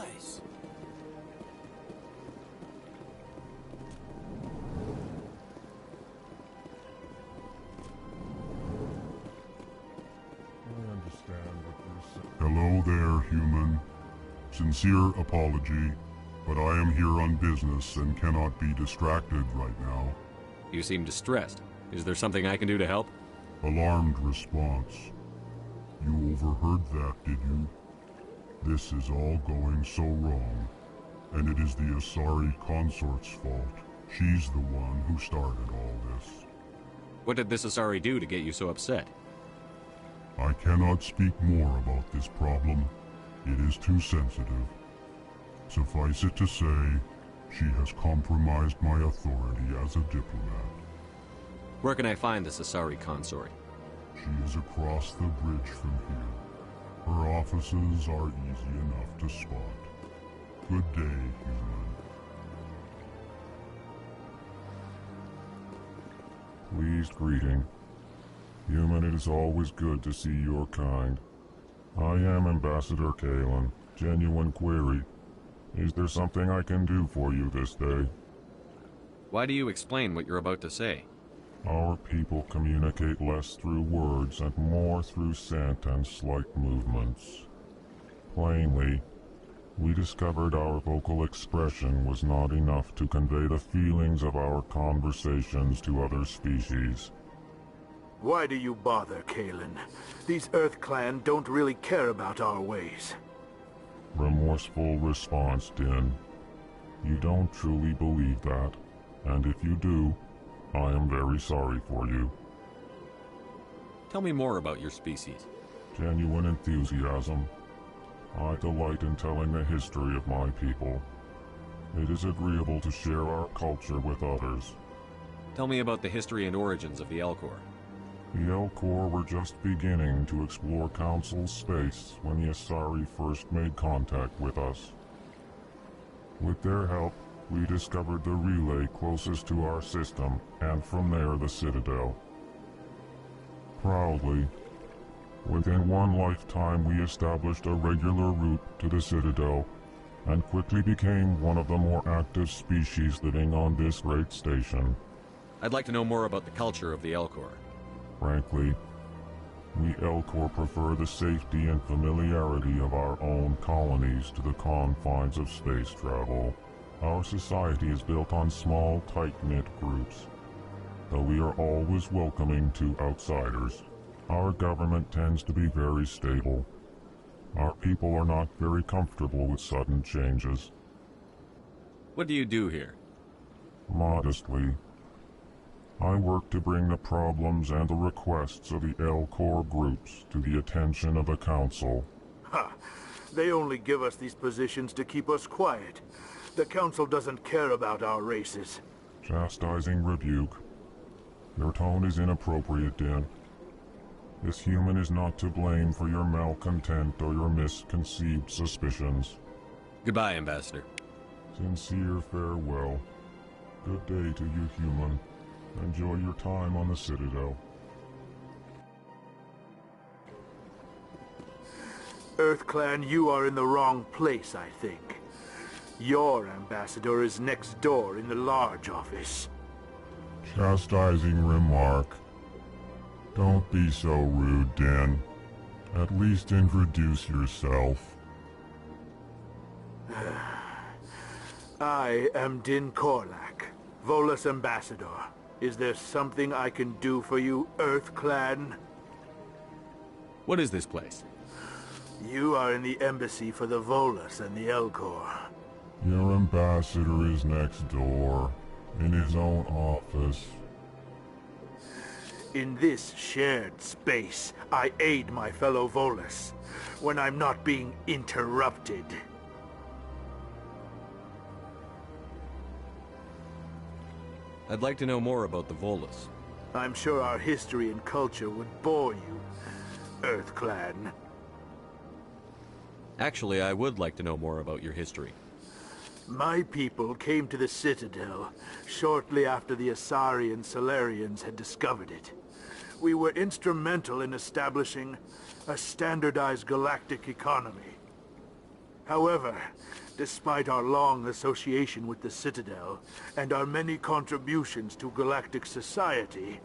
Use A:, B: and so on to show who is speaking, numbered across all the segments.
A: Nice.
B: Hello there, human. Sincere apology, but I am here on business and cannot be distracted right now.
C: You seem distressed. Is there something I can do to help?
B: Alarmed response. You overheard that, did you? This is all going so wrong, and it is the Asari consort's fault. She's the one who started all this.
C: What did this Asari do to get you so upset?
B: I cannot speak more about this problem. It is too sensitive. Suffice it to say, she has compromised my authority as a diplomat.
C: Where can I find this Asari consort?
B: She is across the bridge from here. Her offices are easy enough to spot. Good day, human.
D: Pleased greeting. Human, it is always good to see your kind. I am Ambassador Kalen. Genuine query. Is there something I can do for you this day?
C: Why do you explain what you're about to say?
D: Our people communicate less through words and more through scent and slight movements. Plainly, we discovered our vocal expression was not enough to convey the feelings of our conversations to other species.
E: Why do you bother, Kalen? These Earth Clan don't really care about our ways.
D: Remorseful response, Din. You don't truly believe that, and if you do, I am very sorry for you.
C: Tell me more about your species.
D: Genuine enthusiasm. I delight in telling the history of my people. It is agreeable to share our culture with others.
C: Tell me about the history and origins of the Elcor.
D: The Elcor were just beginning to explore Council space when the Asari first made contact with us. With their help, we discovered the relay closest to our system, and from there the Citadel. Proudly, within one lifetime we established a regular route to the Citadel, and quickly became one of the more active species living on this great station.
C: I'd like to know more about the culture of the Elcor.
D: Frankly, we Elcor prefer the safety and familiarity of our own colonies to the confines of space travel. Our society is built on small, tight-knit groups. Though we are always welcoming to outsiders, our government tends to be very stable. Our people are not very comfortable with sudden changes.
C: What do you do here?
D: Modestly, I work to bring the problems and the requests of the Elcor groups to the attention of the Council.
E: Ha! They only give us these positions to keep us quiet. The Council doesn't care about our races.
D: Chastising rebuke. Your tone is inappropriate, Din. This human is not to blame for your malcontent or your misconceived suspicions.
C: Goodbye, Ambassador.
D: Sincere farewell. Good day to you, human. Enjoy your time on the Citadel.
E: Earth Clan, you are in the wrong place, I think. Your ambassador is next door in the large office.
D: Chastising remark. Don't be so rude, Din. At least introduce yourself.
E: I am Din Korlak, Volus ambassador. Is there something I can do for you, Earth Clan?
C: What is this place?
E: You are in the embassy for the Volus and the Elcor.
D: Your ambassador is next door, in his own office.
E: In this shared space, I aid my fellow Volus, when I'm not being interrupted.
C: I'd like to know more about the Volus.
E: I'm sure our history and culture would bore you, Earth Clan.
C: Actually, I would like to know more about your history.
E: My people came to the Citadel shortly after the Asari and Salarians had discovered it. We were instrumental in establishing a standardized galactic economy. However, despite our long association with the Citadel and our many contributions to galactic society,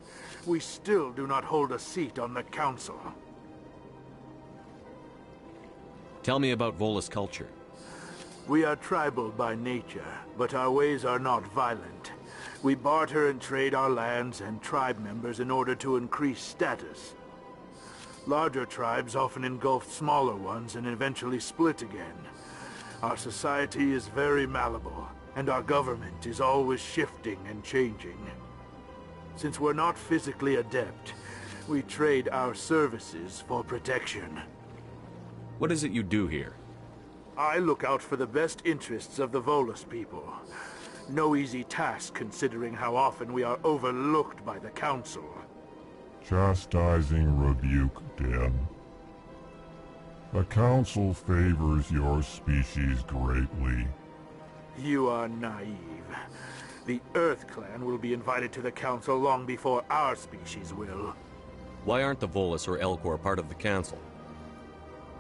E: we still do not hold a seat on the Council.
C: Tell me about Volus culture.
E: We are tribal by nature, but our ways are not violent. We barter and trade our lands and tribe members in order to increase status. Larger tribes often engulf smaller ones and eventually split again. Our society is very malleable, and our government is always shifting and changing. Since we're not physically adept, we trade our services for protection.
C: What is it you do here?
E: I look out for the best interests of the Volus people. No easy task considering how often we are overlooked by the Council.
B: Chastising rebuke, Den. The Council favors your species greatly.
E: You are naive. The Earth Clan will be invited to the Council long before our species will.
C: Why aren't the Volus or Elcor part of the Council?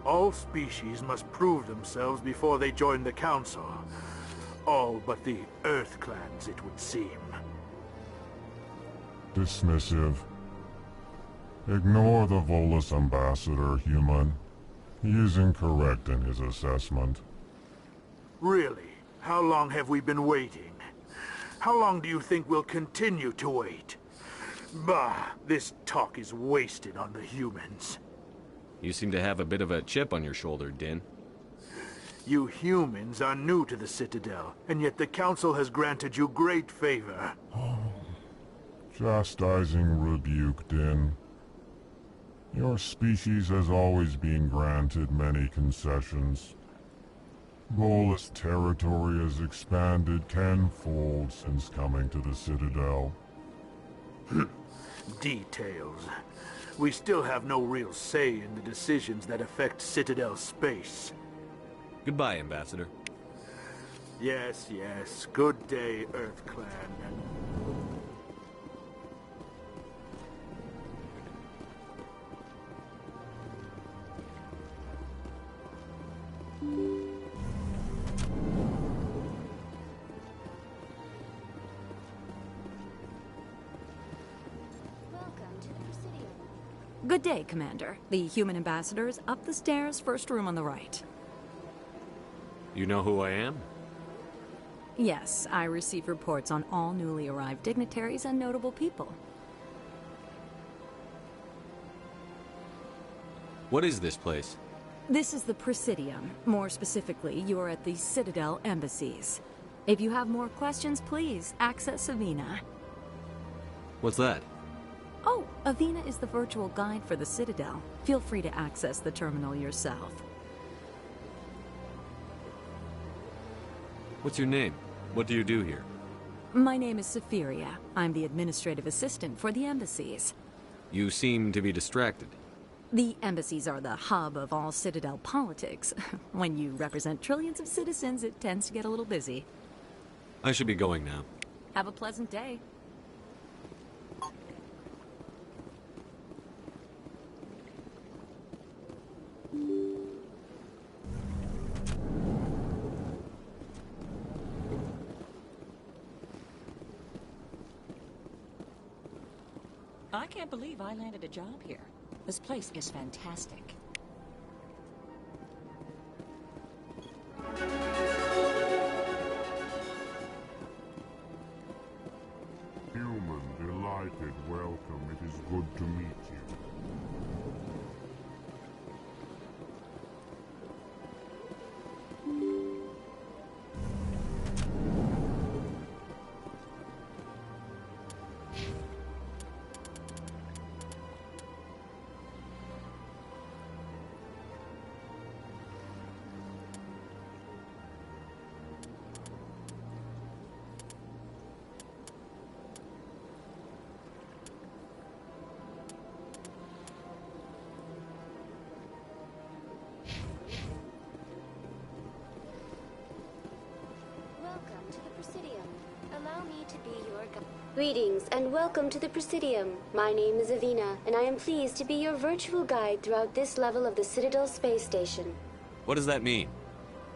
E: All species must prove themselves before they join the Council. All but the Earth Clans, it would seem.
B: Dismissive. Ignore the Volus ambassador, human. He is incorrect in his assessment.
E: Really? How long have we been waiting? How long do you think we'll continue to wait? Bah, this talk is wasted on the humans.
C: You seem to have a bit of a chip on your shoulder, Din.
E: You humans are new to the Citadel, and yet the Council has granted you great favor.
B: Chastising rebuke, Din. Your species has always been granted many concessions. Volus territory has expanded tenfold since coming to the Citadel.
E: Details. We still have no real say in the decisions that affect Citadel space.
C: Goodbye, Ambassador.
E: Yes, yes. Good day, Earth Clan.
A: Good day, Commander. The human ambassador is up the stairs, first room on the right.
C: You know who I am?
A: Yes, I receive reports on all newly arrived dignitaries and notable people.
C: What is this place?
A: This is the Presidium. More specifically, you are at the Citadel embassies. If you have more questions, please access Avina.
C: What's that?
A: Oh, Avina is the virtual guide for the Citadel. Feel free to access the terminal yourself.
C: What's your name? What do you do here?
A: My name is Safiria. I'm the administrative assistant for the embassies.
C: You seem to be distracted.
A: The embassies are the hub of all Citadel politics. When you represent trillions of citizens, it tends to get a little busy.
C: I should be going now.
A: Have a pleasant day.
F: I can't believe I landed a job here. This place is fantastic.
B: Human, delighted, welcome. It is good to meet you.
G: Greetings and welcome to the Presidium. My name is Avina, and I am pleased to be your virtual guide throughout this level of the Citadel space station.
C: What does that mean?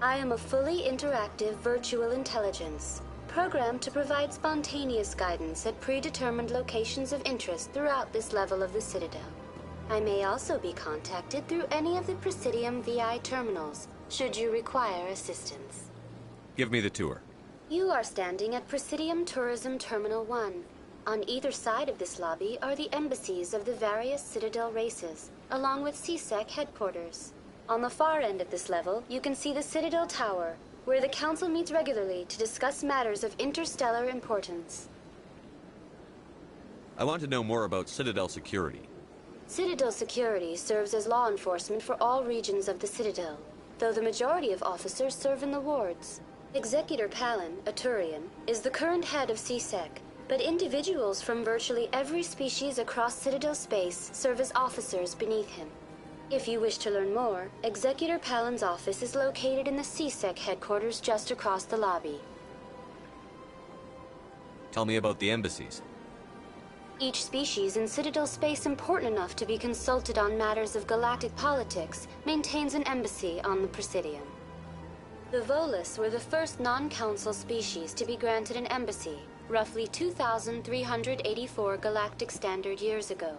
G: I am a fully interactive virtual intelligence, programmed to provide spontaneous guidance at predetermined locations of interest throughout this level of the Citadel. I may also be contacted through any of the Presidium VI terminals, should you require assistance.
C: Give me the tour.
G: You are standing at Presidium Tourism Terminal 1. On either side of this lobby are the embassies of the various Citadel races, along with CSEC headquarters. On the far end of this level, you can see the Citadel Tower, where the Council meets regularly to discuss matters of interstellar importance.
C: I want to know more about Citadel security.
G: Citadel security serves as law enforcement for all regions of the Citadel, though the majority of officers serve in the wards. Executor Palin, a Turian, is the current head of CSEC, but individuals from virtually every species across Citadel space serve as officers beneath him. If you wish to learn more, Executor Palin's office is located in the CSEC headquarters just across the lobby.
C: Tell me about the embassies.
G: Each species in Citadel space important enough to be consulted on matters of galactic politics maintains an embassy on the Presidium. The Volus were the first non-council species to be granted an embassy, roughly 2,384 galactic standard years ago.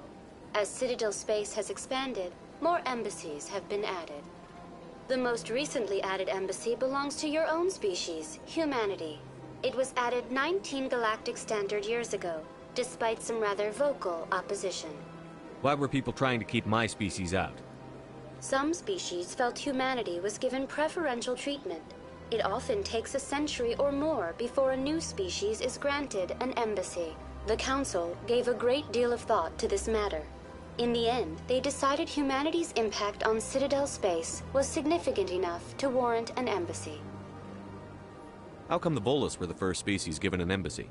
G: As Citadel space has expanded, more embassies have been added. The most recently added embassy belongs to your own species, humanity. It was added 19 galactic standard years ago, despite some rather vocal opposition.
C: Why were people trying to keep my species out?
G: Some species felt humanity was given preferential treatment. It often takes a century or more before a new species is granted an embassy. The Council gave a great deal of thought to this matter. In the end, they decided humanity's impact on Citadel space was significant enough to warrant an embassy.
C: How come the Volus were the first species given an embassy?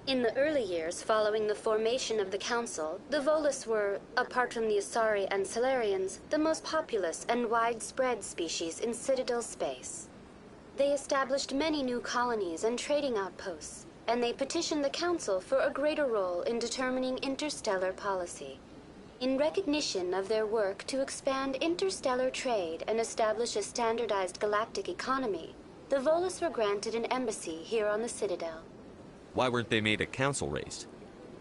G: In the early years following the formation of the Council, the Volus were, apart from the Asari and Salarians, the most populous and widespread species in Citadel space. They established many new colonies and trading outposts, and they petitioned the Council for a greater role in determining interstellar policy. In recognition of their work to expand interstellar trade and establish a standardized galactic economy, the Volus were granted an embassy here on the Citadel.
C: Why weren't they made a council race?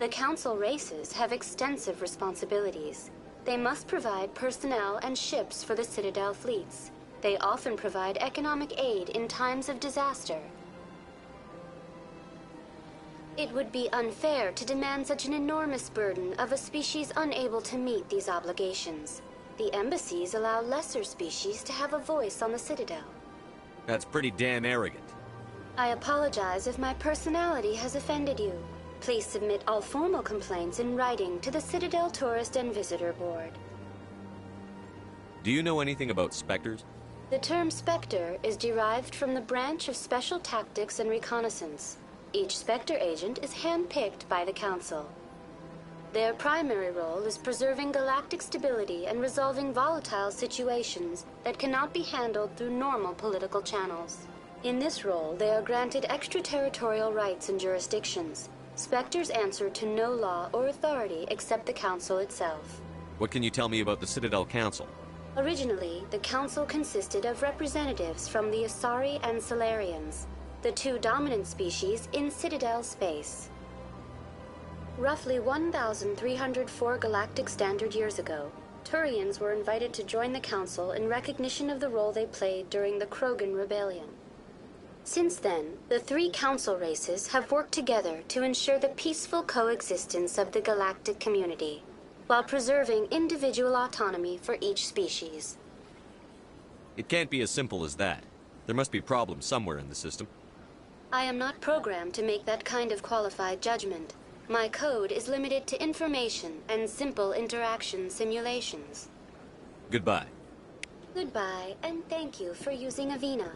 G: The Council races have extensive responsibilities. They must provide personnel and ships for the Citadel fleets. They often provide economic aid in times of disaster. It would be unfair to demand such an enormous burden of a species unable to meet these obligations. The embassies allow lesser species to have a voice on the Citadel.
C: That's pretty damn arrogant.
G: I apologize if my personality has offended you. Please submit all formal complaints in writing to the Citadel Tourist and Visitor Board.
C: Do you know anything about Specters?
G: The term Specter is derived from the branch of Special Tactics and Reconnaissance. Each Specter agent is hand-picked by the Council. Their primary role is preserving galactic stability and resolving volatile situations that cannot be handled through normal political channels. In this role, they are granted extraterritorial rights and jurisdictions. Specters answer to no law or authority except the Council itself.
C: What can you tell me about the Citadel Council?
G: Originally, the Council consisted of representatives from the Asari and Salarians, the two dominant species in Citadel space. Roughly 1,304 galactic standard years ago, Turians were invited to join the Council in recognition of the role they played during the Krogan Rebellion. Since then, the three Council races have worked together to ensure the peaceful coexistence of the galactic community, while preserving individual autonomy for each species.
C: It can't be as simple as that. There must be problems somewhere in the system.
G: I am not programmed to make that kind of qualified judgment. My code is limited to information and simple interaction simulations.
C: Goodbye.
G: Goodbye, and thank you for using Avina.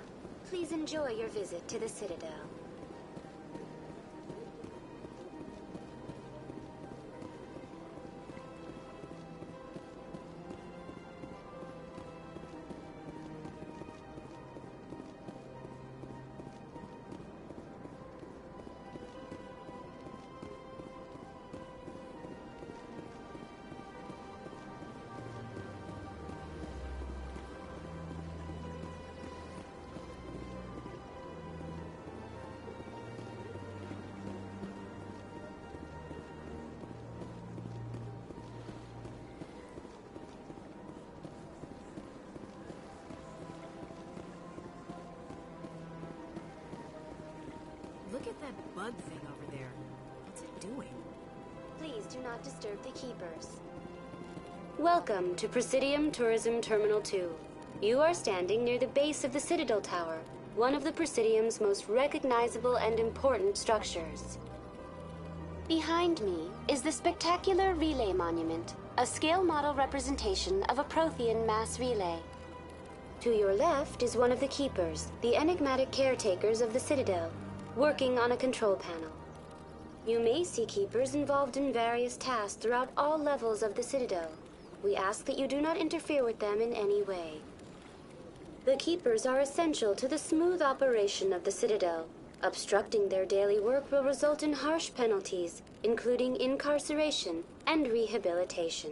G: Please enjoy your visit to the Citadel.
H: at that bug thing over there. What's it doing?
G: Please do not disturb the Keepers. Welcome to Presidium Tourism Terminal 2. You are standing near the base of the Citadel Tower, one of the Presidium's most recognizable and important structures. Behind me is the spectacular Relay Monument, a scale model representation of a Prothean mass relay. To your left is one of the Keepers, the enigmatic caretakers of the Citadel, working on a control panel. You may see Keepers involved in various tasks throughout all levels of the Citadel. We ask that you do not interfere with them in any way. The Keepers are essential to the smooth operation of the Citadel. Obstructing their daily work will result in harsh penalties, including incarceration and rehabilitation.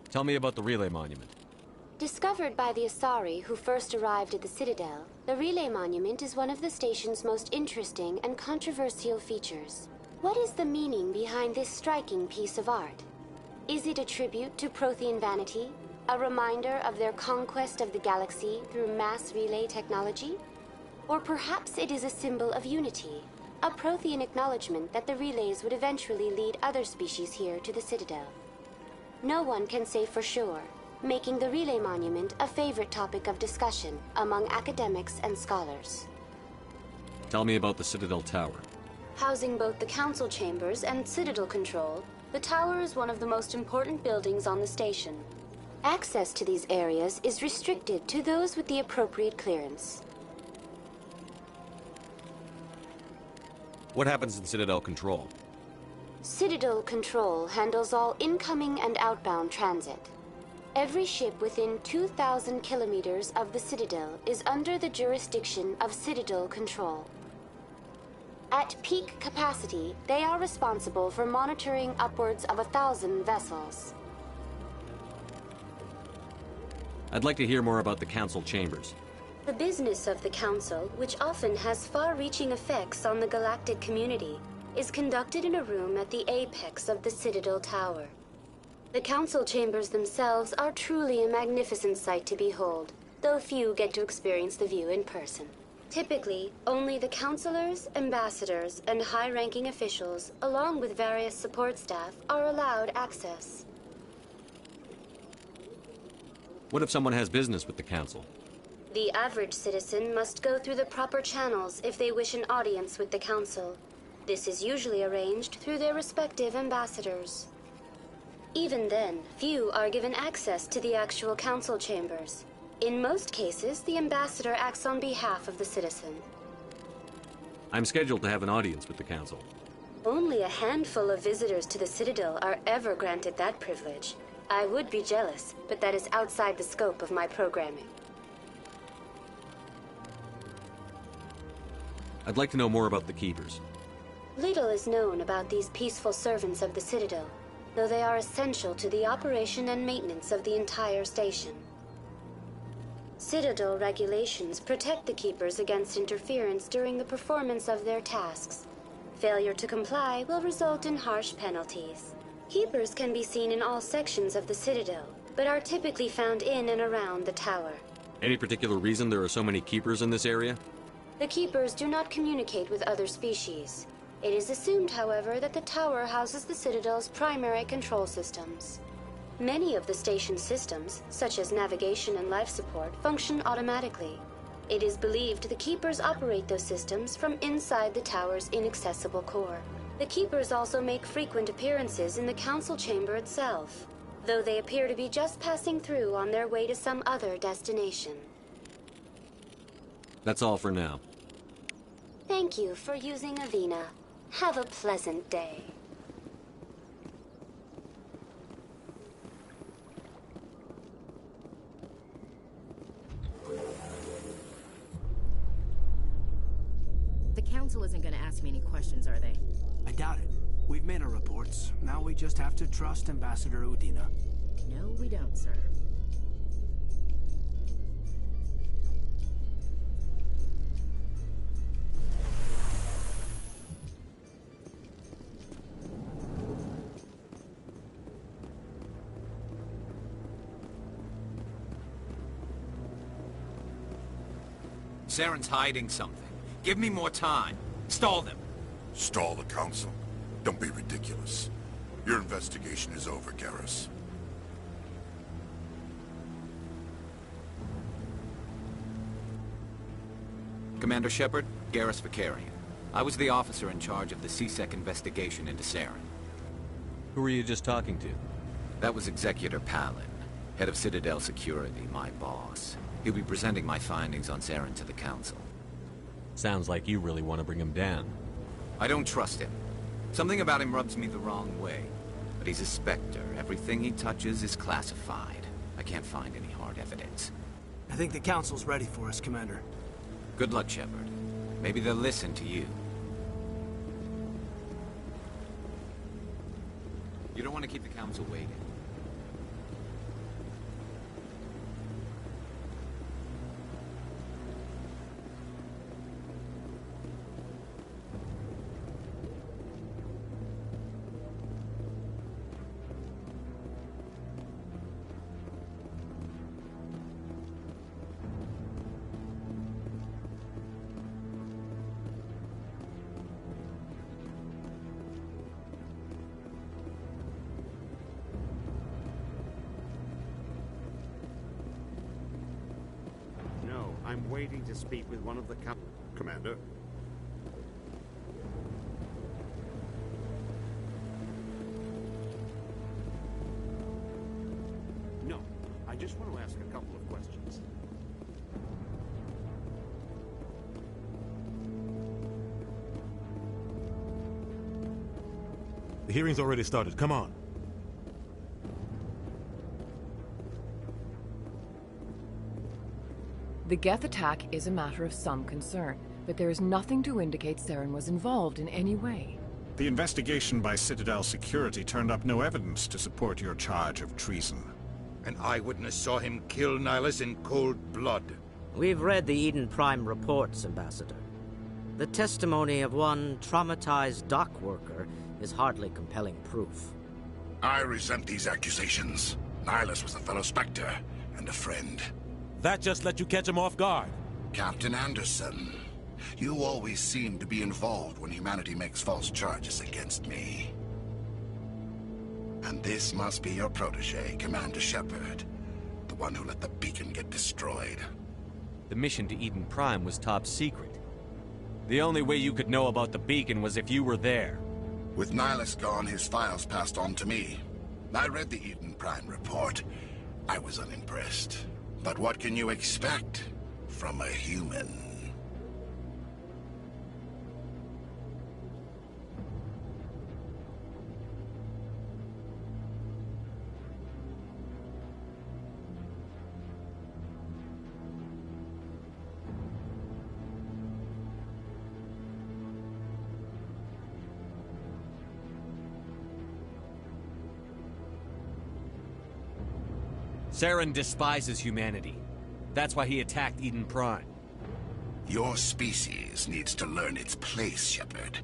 C: Tell me about the Relay Monument.
G: Discovered by the Asari who first arrived at the Citadel, the Relay Monument is one of the station's most interesting and controversial features. What is the meaning behind this striking piece of art? Is it a tribute to Prothean vanity? A reminder of their conquest of the galaxy through mass relay technology? Or perhaps it is a symbol of unity, a Prothean acknowledgement that the relays would eventually lead other species here to the Citadel. No one can say for sure, making the Relay Monument a favorite topic of discussion among academics and scholars.
C: Tell me about the Citadel Tower.
G: Housing both the Council Chambers and Citadel Control, the tower is one of the most important buildings on the station. Access to these areas is restricted to those with the appropriate clearance.
C: What happens in Citadel Control?
G: Citadel Control handles all incoming and outbound transit. Every ship within 2,000 kilometers of the Citadel is under the jurisdiction of Citadel Control. At peak capacity, they are responsible for monitoring upwards of 1,000 vessels.
C: I'd like to hear more about the Council Chambers.
G: The business of the Council, which often has far-reaching effects on the galactic community, is conducted in a room at the apex of the Citadel Tower. The Council Chambers themselves are truly a magnificent sight to behold, though few get to experience the view in person. Typically, only the councilors, ambassadors, and high-ranking officials, along with various support staff, are allowed access.
C: What if someone has business with the Council?
G: The average citizen must go through the proper channels if they wish an audience with the Council. This is usually arranged through their respective ambassadors. Even then, few are given access to the actual Council Chambers. In most cases, the ambassador acts on behalf of the citizen.
C: I'm scheduled to have an audience with the Council.
G: Only a handful of visitors to the Citadel are ever granted that privilege. I would be jealous, but that is outside the scope of my programming.
C: I'd like to know more about the Keepers.
G: Little is known about these peaceful servants of the Citadel, though they are essential to the operation and maintenance of the entire station. Citadel regulations protect the Keepers against interference during the performance of their tasks. Failure to comply will result in harsh penalties. Keepers can be seen in all sections of the Citadel, but are typically found in and around the tower.
C: Any particular reason there are so many Keepers in this area?
G: The Keepers do not communicate with other species. It is assumed, however, that the tower houses the Citadel's primary control systems. Many of the station's systems, such as navigation and life support, function automatically. It is believed the Keepers operate those systems from inside the tower's inaccessible core. The Keepers also make frequent appearances in the Council Chamber itself, though they appear to be just passing through on their way to some other destination.
C: That's all for now.
G: Thank you for using Avina. Have a pleasant day.
H: The Council isn't going to ask me any questions, are they?
I: I doubt it. We've made our reports. Now we just have to trust Ambassador Udina.
H: No, we don't, sir.
J: Saren's hiding something. Give me more time. Stall them.
K: Stall the Council? Don't be ridiculous. Your investigation is over, Garrus.
J: Commander Shepard, Garrus Vicarian. I was the officer in charge of the C-Sec investigation into Saren.
C: Who were you just talking to?
J: That was Executor Palin, head of Citadel Security, my boss. He'll be presenting my findings on Saren to the Council.
C: Sounds like you really want to bring him down.
J: I don't trust him. Something about him rubs me the wrong way. But he's a Spectre. Everything he touches is classified. I can't find any hard evidence.
I: I think the Council's ready for us, Commander.
J: Good luck, Shepard. Maybe they'll listen to you. You don't want to keep the Council waiting.
L: I'm waiting to speak with one of the Commander? No, I just want to ask a couple of questions.
M: The hearing's already started. Come on.
N: The Geth attack is a matter of some concern, but there is nothing to indicate Saren was involved in any way.
O: The investigation by Citadel Security turned up no evidence to support your charge of treason.
K: An eyewitness saw him kill Nihilus in cold blood.
P: We've read the Eden Prime reports, Ambassador. The testimony of one traumatized dock worker is hardly compelling proof.
K: I resent these accusations. Nihilus was a fellow Spectre and a friend.
M: That just let you catch him off guard.
K: Captain Anderson, you always seem to be involved when humanity makes false charges against me. And this must be your protege, Commander Shepard. The one who let the beacon get destroyed.
C: The mission to Eden Prime was top secret. The only way you could know about the beacon was if you were there.
K: With Nihilus gone, his files passed on to me. I read the Eden Prime report. I was unimpressed. But what can you expect from a human?
C: Saren despises humanity. That's why he attacked Eden Prime.
K: Your species needs to learn its place, Shepard.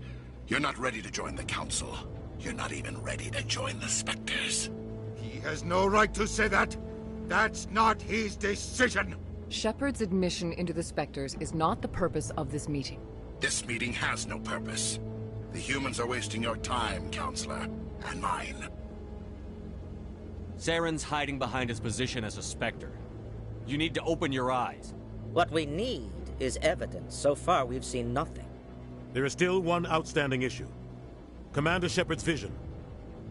K: You're not ready to join the Council. You're not even ready to join the Spectres. He has no right to say that. That's not his decision.
N: Shepard's admission into the Spectres is not the purpose of this meeting.
K: This meeting has no purpose. The humans are wasting your time, Counselor, and mine.
C: Saren's hiding behind his position as a Spectre. You need to open your eyes.
P: What we need is evidence. So far, we've seen nothing.
M: There is still one outstanding issue. Commander Shepard's vision.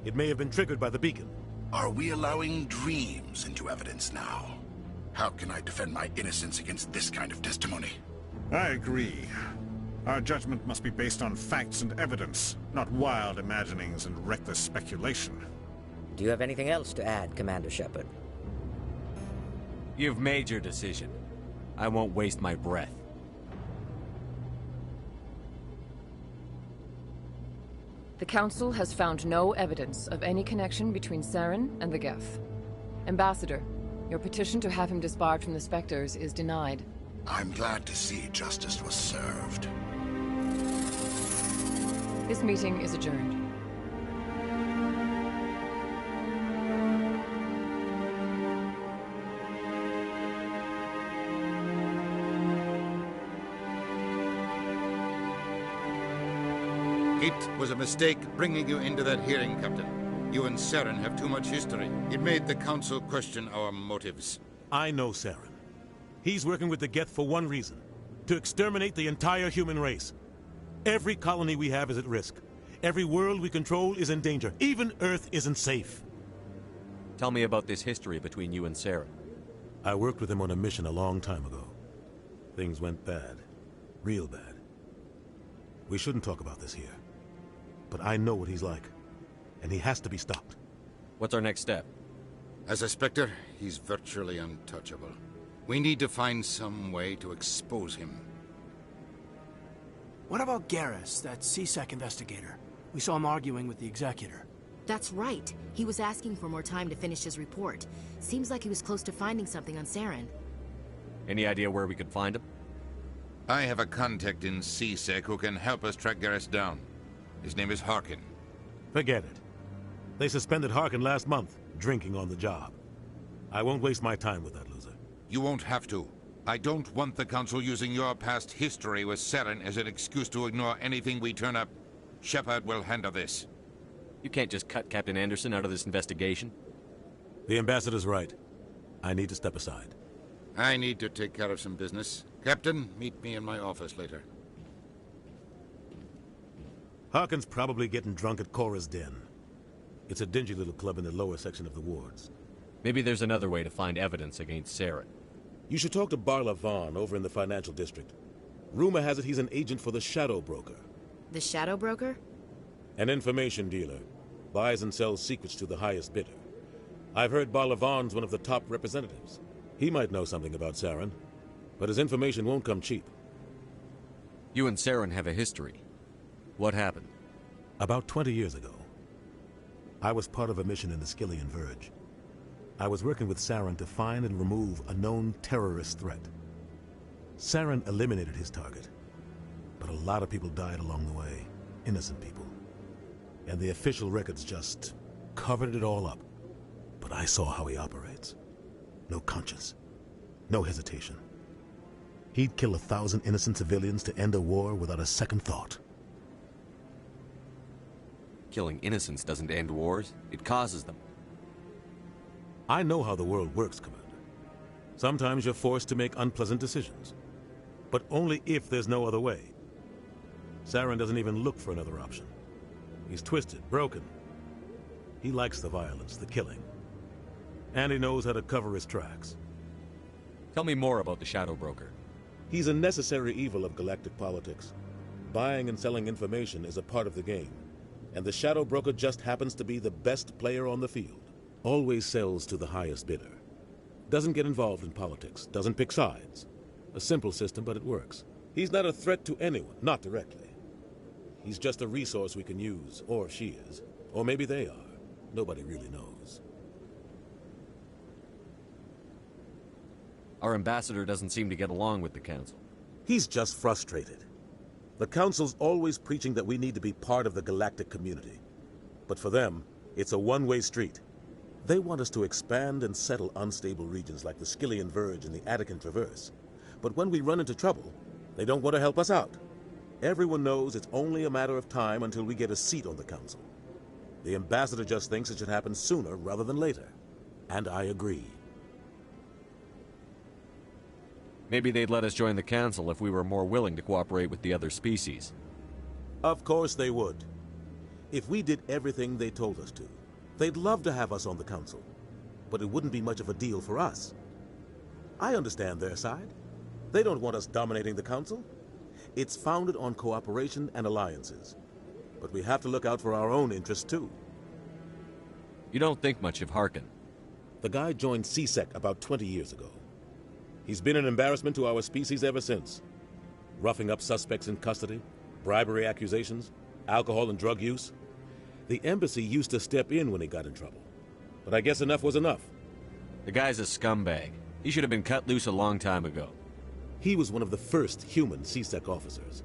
M: It may have been triggered by the beacon.
K: Are we allowing dreams into evidence now? How can I defend my innocence against this kind of testimony?
O: I agree. Our judgment must be based on facts and evidence, not wild imaginings and reckless speculation.
P: Do you have anything else to add, Commander Shepard?
C: You've made your decision. I won't waste my breath.
N: The Council has found no evidence of any connection between Saren and the Geth. Ambassador, your petition to have him disbarred from the Spectres is denied.
K: I'm glad to see justice was served.
N: This meeting is adjourned.
Q: It was a mistake bringing you into that hearing, Captain. You and Saren have too much history. It made the Council question our motives.
M: I know Saren. He's working with the Geth for one reason. To exterminate the entire human race. Every colony we have is at risk. Every world we control is in danger. Even Earth isn't safe.
C: Tell me about this history between you and Saren.
M: I worked with him on a mission a long time ago. Things went bad. Real bad. We shouldn't talk about this here. But I know what he's like. And he has to be stopped.
C: What's our next step?
Q: As a Spectre, he's virtually untouchable. We need to find some way to expose him.
I: What about Garrus, that C-Sec investigator? We saw him arguing with the Executor.
H: That's right. He was asking for more time to finish his report. Seems like he was close to finding something on Saren.
C: Any idea where we could find him?
Q: I have a contact in C-Sec who can help us track Garrus down. His name is Harkin.
M: Forget it. They suspended Harkin last month, drinking on the job. I won't waste my time with that loser.
Q: You won't have to. I don't want the Council using your past history with Saren as an excuse to ignore anything we turn up. Shepard will handle this.
C: You can't just cut Captain Anderson out of this investigation.
M: The Ambassador's right. I need to step aside.
Q: I need to take care of some business. Captain, meet me in my office later.
M: Harkin's probably getting drunk at Cora's Den. It's a dingy little club in the lower section of the wards.
C: Maybe there's another way to find evidence against Saren.
M: You should talk to Barla Vaughn over in the financial district. Rumor has it he's an agent for the Shadow Broker.
H: The Shadow Broker?
M: An information dealer. Buys and sells secrets to the highest bidder. I've heard Barla Vaughn's one of the top representatives. He might know something about Saren, but his information won't come cheap.
C: You and Saren have a history. What happened?
M: About 20 years ago, I was part of a mission in the Skillian Verge. I was working with Saren to find and remove a known terrorist threat. Saren eliminated his target, but a lot of people died along the way, innocent people. And the official records just covered it all up. But I saw how he operates. No conscience, no hesitation. He'd kill 1,000 innocent civilians to end a war without a second thought.
C: Killing innocents doesn't end wars, it causes them.
M: I know how the world works, Commander. Sometimes you're forced to make unpleasant decisions. But only if there's no other way. Saren doesn't even look for another option. He's twisted, broken. He likes the violence, the killing. And he knows how to cover his tracks.
C: Tell me more about the Shadow Broker.
M: He's a necessary evil of galactic politics. Buying and selling information is a part of the game. And the Shadow Broker just happens to be the best player on the field. Always sells to the highest bidder. Doesn't get involved in politics, doesn't pick sides. A simple system, but it works. He's not a threat to anyone, not directly. He's just a resource we can use, or she is. Or maybe they are. Nobody really knows.
C: Our ambassador doesn't seem to get along with the Council.
M: He's just frustrated. The Council's always preaching that we need to be part of the galactic community. But for them, it's a one-way street. They want us to expand and settle unstable regions like the Skillian Verge and the Attican Traverse. But when we run into trouble, they don't want to help us out. Everyone knows it's only a matter of time until we get a seat on the Council. The Ambassador just thinks it should happen sooner rather than later. And I agree.
C: Maybe they'd let us join the Council if we were more willing to cooperate with the other species.
M: Of course they would. If we did everything they told us to, they'd love to have us on the Council. But it wouldn't be much of a deal for us. I understand their side. They don't want us dominating the Council. It's founded on cooperation and alliances. But we have to look out for our own interests, too.
C: You don't think much of Harkin.
M: The guy joined C-Sec about 20 years ago. He's been an embarrassment to our species ever since. Roughing up suspects in custody, bribery accusations, alcohol and drug use. The embassy used to step in when he got in trouble. But I guess enough was enough.
C: The guy's a scumbag. He should have been cut loose a long time ago.
M: He was one of the first human C-Sec officers.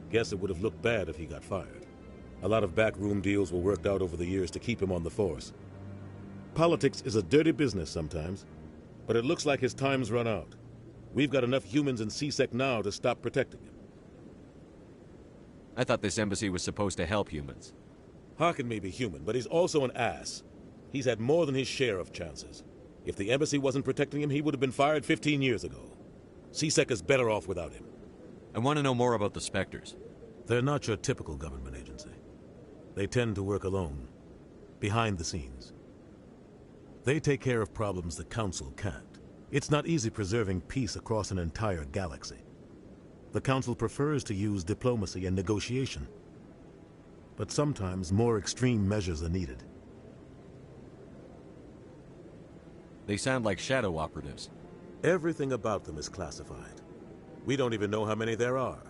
M: Guess it would have looked bad if he got fired. A lot of backroom deals were worked out over the years to keep him on the force. Politics is a dirty business sometimes, but it looks like his time's run out. We've got enough humans in C-Sec now to stop protecting him.
C: I thought this embassy was supposed to help humans.
M: Harkin may be human, but he's also an ass. He's had more than his share of chances. If the embassy wasn't protecting him, he would have been fired 15 years ago. C-Sec is better off without him.
C: I want to know more about the Specters.
M: They're not your typical government agency. They tend to work alone, behind the scenes. They take care of problems the Council can't. It's not easy preserving peace across an entire galaxy. The Council prefers to use diplomacy and negotiation. But sometimes more extreme measures are needed.
C: They sound like shadow operatives.
M: Everything about them is classified. We don't even know how many there are.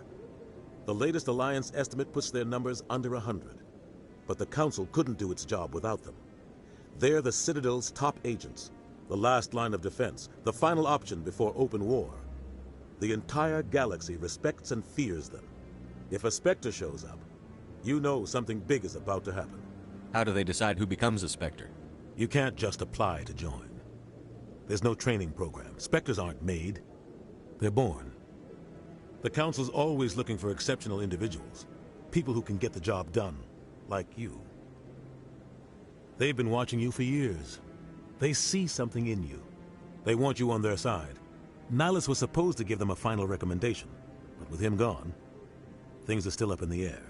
M: The latest Alliance estimate puts their numbers under 100. But the Council couldn't do its job without them. They're the Citadel's top agents, the last line of defense, the final option before open war. The entire galaxy respects and fears them. If a Spectre shows up, you know something big is about to happen.
C: How do they decide who becomes a Spectre?
M: You can't just apply to join. There's no training program. Spectres aren't made. They're born. The Council's always looking for exceptional individuals. People who can get the job done, like you. They've been watching you for years. They see something in you. They want you on their side. Nihilus was supposed to give them a final recommendation, but with him gone, things are still up in the air.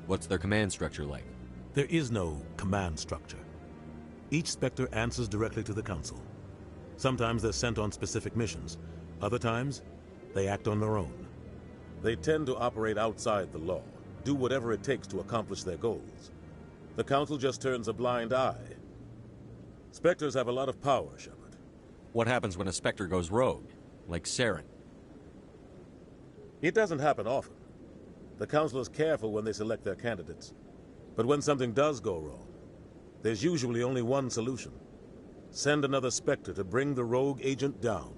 C: What's their command structure like?
M: There is no command structure. Each Spectre answers directly to the Council. Sometimes they're sent on specific missions. Other times, they act on their own. They tend to operate outside the law, do whatever it takes to accomplish their goals. The Council just turns a blind eye. Spectres have a lot of power, Shepard.
C: What happens when a Spectre goes rogue, like Saren?
M: It doesn't happen often. The Council is careful when they select their candidates. But when something does go wrong, there's usually only one solution. Send another Spectre to bring the rogue agent down.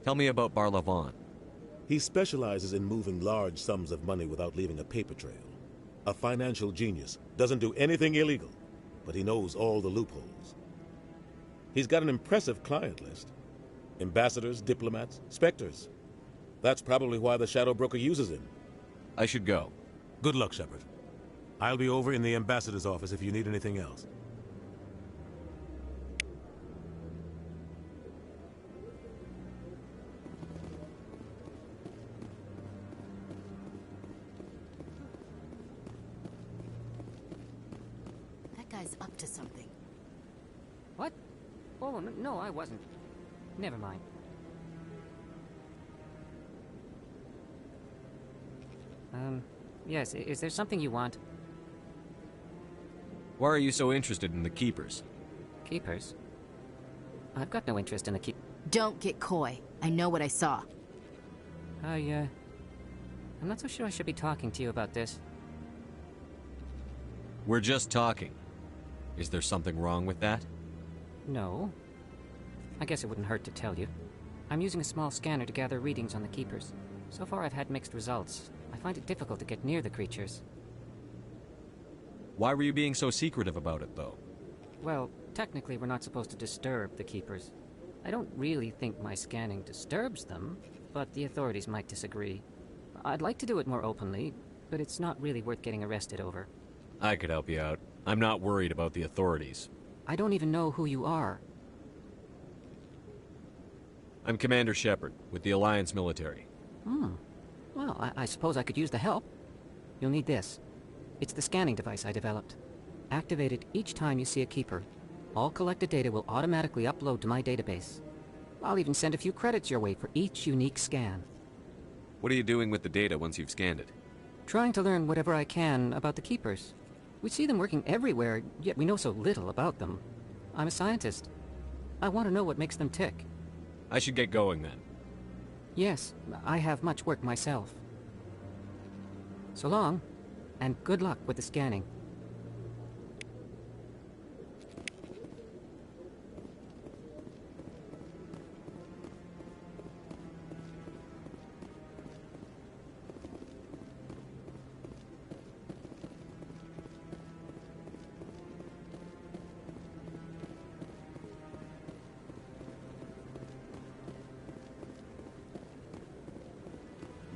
C: Tell me about Barlavon.
M: He specializes in moving large sums of money without leaving a paper trail. A financial genius, doesn't do anything illegal, but he knows all the loopholes. He's got an impressive client list. Ambassadors, diplomats, Spectres. That's probably why the Shadow Broker uses him.
C: I should go.
M: Good luck, Shepard. I'll be over in the Ambassador's office if you need anything else.
H: That guy's up to something.
R: What? Oh, no, I wasn't. Never mind. Yes, is there something you want?
C: Why are you so interested in the Keepers?
R: Keepers? I've got no interest in the
H: Don't get coy. I know what I saw.
R: I'm not so sure I should be talking to you about this.
C: We're just talking. Is there something wrong with that?
R: No. I guess it wouldn't hurt to tell you. I'm using a small scanner to gather readings on the Keepers. So far I've had mixed results. I find it difficult to get near the creatures.
C: Why were you being so secretive about it, though?
R: Well, technically we're not supposed to disturb the Keepers. I don't really think my scanning disturbs them, but the authorities might disagree. I'd like to do it more openly, but it's not really worth getting arrested over.
C: I could help you out. I'm not worried about the authorities.
R: I don't even know who you are.
C: I'm Commander Shepard, with the Alliance military.
R: Well, I suppose I could use the help. You'll need this. It's the scanning device I developed. Activate it each time you see a Keeper. All collected data will automatically upload to my database. I'll even send a few credits your way for each unique scan.
C: What are you doing with the data once you've scanned it?
R: Trying to learn whatever I can about the Keepers. We see them working everywhere, yet we know so little about them. I'm a scientist. I want to know what makes them tick.
C: I should get going then.
R: Yes, I have much work myself. So long, and good luck with the scanning.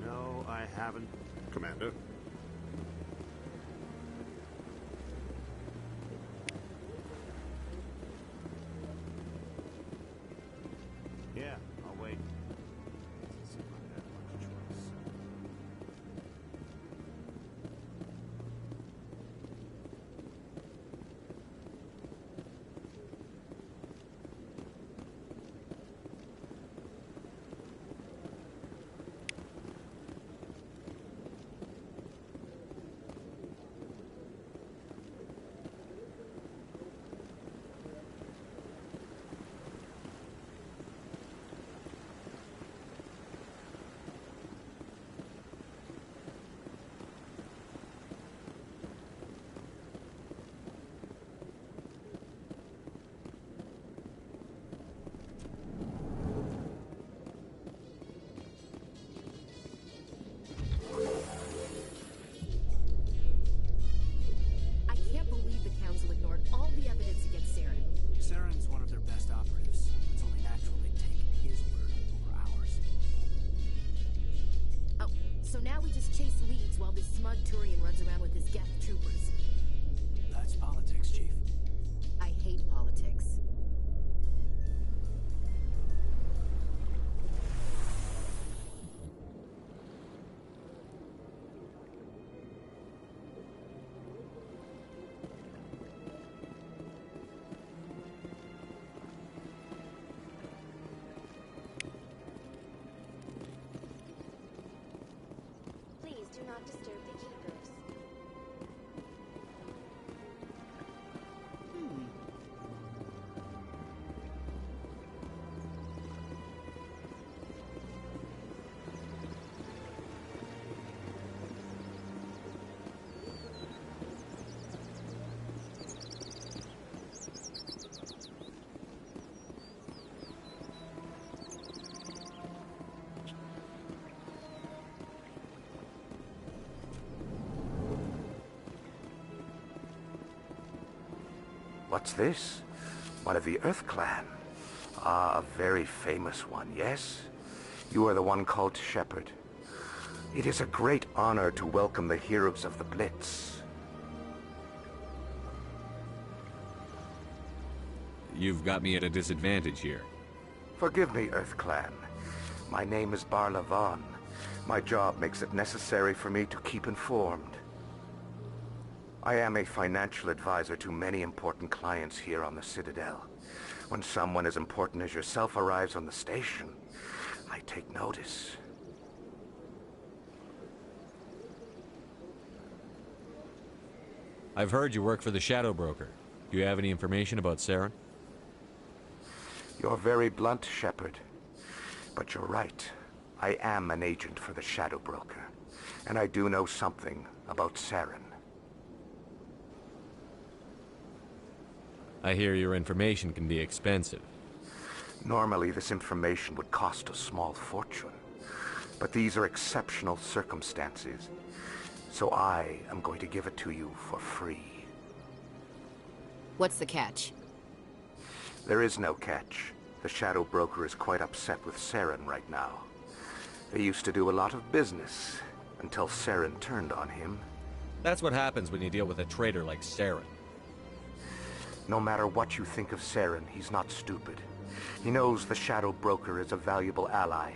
L: No, I haven't. Commander.
I: Yeah, I'll wait. Saren's one of their best operatives. It's only natural they'd take his word over ours.
H: Oh, so now we just chase leads while this smug Turian runs around with his Geth troopers.
I: That's politics, Chief.
H: I hate politics.
G: Do not disturb the keepers.
S: What's this? One of the Earth Clan. Ah, a very famous one, yes? You are the one called Shepard. It is a great honor to welcome the heroes of the Blitz.
C: You've got me at a disadvantage here.
S: Forgive me, Earth Clan. My name is Barla Vaughn. My job makes it necessary for me to keep informed. I am a financial advisor to many important clients here on the Citadel. When someone as important as yourself arrives on the station, I take notice.
C: I've heard you work for the Shadow Broker. Do you have any information about Saren?
S: You're very blunt, Shepard. But you're right. I am an agent for the Shadow Broker. And I do know something about Saren.
C: I hear your information can be expensive.
S: Normally, this information would cost a small fortune. But these are exceptional circumstances. So I am going to give it to you for free.
H: What's the catch?
S: There is no catch. The Shadow Broker is quite upset with Saren right now. They used to do a lot of business, until Saren turned on him.
C: That's what happens when you deal with a traitor like Saren.
S: No matter what you think of Saren, he's not stupid. He knows the Shadow Broker is a valuable ally.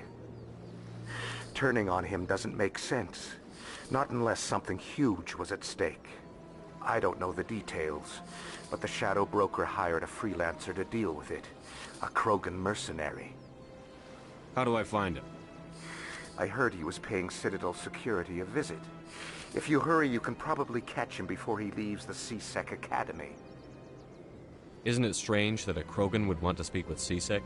S: Turning on him doesn't make sense. Not unless something huge was at stake. I don't know the details, but the Shadow Broker hired a freelancer to deal with it. A Krogan mercenary.
C: How do I find him?
S: I heard he was paying Citadel security a visit. If you hurry, you can probably catch him before he leaves the C-Sec Academy.
C: Isn't it strange that a Krogan would want to speak with C-Sec?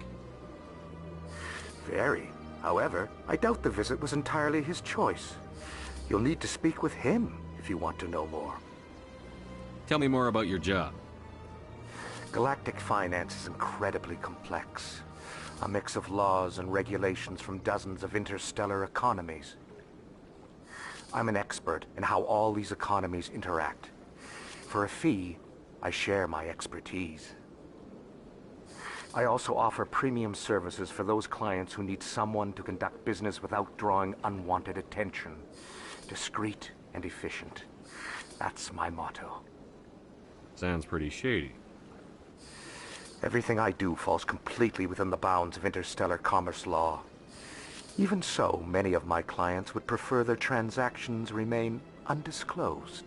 S: Very. However, I doubt the visit was entirely his choice. You'll need to speak with him if you want to know more.
C: Tell me more about your job.
S: Galactic finance is incredibly complex. A mix of laws and regulations from dozens of interstellar economies. I'm an expert in how all these economies interact. For a fee, I share my expertise. I also offer premium services for those clients who need someone to conduct business without drawing unwanted attention. Discreet and efficient. That's my motto.
C: Sounds pretty shady.
S: Everything I do falls completely within the bounds of interstellar commerce law. Even so, many of my clients would prefer their transactions remain undisclosed.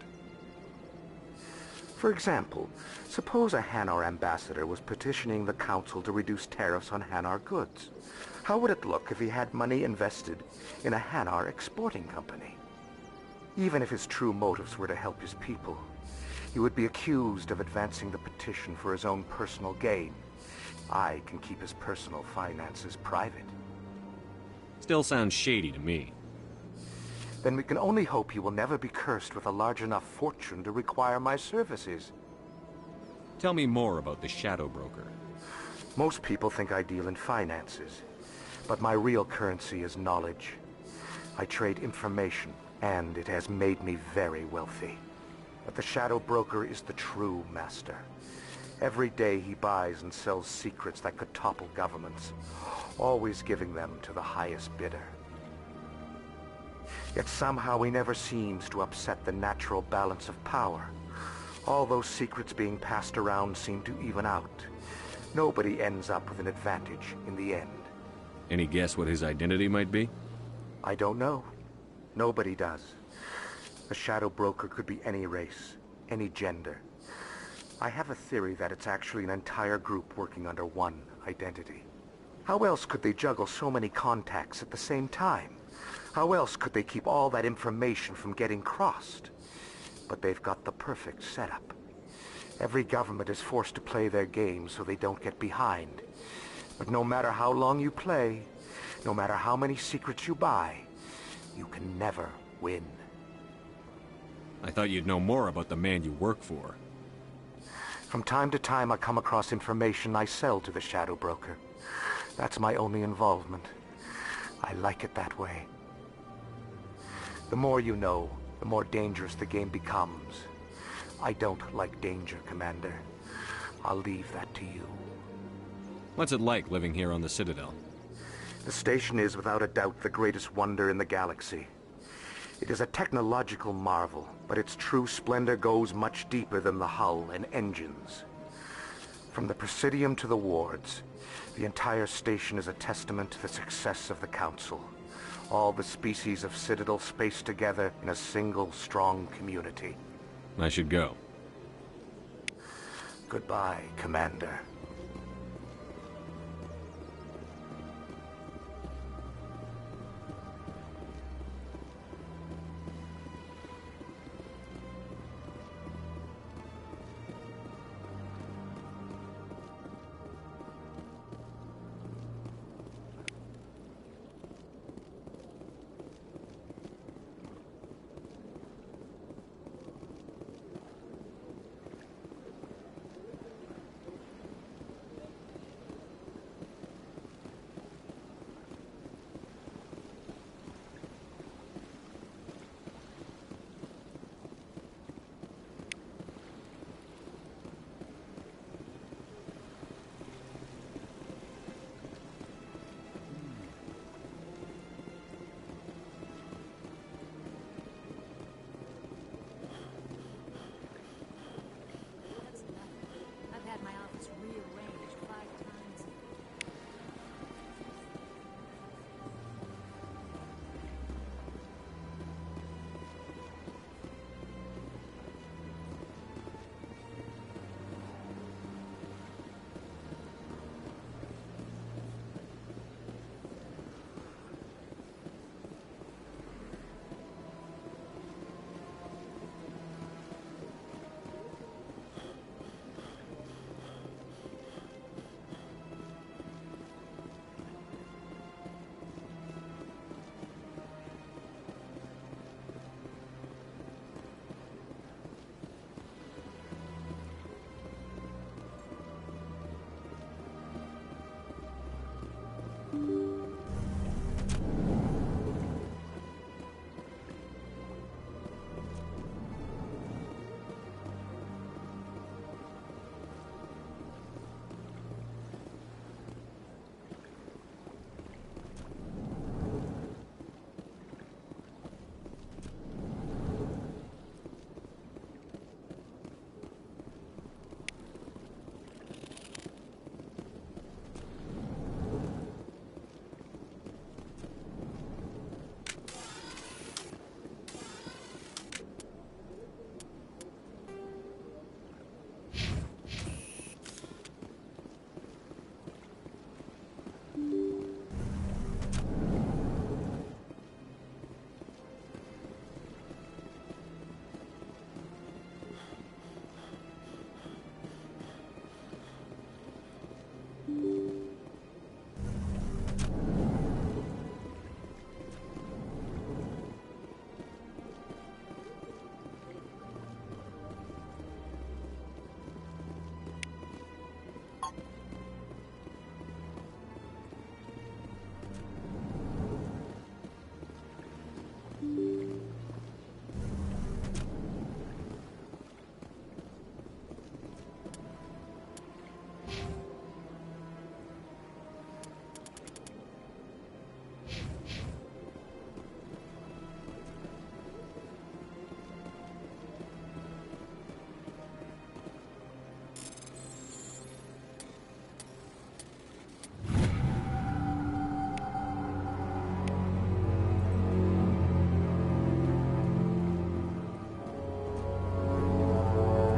S: For example, suppose a Hanar ambassador was petitioning the Council to reduce tariffs on Hanar goods. How would it look if he had money invested in a Hanar exporting company? Even if his true motives were to help his people, he would be accused of advancing the petition for his own personal gain. I can keep his personal finances private.
C: Still sounds shady to me.
S: Then we can only hope he will never be cursed with a large enough fortune to require my services.
C: Tell me more about the Shadow Broker.
S: Most people think I deal in finances, but my real currency is knowledge. I trade information, and it has made me very wealthy. But the Shadow Broker is the true master. Every day he buys and sells secrets that could topple governments, always giving them to the highest bidder. Yet somehow he never seems to upset the natural balance of power. All those secrets being passed around seem to even out. Nobody ends up with an advantage in the end.
C: Any guess what his identity might be?
S: I don't know. Nobody does. The Shadow Broker could be any race, any gender. I have a theory that it's actually an entire group working under one identity. How else could they juggle so many contacts at the same time? How else could they keep all that information from getting crossed? But they've got the perfect setup. Every government is forced to play their game so they don't get behind. But no matter how long you play, no matter how many secrets you buy, you can never win.
C: I thought you'd know more about the man you work for.
S: From time to time I come across information I sell to the Shadow Broker. That's my only involvement. I like it that way. The more you know, the more dangerous the game becomes. I don't like danger, Commander. I'll leave that to you.
C: What's it like living here on the Citadel?
S: The station is without a doubt the greatest wonder in the galaxy. It is a technological marvel, but its true splendor goes much deeper than the hull and engines. From the Presidium to the wards, the entire station is a testament to the success of the Council. All the species of Citadel spaced together in a single strong community.
C: I should go.
S: Goodbye, Commander.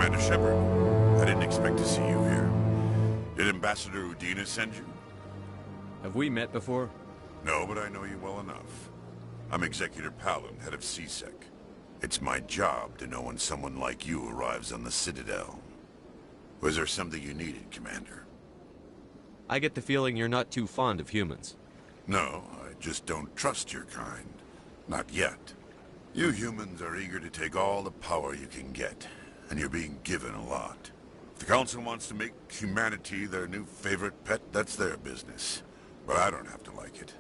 T: Commander Shepard. I didn't expect to see you here. Did Ambassador Udina send you?
C: Have we met before?
T: No, but I know you well enough. I'm Executor Palin, head of CSEC. It's my job to know when someone like you arrives on the Citadel. Was there something you needed, Commander?
C: I get the feeling you're not too fond of humans.
T: No, I just don't trust your kind. Not yet. You humans are eager to take all the power you can get, and you're being given a lot. If the Council wants to make humanity their new favorite pet, that's their business. But I don't have to like it.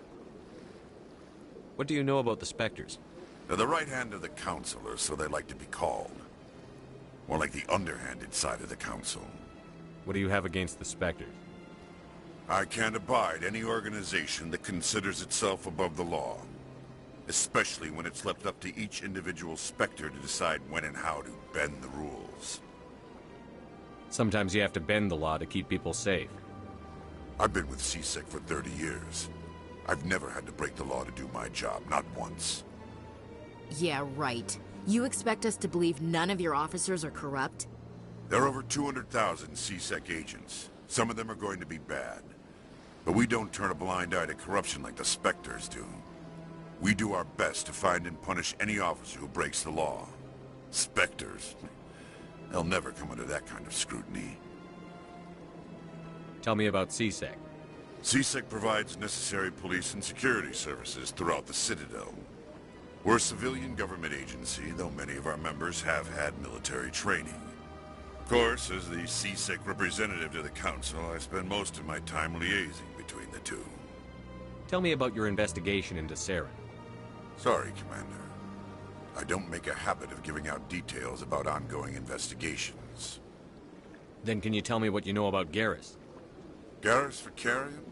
C: What do you know about the Specters?
T: They're the right hand of the Council, or so they like to be called. More like the underhanded side of the Council.
C: What do you have against the Specters?
T: I can't abide any organization that considers itself above the law. Especially when it's left up to each individual Spectre to decide when and how to bend the rules.
C: Sometimes you have to bend the law to keep people safe.
T: I've been with CSEC for 30 years. I've never had to break the law to do my job, not once.
H: Yeah, right. You expect us to believe none of your officers are corrupt?
T: There are over 200,000 CSEC agents. Some of them are going to be bad. But we don't turn a blind eye to corruption like the Spectres do. We do our best to find and punish any officer who breaks the law. Spectres. They'll never come under that kind of scrutiny.
C: Tell me about CSEC.
T: CSEC provides necessary police and security services throughout the Citadel. We're a civilian government agency, though many of our members have had military training. Of course, as the CSEC representative to the Council, I spend most of my time liaising between the two.
C: Tell me about your investigation into Saren.
T: Sorry, Commander. I don't make a habit of giving out details about ongoing investigations.
C: Then can you tell me what you know about Garrus?
T: Garrus Vakarian?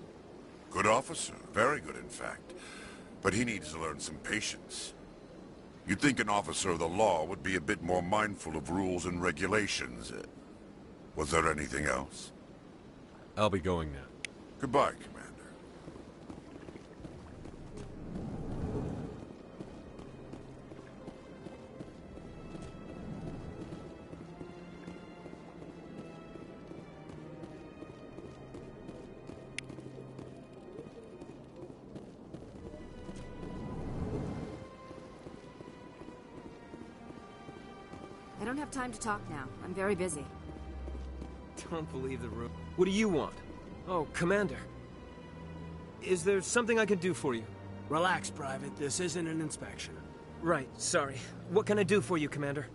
T: Good officer. Very good, in fact. But he needs to learn some patience. You'd think an officer of the law would be a bit more mindful of rules and regulations. Was there anything else?
C: I'll be going now.
T: Goodbye, Commander.
H: I don't have time to talk now. I'm very busy.
U: Don't believe the room. What do you want? Oh, Commander. Is there something I can do for you?
I: Relax, Private. This isn't an inspection.
U: Right, sorry. What can I do for you, Commander?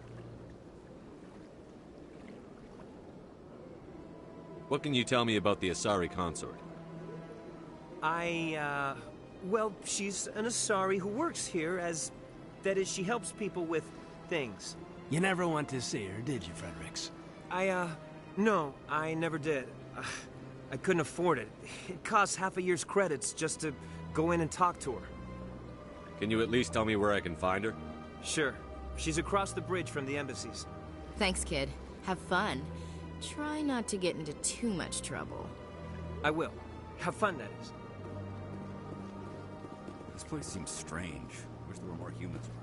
C: What can you tell me about the Asari consort?
U: Well, she's an Asari who works here as... That is, she helps people with things.
I: You never went to see her, did you, Fredericks?
U: No, I never did. I couldn't afford it. It costs half a year's credits just to go in and talk to her.
C: Can you at least tell me where I can find her?
U: Sure. She's across the bridge from the embassies.
H: Thanks, kid. Have fun. Try not to get into too much trouble.
U: I will. Have fun, that is.
J: This place seems strange. Wish there were more humans around.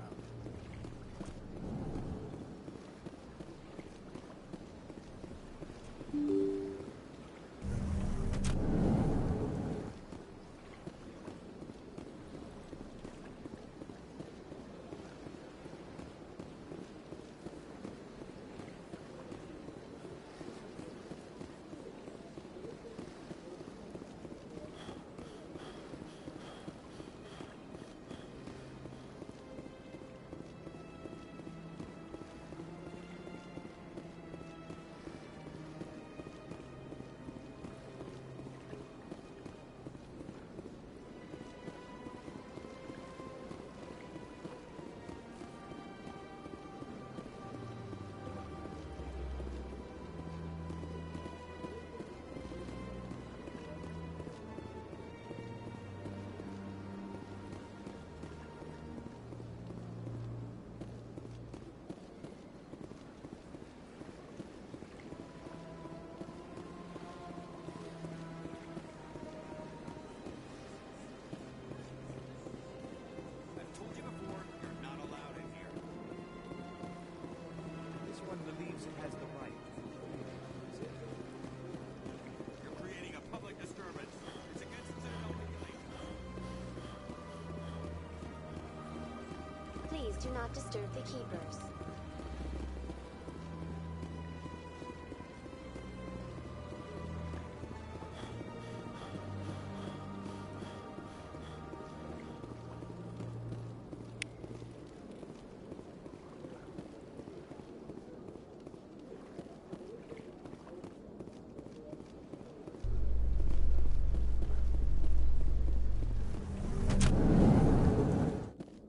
G: Please do not disturb the keepers.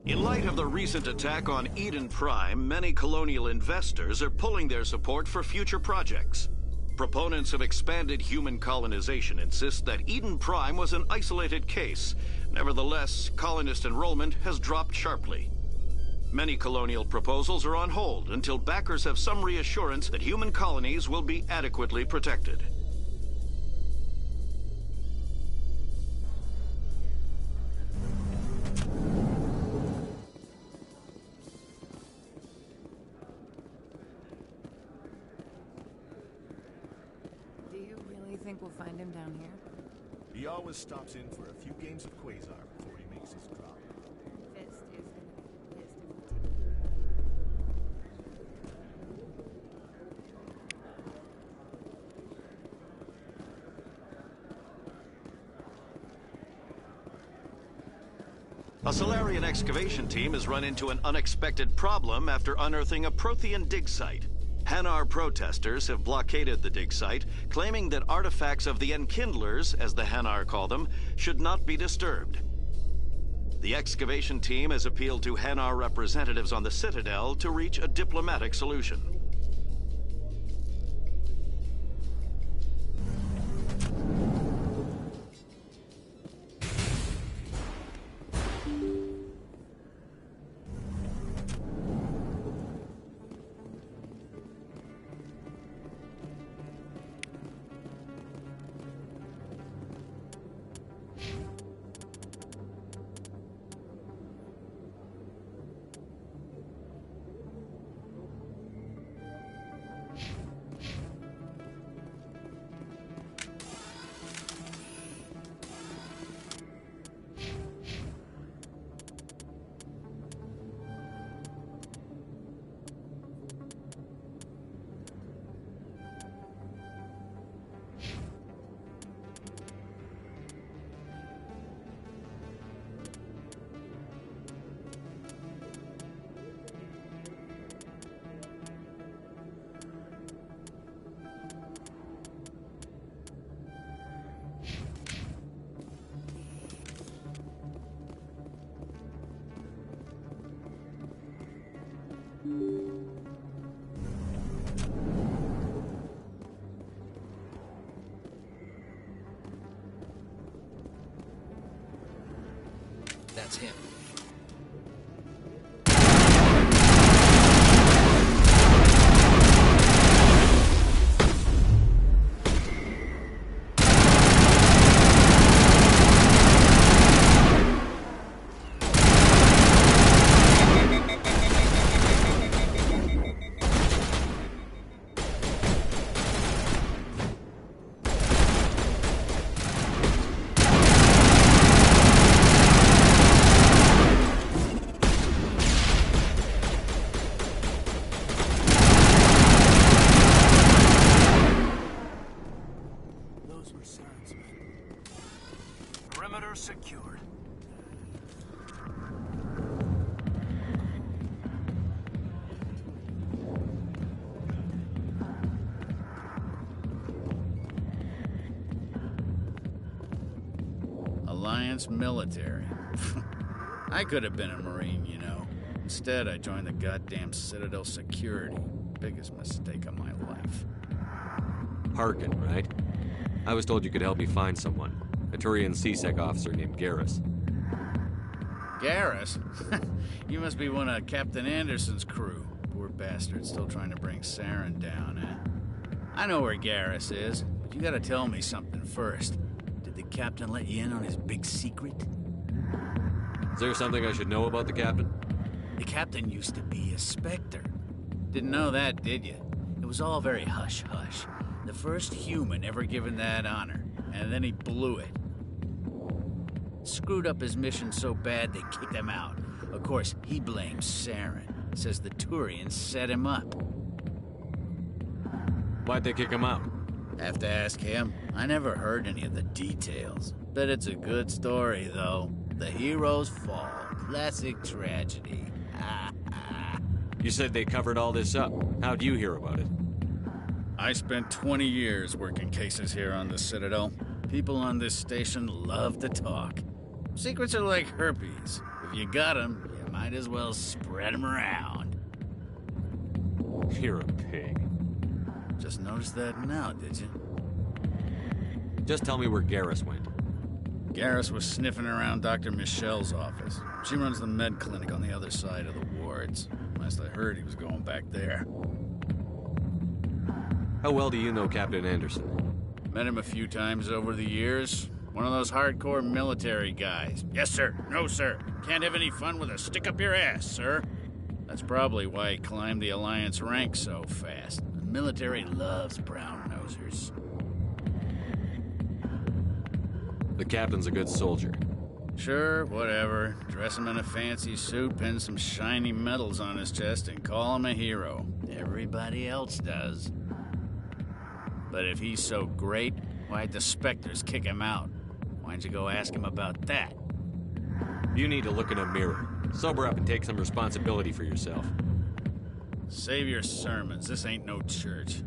D: In light of the recent attack on Eden Prime, many colonial investors are pulling their support for future projects. Proponents of expanded human colonization insist that Eden Prime was an isolated case. Nevertheless, colonist enrollment has dropped sharply. Many colonial proposals are on hold until backers have some reassurance that human colonies will be adequately protected.
N: Think we'll find him down here?
V: He always stops in for a few games of Quasar before he makes his drop.
N: Fist is gonna be pissed if
D: A Solarian excavation team has run into an unexpected problem after unearthing a Prothean dig site. Hanar protesters have blockaded the dig site, claiming that artifacts of the Enkindlers, as the Hanar call them, should not be disturbed. The excavation team has appealed to Hanar representatives on the Citadel to reach a diplomatic solution.
W: That's him.
I: Secured.
X: Alliance military. I could have been a Marine, you know. Instead, I joined the goddamn Citadel security. Biggest mistake of my life.
C: Harkin, right? I was told you could help me find someone. A Turian CSEC officer named Garrus.
X: Garrus? You must be one of Captain Anderson's crew. Poor bastard still trying to bring Saren down, eh? I know where Garrus is, but you gotta tell me something first. Did the captain let you in on his big secret?
C: Is there something I should know about the captain?
X: The captain used to be a Specter. Didn't know that, did you? It was all very hush-hush. The first human ever given that honor, and then he blew it. Screwed up his mission so bad they kicked him out. Of course, he blames Saren. Says the Turians set him up.
C: Why'd they kick him out?
X: Have to ask him. I never heard any of the details. Bet it's a good story, though. The hero's fall. Classic tragedy.
C: You said they covered all this up. How'd you hear about it?
X: I spent 20 years working cases here on the Citadel. People on this station love to talk. Secrets are like herpes. If you got them, you might as well spread them around.
C: You're a pig.
X: Just noticed that now, did you?
C: Just tell me where Garrus went.
X: Garrus was sniffing around Dr. Michelle's office. She runs the med clinic on the other side of the wards. Last I heard, he was going back there.
C: How well do you know Captain Anderson?
X: Met him a few times over the years. One of those hardcore military guys. Yes, sir. No, sir. Can't have any fun with a stick up your ass, sir. That's probably why he climbed the Alliance ranks so fast. The military loves brown-nosers.
C: The captain's a good soldier.
X: Sure, whatever. Dress him in a fancy suit, pin some shiny medals on his chest, and call him a hero. Everybody else does. But if he's so great, why'd the Specters kick him out? Why'd you go ask him about that?
C: You need to look in a mirror. Sober up and take some responsibility for yourself.
X: Save your sermons. This ain't no church.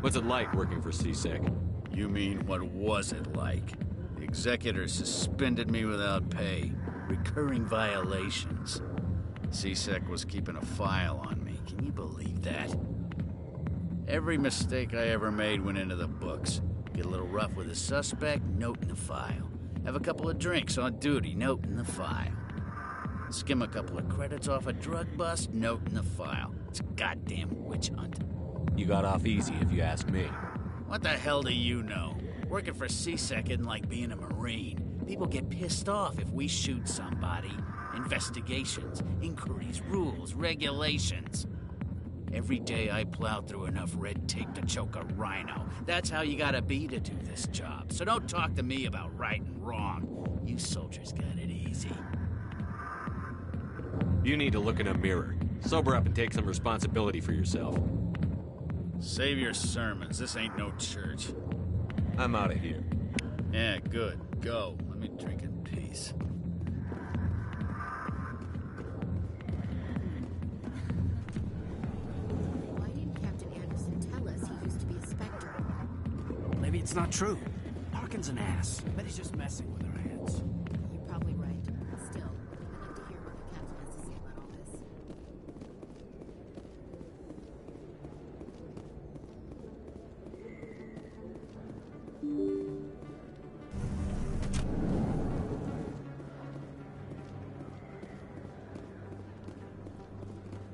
C: What's it like working for CSEC?
X: You mean, what was it like? The executor suspended me without pay. Recurring violations. CSEC was keeping a file on me. Can you believe that? Every mistake I ever made went into the books. Get a little rough with a suspect, note in the file. Have a couple of drinks on duty, note in the file. Skim a couple of credits off a drug bust, note in the file. It's a goddamn witch hunt.
C: You got off easy, if you ask me.
X: What the hell do you know? Working for CSEC isn't like being a Marine. People get pissed off if we shoot somebody. Investigations, inquiries, rules, regulations. Every day I plow through enough red tape to choke a rhino. That's how you gotta be to do this job. So don't talk to me about right and wrong. You soldiers got it easy.
C: You need to look in a mirror. Sober up and take some responsibility for yourself.
X: Save your sermons. This ain't no church.
C: I'm out of here.
X: Yeah, good. Go. Let me drink in peace.
H: Why didn't Captain Anderson tell us he used to be a Spectre?
I: Maybe it's not true. Harkin's an ass. Bet he's just messing with her heads.
H: You're probably right. Still, I'd like to hear what the Captain has to say about all this.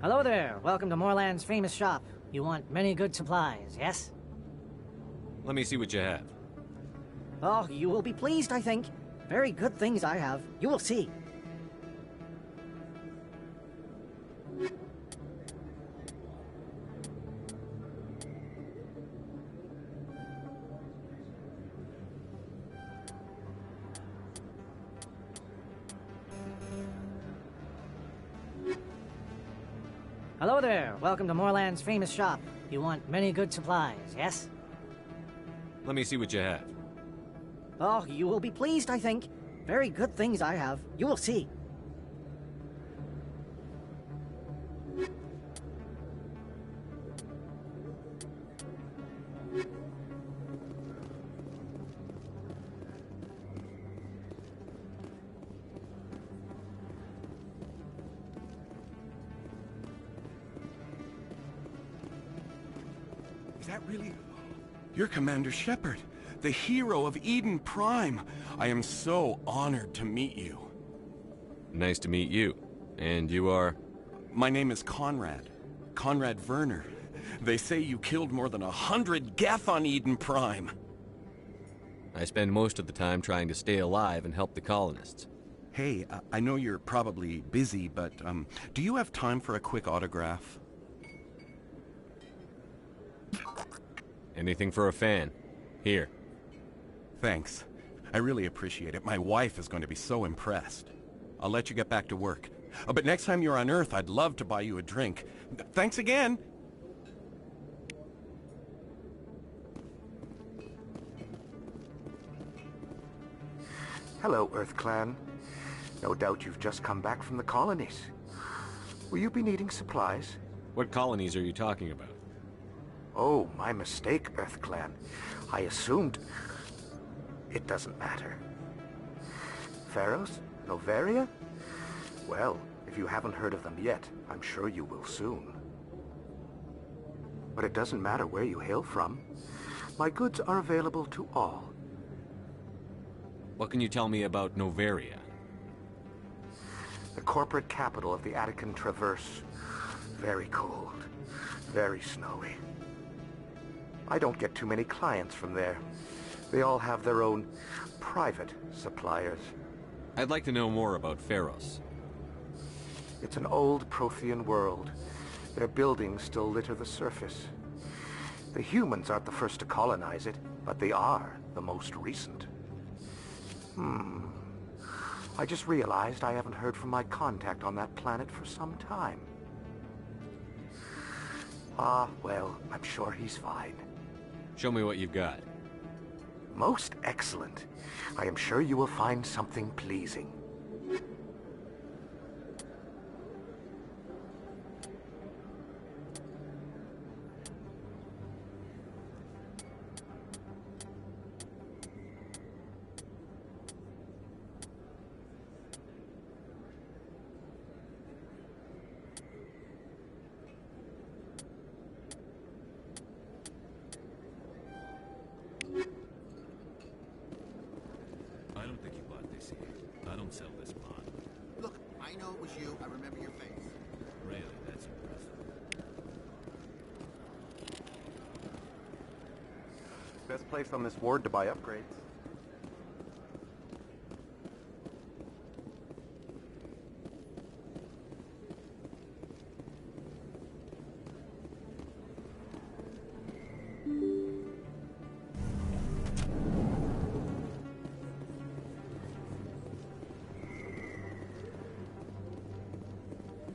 A: Hello there. Welcome to Moorland's famous shop. You want many good supplies, yes?
C: Let me see what you have.
A: Oh, you will be pleased, I think. Very good things I have. You will see. Hello there. Welcome to Moorland's famous shop. You want many good supplies, yes?
C: Let me see what you have.
A: Oh, you will be pleased, I think. Very good things I have. You will see.
E: Is that really... You're Commander Shepard, the hero of Eden Prime. I am so honored to meet you.
C: Nice to meet you. And you are?
E: My name is Conrad. Conrad Werner. They say you killed more than 100 Geth on Eden Prime.
C: I spend most of the time trying to stay alive and help the colonists.
E: Hey, I know you're probably busy, but do you have time for a quick autograph?
C: Anything for a fan. Here.
E: Thanks. I really appreciate it. My wife is going to be so impressed. I'll let you get back to work. But next time you're on Earth, I'd love to buy you a drink. Thanks again!
S: Hello, Earth Clan. No doubt you've just come back from the colonies. Will you be needing supplies?
C: What colonies are you talking about?
S: Oh, my mistake, Earth Clan. I assumed... It doesn't matter. Pharos? Novaria? Well, if you haven't heard of them yet, I'm sure you will soon. But it doesn't matter where you hail from. My goods are available to all.
C: What can you tell me about Novaria?
S: The corporate capital of the Attican Traverse. Very cold. Very snowy. I don't get too many clients from there. They all have their own private suppliers.
C: I'd like to know more about Pharos.
S: It's an old Prothean world. Their buildings still litter the surface. The humans aren't the first to colonize it, but they are the most recent. I just realized I haven't heard from my contact on that planet for some time. Ah, well, I'm sure he's fine.
C: Show me what you've got.
S: Most excellent. I am sure you will find something pleasing.
V: I don't think you bought this here. I don't sell this pot.
B: Look, I know it was you. I remember your face.
V: Really, that's impressive.
S: Best place on this ward to buy upgrades.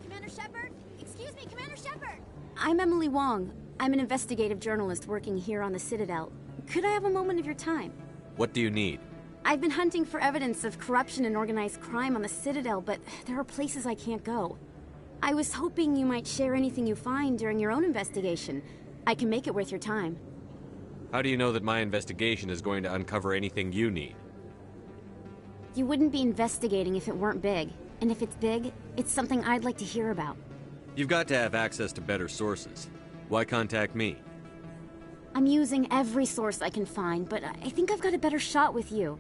F: Commander Shepard? Excuse me, Commander Shepard! I'm Emily Wong. I'm an investigative journalist working here on the Citadel. Could I have a moment of your time?
C: What do you need?
F: I've been hunting for evidence of corruption and organized crime on the Citadel, but there are places I can't go. I was hoping you might share anything you find during your own investigation. I can make it worth your time.
C: How do you know that my investigation is going to uncover anything you need?
F: You wouldn't be investigating if it weren't big. And if it's big, it's something I'd like to hear about.
C: You've got to have access to better sources. Why contact me?
F: I'm using every source I can find, but I think I've got a better shot with you.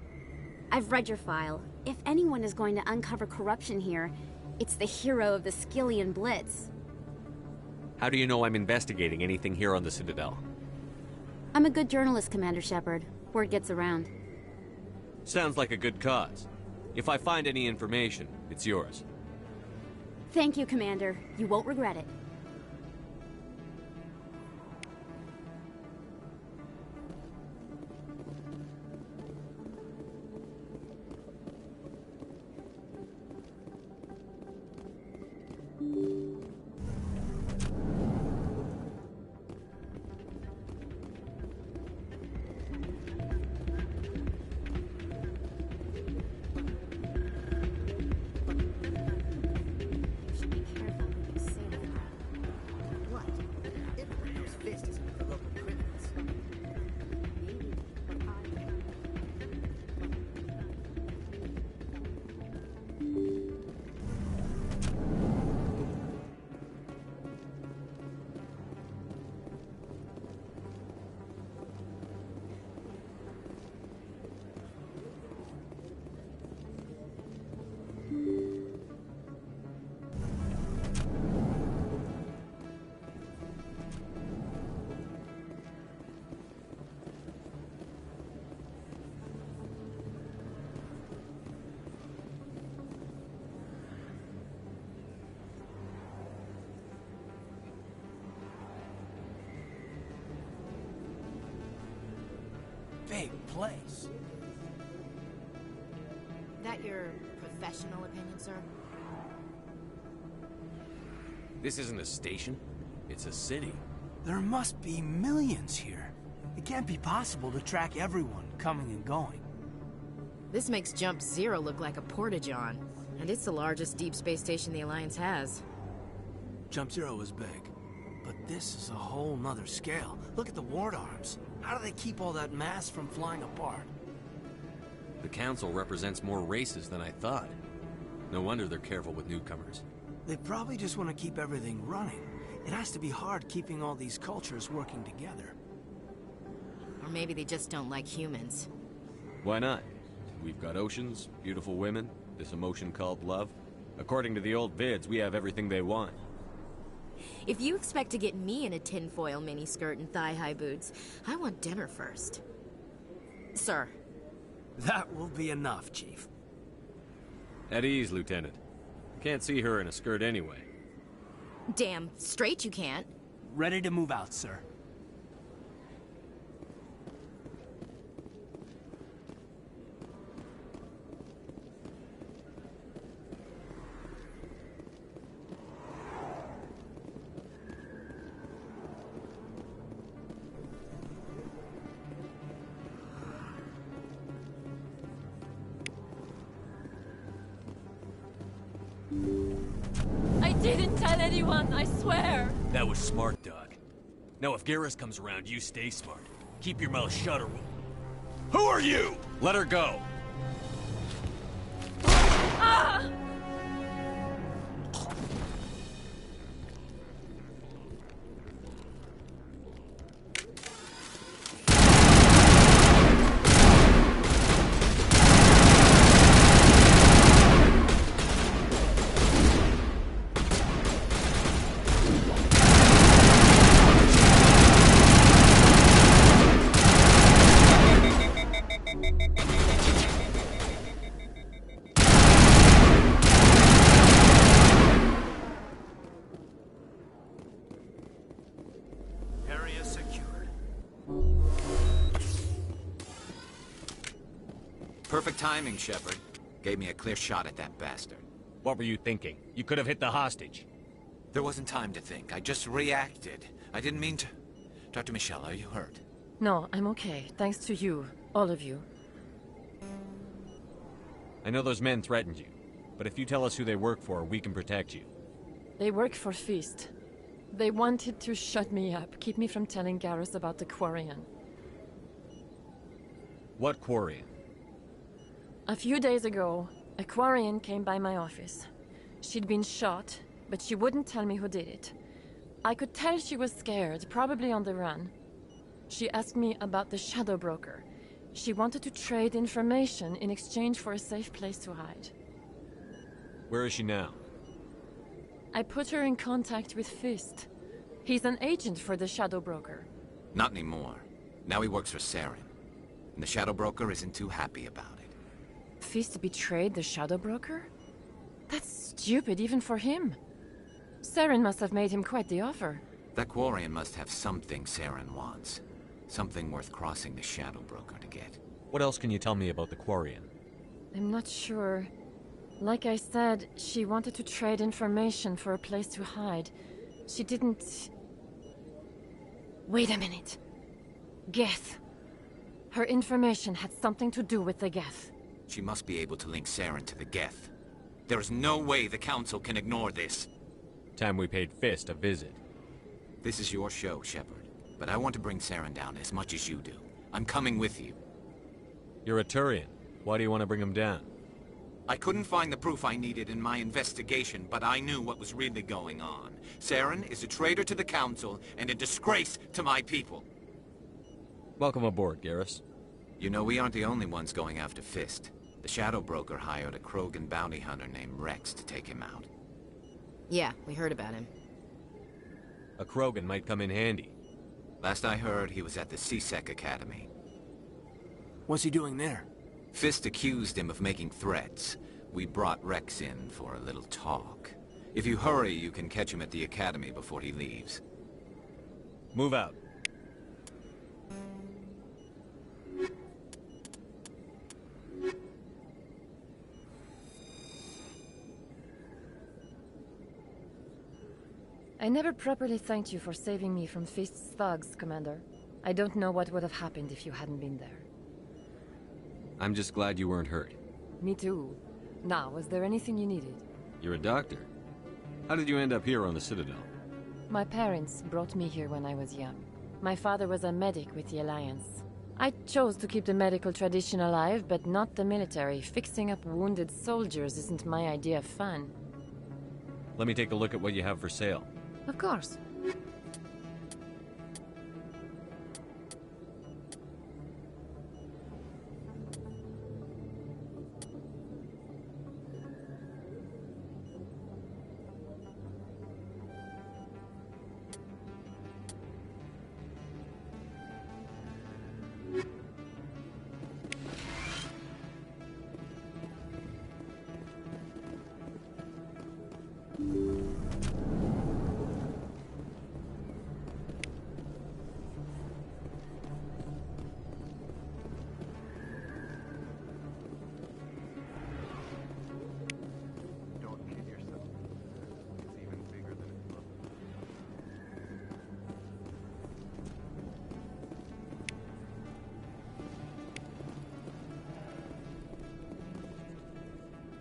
F: I've read your file. If anyone is going to uncover corruption here, it's the hero of the Skillian Blitz.
C: How do you know I'm investigating anything here on the Citadel?
F: I'm a good journalist, Commander Shepard. Word gets around.
C: Sounds like a good cause. If I find any information, it's yours.
F: Thank you, Commander. You won't regret it.
I: Big place.
H: That your professional opinion, sir?
C: This isn't a station. It's a city.
I: There must be millions here. It can't be possible to track everyone coming and going.
H: This makes Jump Zero look like a porta-john, and it's the largest deep space station the Alliance has.
I: Jump Zero is big, but this is a whole nother scale. Look at the ward arms. How do they keep all that mass from flying apart?
C: The Council represents more races than I thought. No wonder they're careful with newcomers.
I: They probably just want to keep everything running. It has to be hard keeping all these cultures working together.
H: Or maybe they just don't like humans.
C: Why not? We've got oceans, beautiful women, this emotion called love. According to the old vids, we have everything they want.
H: If you expect to get me in a tinfoil miniskirt and thigh-high boots, I want dinner first. Sir.
I: That will be enough, Chief.
C: At ease, Lieutenant. Can't see her in a skirt anyway.
H: Damn straight you can't.
I: Ready to move out, sir.
N: I didn't tell anyone, I swear!
C: That was smart, Doc. Now if Garrus comes around, you stay smart. Keep your mouth shut or we'll... Who are you? Let her go.
N: Ah!
I: Area secured.
J: Perfect timing, Shepard. Gave me a clear shot at that bastard.
C: What were you thinking? You could have hit the hostage.
J: There wasn't time to think. I just reacted. I didn't mean to... Dr. Michelle, are you hurt?
N: No, I'm okay. Thanks to you. All of you.
C: I know those men threatened you, but if you tell us who they work for, we can protect you.
N: They work for Feast. They wanted to shut me up, keep me from telling Garrus about the Quarian.
C: What Quarian?
N: A few days ago, a Quarian came by my office. She'd been shot, but she wouldn't tell me who did it. I could tell she was scared, probably on the run. She asked me about the Shadow Broker. She wanted to trade information in exchange for a safe place to hide.
C: Where is she now?
N: I put her in contact with Fist. He's an agent for the Shadow Broker.
J: Not anymore. Now he works for Saren. And the Shadow Broker isn't too happy about it.
N: Fist betrayed the Shadow Broker? That's stupid even for him. Saren must have made him quite the offer.
J: That Quarian must have something Saren wants. Something worth crossing the Shadow Broker to get.
C: What else can you tell me about the Quarian?
N: I'm not sure. Like I said, she wanted to trade information for a place to hide. She didn't... Wait a minute. Geth. Her information had something to do with the Geth.
J: She must be able to link Saren to the Geth. There is no way the Council can ignore this.
C: Time we paid Fist a visit.
J: This is your show, Shepard. But I want to bring Saren down as much as you do. I'm coming with you.
C: You're a Turian. Why do you want to bring him down?
J: I couldn't find the proof I needed in my investigation, but I knew what was really going on. Saren is a traitor to the Council and a disgrace to my people.
C: Welcome aboard, Garrus.
J: You know, we aren't the only ones going after Fist. The Shadow Broker hired a Krogan bounty hunter named Rex to take him out.
H: Yeah, we heard about him.
C: A Krogan might come in handy.
J: Last I heard, he was at the C-Sec Academy.
I: What's he doing there?
J: Fist accused him of making threats. We brought Rex in for a little talk. If you hurry, you can catch him at the Academy before he leaves.
C: Move out.
N: I never properly thanked you for saving me from Fist's thugs, Commander. I don't know what would have happened if you hadn't been there.
K: I'm just glad you weren't hurt.
N: Me too. Now, was there anything you needed?
K: You're a doctor. How did you end up here on the Citadel?
N: My parents brought me here when I was young. My father was a medic with the Alliance. I chose to keep the medical tradition alive, but not the military. Fixing up wounded soldiers isn't my idea of fun.
K: Let me take a look at what you have for sale.
N: Of course.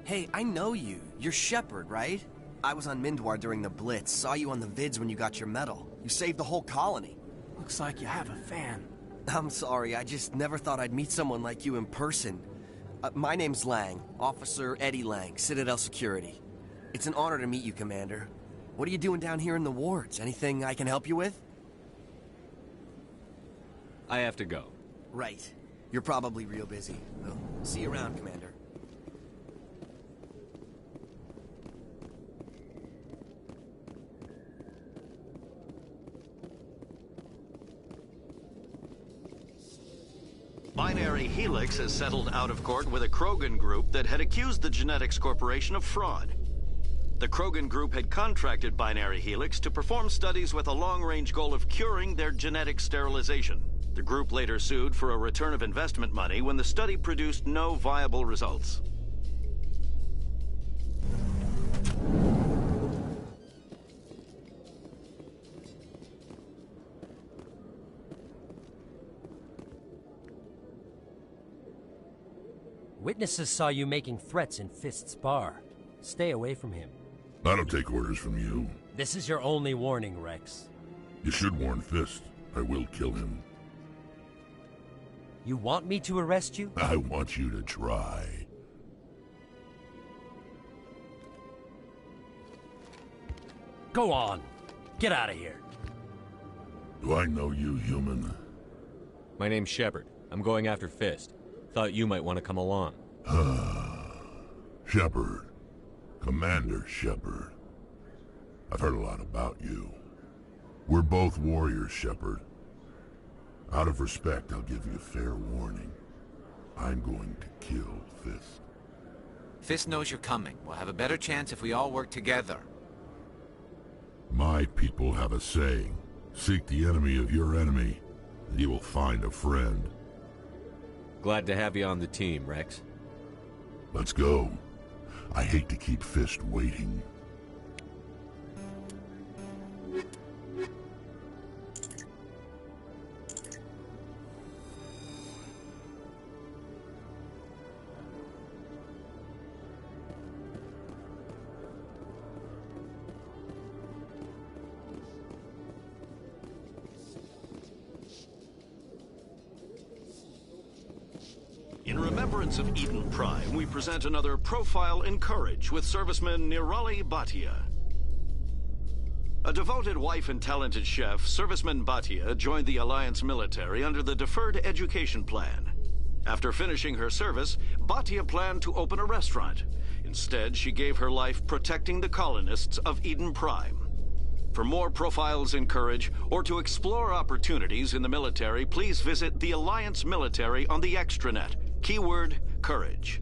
O: Hey, I know you. You're Shepard, right? I was on Mindwar during the Blitz. Saw you on the vids when you got your medal. You saved the whole colony.
I: Looks like you have a fan.
O: I'm sorry, I just never thought I'd meet someone like you in person. My name's Lang, Officer Eddie Lang, Citadel Security. It's an honor to meet you, Commander. What are you doing down here in the wards? Anything I can help you with?
K: I have to go.
O: Right. You're probably real busy. Well, see you around, Commander.
D: Binary Helix has settled out of court with a Krogan group that had accused the Genetics Corporation of fraud. The Krogan group had contracted Binary Helix to perform studies with a long-range goal of curing their genetic sterilization. The group later sued for a return of investment money when the study produced no viable results.
P: Witnesses saw you making threats in Fist's bar. Stay away from him.
T: I don't take orders from you.
P: This is your only warning, Rex.
T: You should warn Fist. I will kill him.
P: You want me to arrest you?
T: I want you to try.
P: Go on. Get out of here.
T: Do I know you, human?
K: My name's Shepard. I'm going after Fist. Thought you might want to come along.
T: Shepard. Commander Shepard. I've heard a lot about you. We're both warriors, Shepard. Out of respect, I'll give you a fair warning. I'm going to kill Fist.
J: Fist knows you're coming. We'll have a better chance if we all work together.
T: My people have a saying. Seek the enemy of your enemy, and you will find a friend.
K: Glad to have you on the team, Rex.
T: Let's go. I hate to keep Fist waiting.
D: In remembrance of Eden Prime, we present another Profile in Courage with serviceman Nirali Bhatia. A devoted wife and talented chef, serviceman Bhatia joined the Alliance military under the Deferred Education Plan. After finishing her service, Bhatia planned to open a restaurant. Instead, she gave her life protecting the colonists of Eden Prime. For more Profiles in Courage, or to explore opportunities in the military, please visit the Alliance Military on the extranet. Keyword, Courage.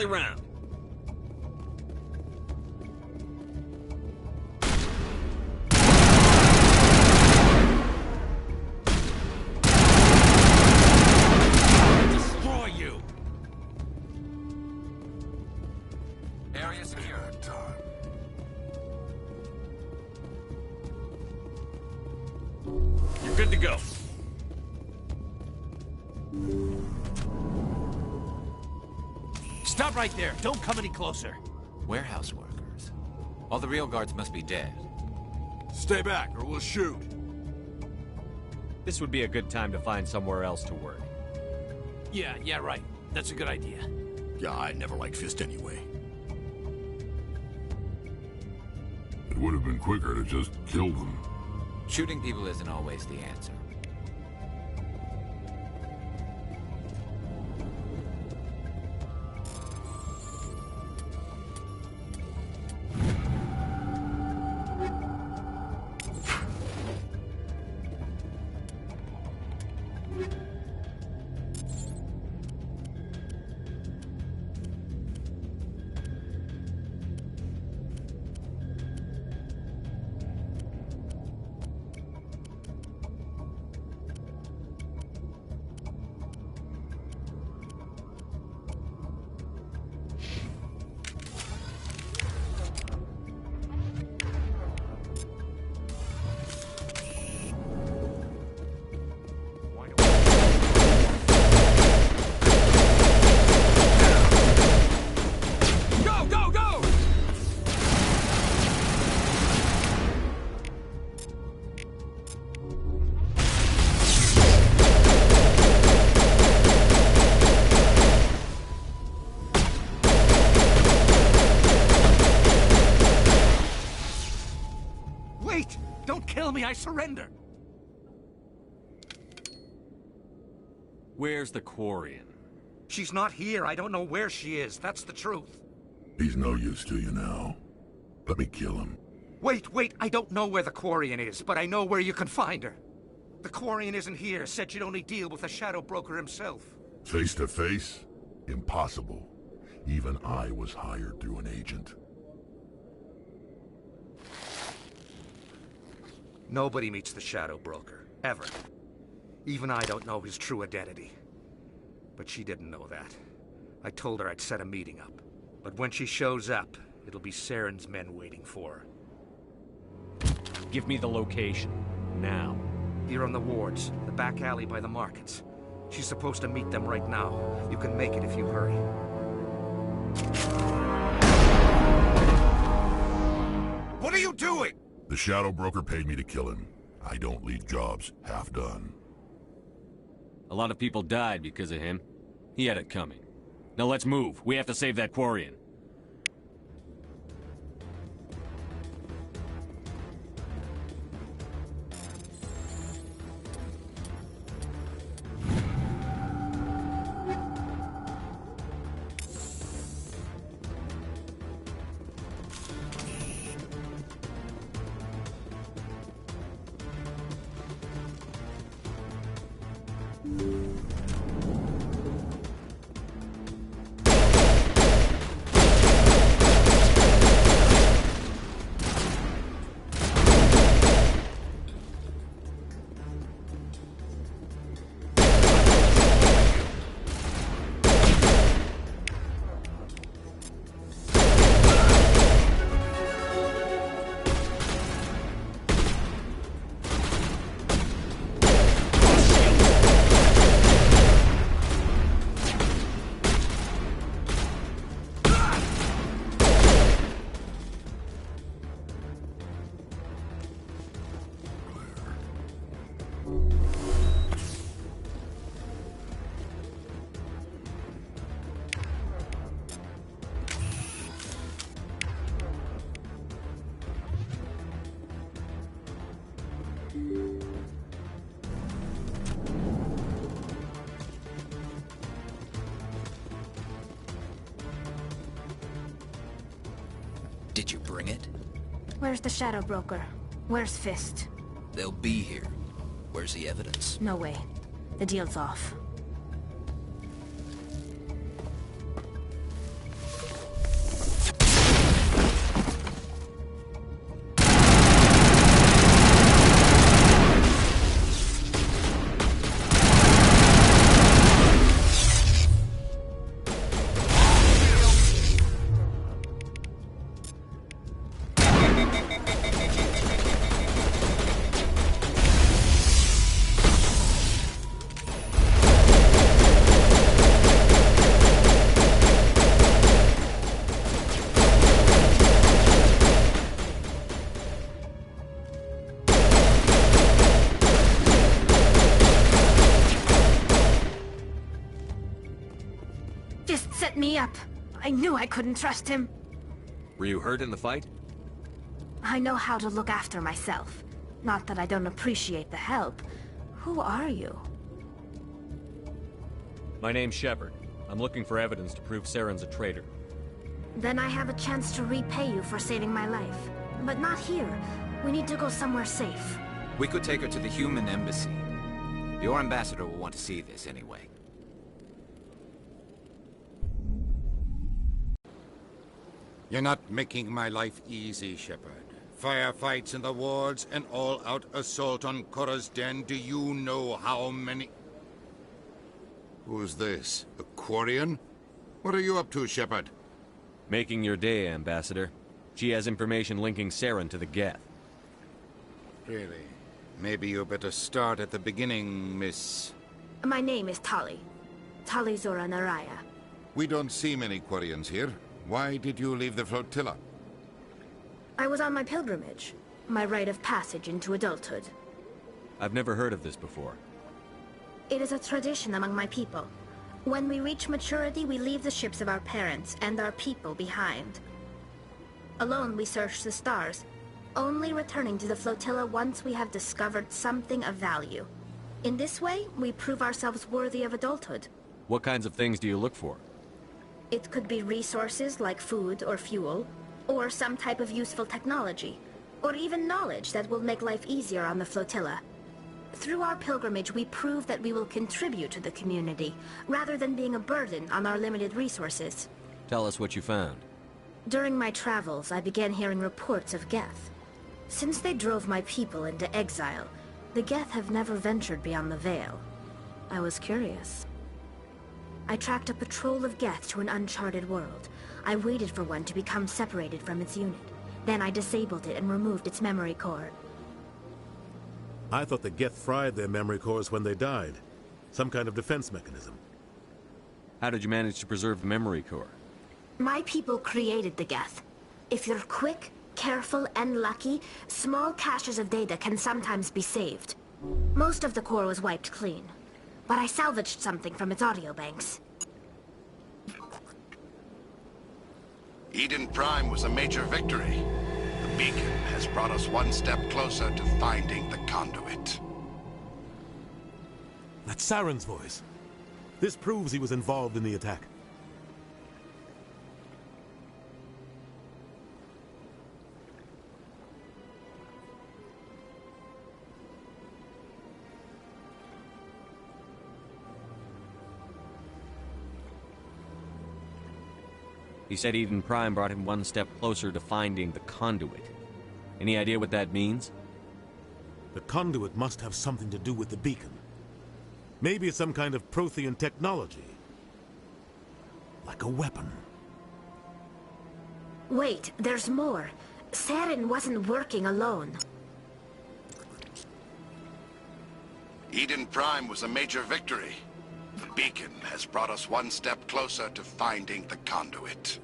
C: rally round. Destroy you!
J: Area secure.
C: You're good to go.
M: Stop right there. Don't come any closer.
J: Warehouse workers. All the real guards must be dead.
C: Stay back or we'll shoot.
K: This would be a good time to find somewhere else to work.
M: Yeah, right. That's a good idea.
T: Yeah, I never liked Fist anyway. It would have been quicker to just kill them.
J: Shooting people isn't always the answer.
M: I surrender.
C: Where's the Quarian?
M: She's not here. I don't know where she is. That's the truth.
T: He's no use to you now. Let me kill him.
M: Wait. I don't know where the Quarian is, but I know where you can find her. The Quarian isn't here. Said she'd only deal with the Shadow Broker himself.
T: Face to face? Impossible. Even I was hired through an agent.
M: Nobody meets the Shadow Broker, ever. Even I don't know his true identity. But she didn't know that. I told her I'd set a meeting up. But when she shows up, it'll be Saren's men waiting for her.
K: Give me the location, now.
M: Here on the wards, the back alley by the markets. She's supposed to meet them right now. You can make it if you hurry.
T: What are you doing? The Shadow Broker paid me to kill him. I don't leave jobs half done.
K: A lot of people died because of him. He had it coming. Now let's move. We have to save that Quarian.
Q: Did you bring it?
F: Where's the Shadow Broker? Where's Fist?
Q: They'll be here. Where's the evidence?
F: No way. The deal's off.
L: set me up. I knew I couldn't trust him.
K: Were you hurt in the fight?
L: I know how to look after myself. Not that I don't appreciate the help. Who are you?
K: My name's Shepard. I'm looking for evidence to prove Saren's a traitor.
L: Then I have a chance to repay you for saving my life. But not here. We need to go somewhere safe.
J: We could take her to the human embassy. Your ambassador will want to see this anyway.
R: You're not making my life easy, Shepard. Firefights in the wards, an all-out assault on Korra's den. Do you know how many... Who's this? A Quarian? What are you up to, Shepard?
K: Making your day, Ambassador. She has information linking Saren to the Geth.
R: Really? Maybe you better start at the beginning, Miss...
L: My name is Tali. Tali Zora Naraya.
R: We don't see many Quarians here. Why did you leave the flotilla?
L: I was on my pilgrimage. My rite of passage into adulthood.
K: I've never heard of this before.
L: It is a tradition among my people. When we reach maturity, we leave the ships of our parents and our people behind. Alone, we search the stars, only returning to the flotilla once we have discovered something of value. In this way, we prove ourselves worthy of adulthood.
K: What kinds of things do you look for?
L: It could be resources like food or fuel, or some type of useful technology, or even knowledge that will make life easier on the flotilla. Through our pilgrimage, we prove that we will contribute to the community, rather than being a burden on our limited resources.
K: Tell us what you found.
L: During my travels, I began hearing reports of Geth. Since they drove my people into exile, the Geth have never ventured beyond the Veil. I was curious. I tracked a patrol of Geth to an uncharted world. I waited for one to become separated from its unit. Then I disabled it and removed its memory core.
V: I thought the Geth fried their memory cores when they died. Some kind of defense mechanism.
K: How did you manage to preserve the memory core?
L: My people created the Geth. If you're quick, careful, and lucky, small caches of data can sometimes be saved. Most of the core was wiped clean, but I salvaged something from its audio banks.
U: Eden Prime was a major victory. The beacon has brought us one step closer to finding the conduit.
V: That's Saren's voice. This proves he was involved in the attack.
K: He said Eden Prime brought him one step closer to finding the conduit. Any idea what that means?
V: The conduit must have something to do with the beacon. Maybe it's some kind of Prothean technology. Like a weapon.
L: Wait, there's more. Saren wasn't working alone.
U: Eden Prime was a major victory. The beacon has brought us one step closer to finding the conduit.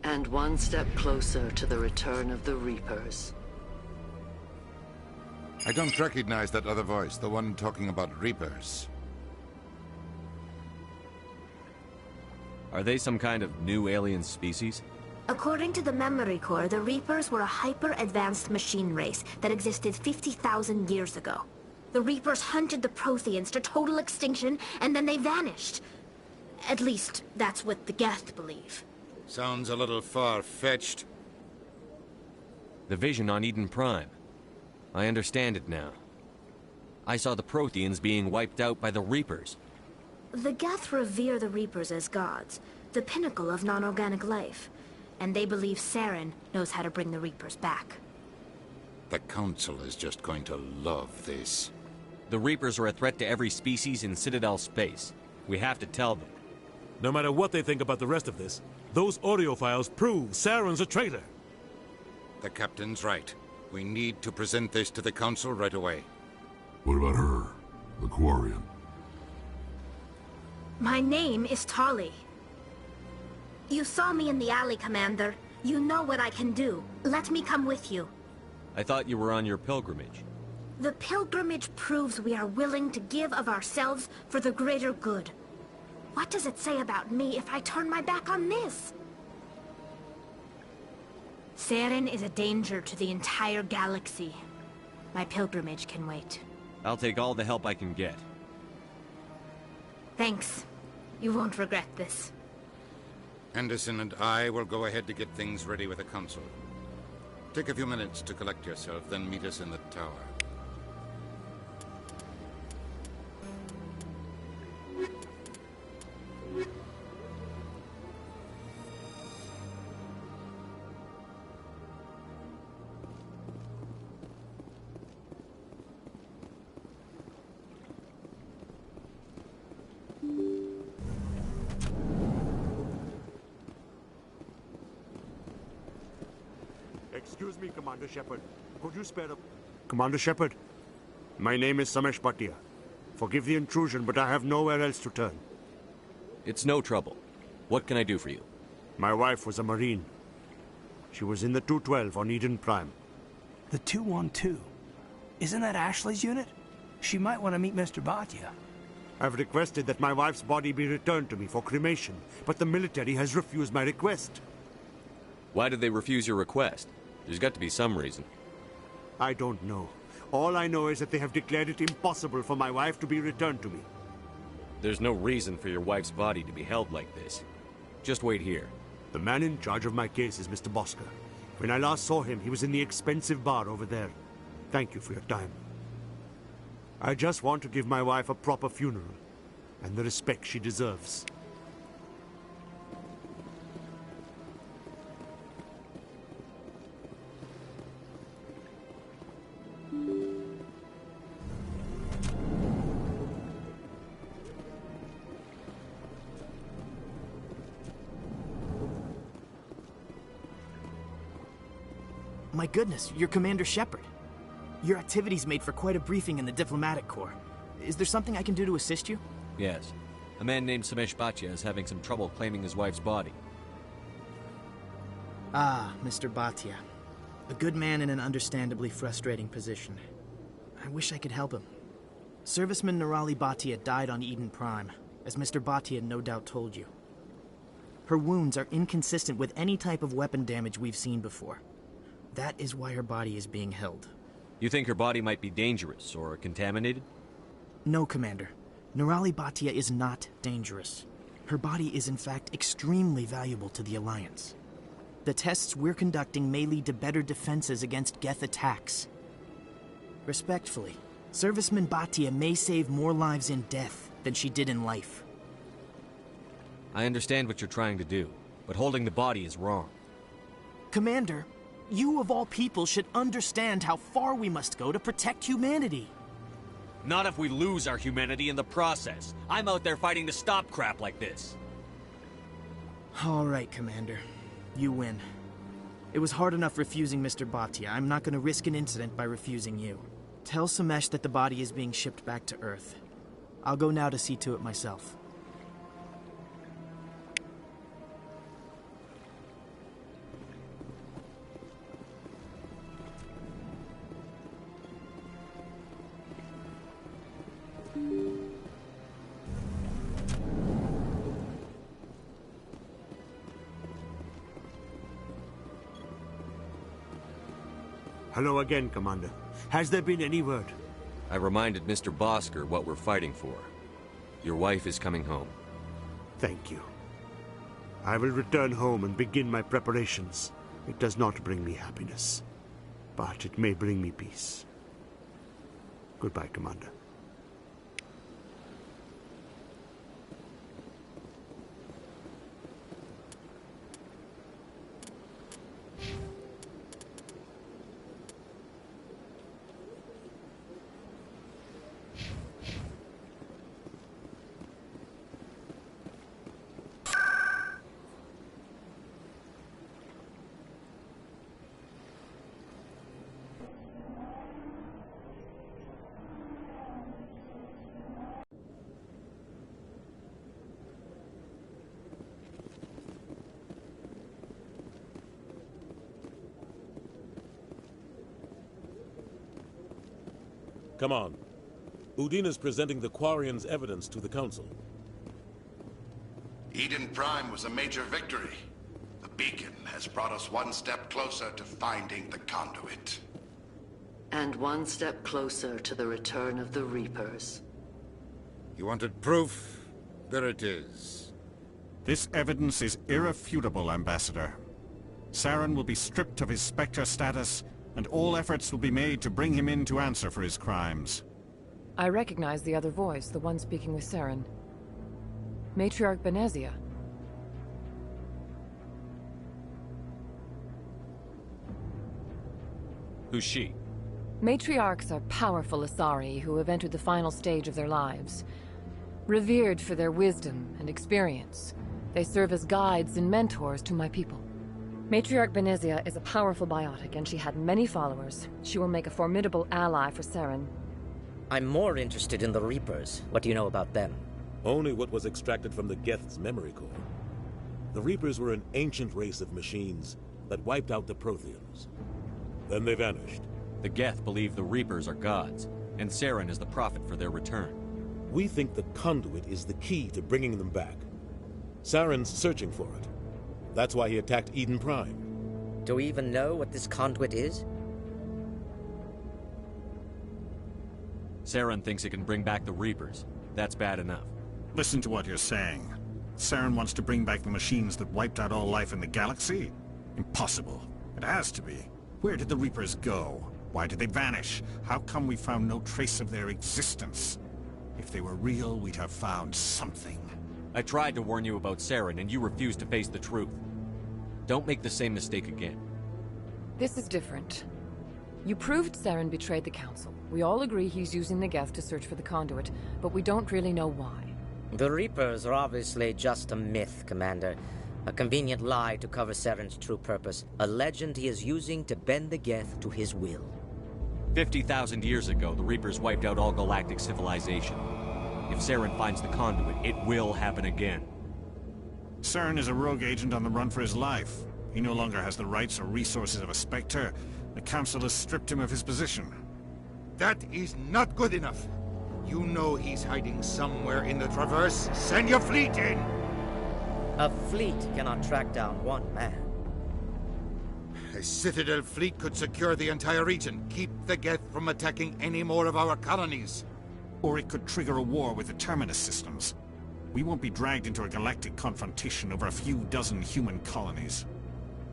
W: And one step closer to the return of the Reapers.
R: I don't recognize that other voice, the one talking about Reapers.
K: Are they some kind of new alien species?
L: According to the memory core, the Reapers were a hyper-advanced machine race that existed 50,000 years ago. The Reapers hunted the Protheans to total extinction, and then they vanished. At least, that's what the Geth believe.
R: Sounds a little far-fetched.
K: The vision on Eden Prime. I understand it now. I saw the Protheans being wiped out by the Reapers.
L: The Geth revere the Reapers as gods, the pinnacle of non-organic life. And they believe Saren knows how to bring the Reapers back.
R: The Council is just going to love this.
K: The Reapers are a threat to every species in Citadel space. We have to tell them.
V: No matter what they think about the rest of this, those audio files prove Saren's a traitor.
R: The Captain's right. We need to present this to the Council right away.
T: What about her? The Quarian?
L: My name is Tali. You saw me in the alley, Commander. You know what I can do. Let me come with you.
K: I thought you were on your pilgrimage.
L: The pilgrimage proves we are willing to give of ourselves for the greater good. What does it say about me if I turn my back on this? Saren is a danger to the entire galaxy. My pilgrimage can wait.
K: I'll take all the help I can get.
L: Thanks. You won't regret this.
R: Anderson and I will go ahead to get things ready with the Council. Take a few minutes to collect yourself, then meet us in the tower.
A: Excuse me, Commander Shepard. Could you spare a... Commander Shepard, my name is Samesh Bhatia. Forgive the intrusion, but I have nowhere else to turn.
K: It's no trouble. What can I do for you?
A: My wife was a Marine. She was in the 212 on Eden Prime.
I: The 212? Isn't that Ashley's unit? She might want to meet Mr. Bhatia.
A: I've requested that my wife's body be returned to me for cremation, but the military has refused my request.
K: Why did they refuse your request? There's got to be some reason.
A: I don't know. All I know is that they have declared it impossible for my wife to be returned to me.
K: There's no reason for your wife's body to be held like this. Just wait here.
A: The man in charge of my case is Mr. Bosker. When I last saw him, he was in the expensive bar over there. Thank you for your time. I just want to give my wife a proper funeral, and the respect she deserves.
E: My goodness, you're Commander Shepard. Your activities made for quite a briefing in the Diplomatic Corps. Is there something I can do to assist you?
K: Yes. A man named Samesh Bhatia is having some trouble claiming his wife's body.
E: Ah, Mr. Bhatia. A good man in an understandably frustrating position. I wish I could help him. Serviceman Nirali Bhatia died on Eden Prime, as Mr. Bhatia no doubt told you. Her wounds are inconsistent with any type of weapon damage we've seen before. That is why her body is being held.
K: You think her body might be dangerous or contaminated?
E: No, Commander. Nirali Bhatia is not dangerous. Her body is in fact extremely valuable to the Alliance. The tests we're conducting may lead to better defenses against Geth attacks. Respectfully, Serviceman Bhatia may save more lives in death than she did in life.
K: I understand what you're trying to do, but holding the body is wrong.
E: Commander, you of all people should understand how far we must go to protect humanity.
K: Not if we lose our humanity in the process. I'm out there fighting to stop crap like this.
E: All right, Commander. You win. It was hard enough refusing Mr. Bhatia. I'm not going to risk an incident by refusing you. Tell Samesh that the body is being shipped back to Earth. I'll go now to see to it myself.
A: Hello again, Commander. Has there been any word?
K: I reminded Mr. Bosker what we're fighting for. Your wife is coming home.
A: Thank you. I will return home and begin my preparations. It does not bring me happiness, but it may bring me peace. Goodbye, Commander.
V: Come on. Udine is presenting the Quarians' evidence to the Council.
U: Eden Prime was a major victory. The beacon has brought us one step closer to finding the conduit.
W: And one step closer to the return of the Reapers.
R: You wanted proof? There it is.
B: This evidence is irrefutable, Ambassador. Saren will be stripped of his Spectre status, and all efforts will be made to bring him in to answer for his crimes.
N: I recognize the other voice, the one speaking with Saren. Matriarch Benezia.
K: Who's she?
N: Matriarchs are powerful Asari who have entered the final stage of their lives. Revered for their wisdom and experience, they serve as guides and mentors to my people. Matriarch Benezia is a powerful biotic, and she had many followers. She will make a formidable ally for Saren.
G: I'm more interested in the Reapers. What do you know about them?
V: Only what was extracted from the Geth's memory core. The Reapers were an ancient race of machines that wiped out the Protheans. Then they vanished.
K: The Geth believe the Reapers are gods, and Saren is the prophet for their return.
V: We think the conduit is the key to bringing them back. Saren's searching for it. That's why he attacked Eden Prime.
G: Do we even know what this conduit is?
K: Saren thinks it can bring back the Reapers. That's bad enough.
B: Listen to what you're saying. Saren wants to bring back the machines that wiped out all life in the galaxy? Impossible. It has to be. Where did the Reapers go? Why did they vanish? How come we found no trace of their existence? If they were real, we'd have found something.
K: I tried to warn you about Saren, and you refused to face the truth. Don't make the same mistake again.
N: This is different. You proved Saren betrayed the Council. We all agree he's using the Geth to search for the conduit, but we don't really know why.
G: The Reapers are obviously just a myth, Commander. A convenient lie to cover Saren's true purpose. A legend he is using to bend the Geth to his will.
K: 50,000 years ago, the Reapers wiped out all galactic civilization. If Saren finds the conduit, it will happen again.
B: Saren is a rogue agent on the run for his life. He no longer has the rights or resources of a Spectre. The Council has stripped him of his position.
R: That is not good enough. You know he's hiding somewhere in the Traverse. Send your fleet in!
G: A fleet cannot track down one man.
R: A Citadel fleet could secure the entire region, keep the Geth from attacking any more of our colonies.
B: Or it could trigger a war with the Terminus systems. We won't be dragged into a galactic confrontation over a few dozen human colonies.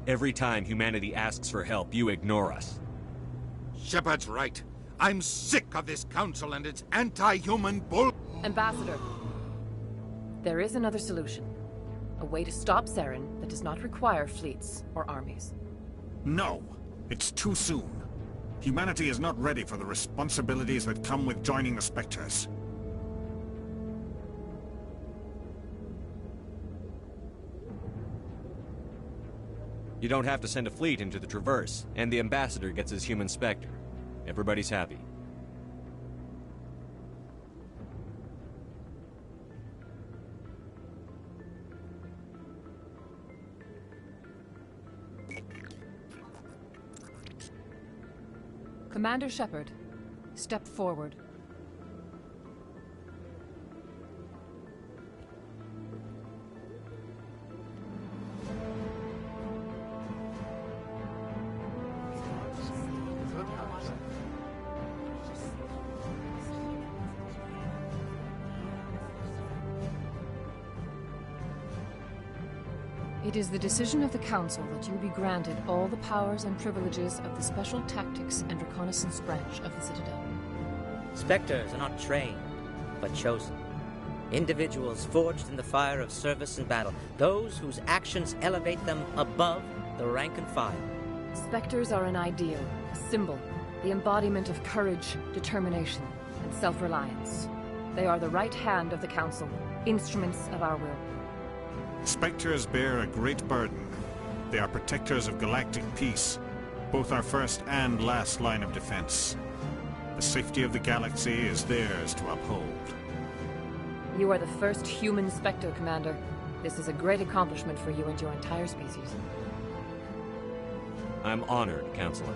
K: Every time humanity asks for help, you ignore us.
R: Shepard's right. I'm sick of this council and its anti-human bull...
N: Ambassador, there is another solution. A way to stop Saren that does not require fleets or armies.
B: No, it's too soon. Humanity is not ready for the responsibilities that come with joining the Spectres.
K: You don't have to send a fleet into the Traverse, and the Ambassador gets his human Spectre. Everybody's happy.
N: Commander Shepard, step forward. It is the decision of the Council that you be granted all the powers and privileges of the Special Tactics and Reconnaissance branch of the Citadel.
G: Spectres are not trained, but chosen. Individuals forged in the fire of service and battle. Those whose actions elevate them above the rank and file.
N: Spectres are an ideal, a symbol, the embodiment of courage, determination, and self-reliance. They are the right hand of the Council, instruments of our will.
B: Spectres bear a great burden. They are protectors of galactic peace, both our first and last line of defense. The safety of the galaxy is theirs to uphold.
N: You are the first human Spectre, Commander. This is a great accomplishment for you and your entire species.
K: I'm honored, Counselor.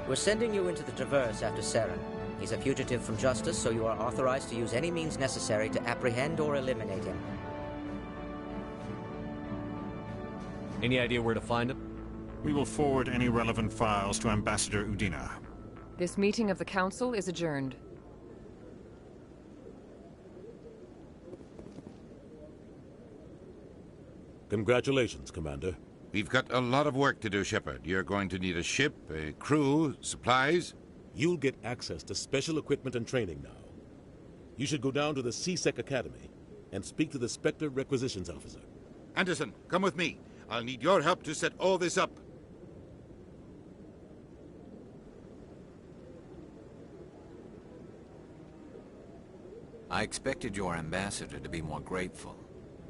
G: We're sending you into the Traverse after Saren. He's a fugitive from justice, so you are authorized to use any means necessary to apprehend or eliminate him.
K: Any idea where to find him?
B: We will forward any relevant files to Ambassador Udina.
H: This meeting of the Council is adjourned.
V: Congratulations, Commander.
R: We've got a lot of work to do, Shepard. You're going to need a ship, a crew, supplies.
V: You'll get access to special equipment and training now. You should go down to the C-Sec Academy and speak to the Specter Requisitions Officer.
R: Anderson, come with me. I'll need your help to set all this up.
J: I expected your ambassador to be more grateful.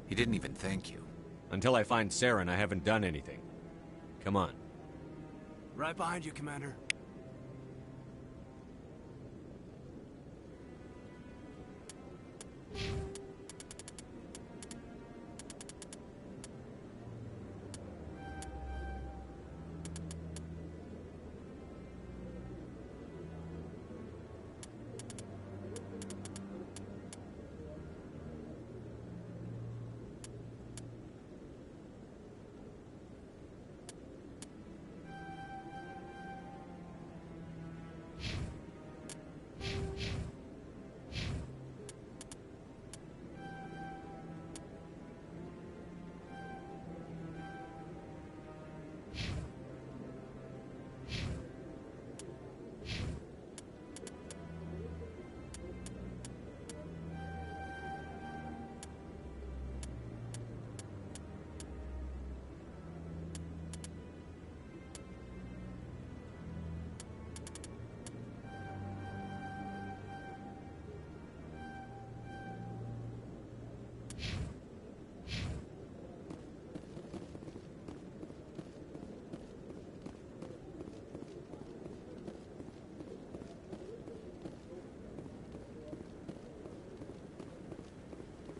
J: He didn't even thank you.
K: Until I find Saren, I haven't done anything. Come on.
I: Right behind you, Commander.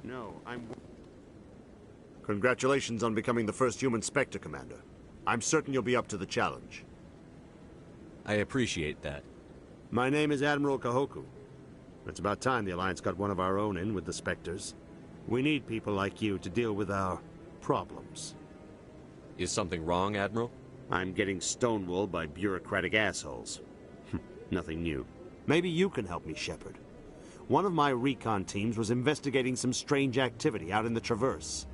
A: No, Congratulations on becoming the first human Spectre, Commander. I'm certain you'll be up to the challenge.
K: I appreciate that.
A: My name is Admiral Kahoku. It's about time the Alliance got one of our own in with the Spectres. We need people like you to deal with our problems.
K: Is something wrong, Admiral?
A: I'm getting stonewalled by bureaucratic assholes. Nothing new. Maybe you can help me, Shepard. One of my recon teams was investigating some strange activity out in the Traverse.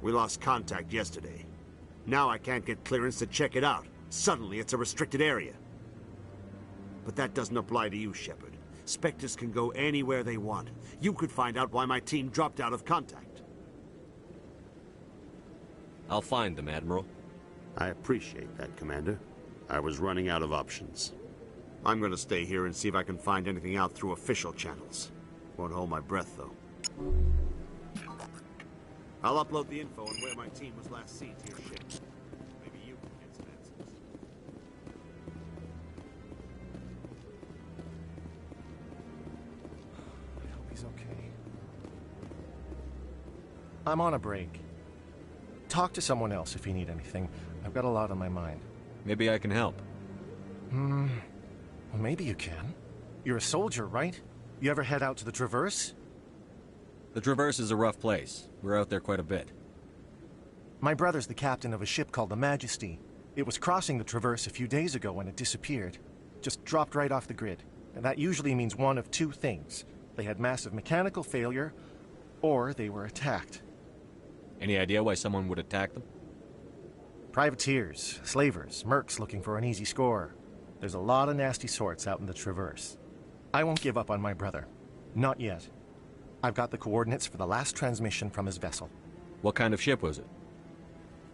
A: We lost contact yesterday. Now I can't get clearance to check it out. Suddenly it's a restricted area. But that doesn't apply to you, Shepard. Spectres can go anywhere they want. You could find out why my team dropped out of contact.
K: I'll find them, Admiral.
A: I appreciate that, Commander. I was running out of options. I'm going to stay here and see if I can find anything out through official channels. Won't hold my breath, though. I'll upload the info on where my team was last seen to your ship. Maybe you can get some answers.
O: I hope he's okay. I'm on a break. Talk to someone else if you need anything. I've got a lot on my mind.
K: Maybe I can help.
O: Well, maybe you can. You're a soldier, right? You ever head out to the Traverse?
K: The Traverse is a rough place. We're out there quite a bit.
O: My brother's the captain of a ship called the Majesty. It was crossing the Traverse a few days ago when it disappeared. Just dropped right off the grid. And that usually means one of two things. They had massive mechanical failure, or they were attacked.
K: Any idea why someone would attack them?
O: Privateers, slavers, mercs looking for an easy score. There's a lot of nasty sorts out in the Traverse. I won't give up on my brother. Not yet. I've got the coordinates for the last transmission from his vessel.
K: What kind of ship was it?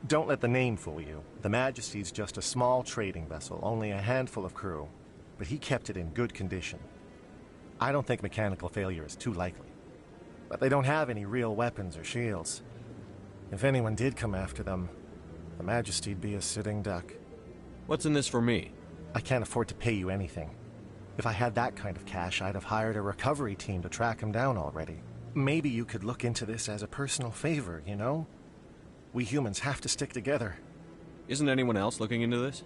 O: Don't let the name fool you. The Majesty's just a small trading vessel, only a handful of crew. But he kept it in good condition. I don't think mechanical failure is too likely. But they don't have any real weapons or shields. If anyone did come after them, the Majesty'd be a sitting duck.
K: What's in this for me?
O: I can't afford to pay you anything. If I had that kind of cash, I'd have hired a recovery team to track him down already. Maybe you could look into this as a personal favor, you know? We humans have to stick together.
K: Isn't anyone else looking into this?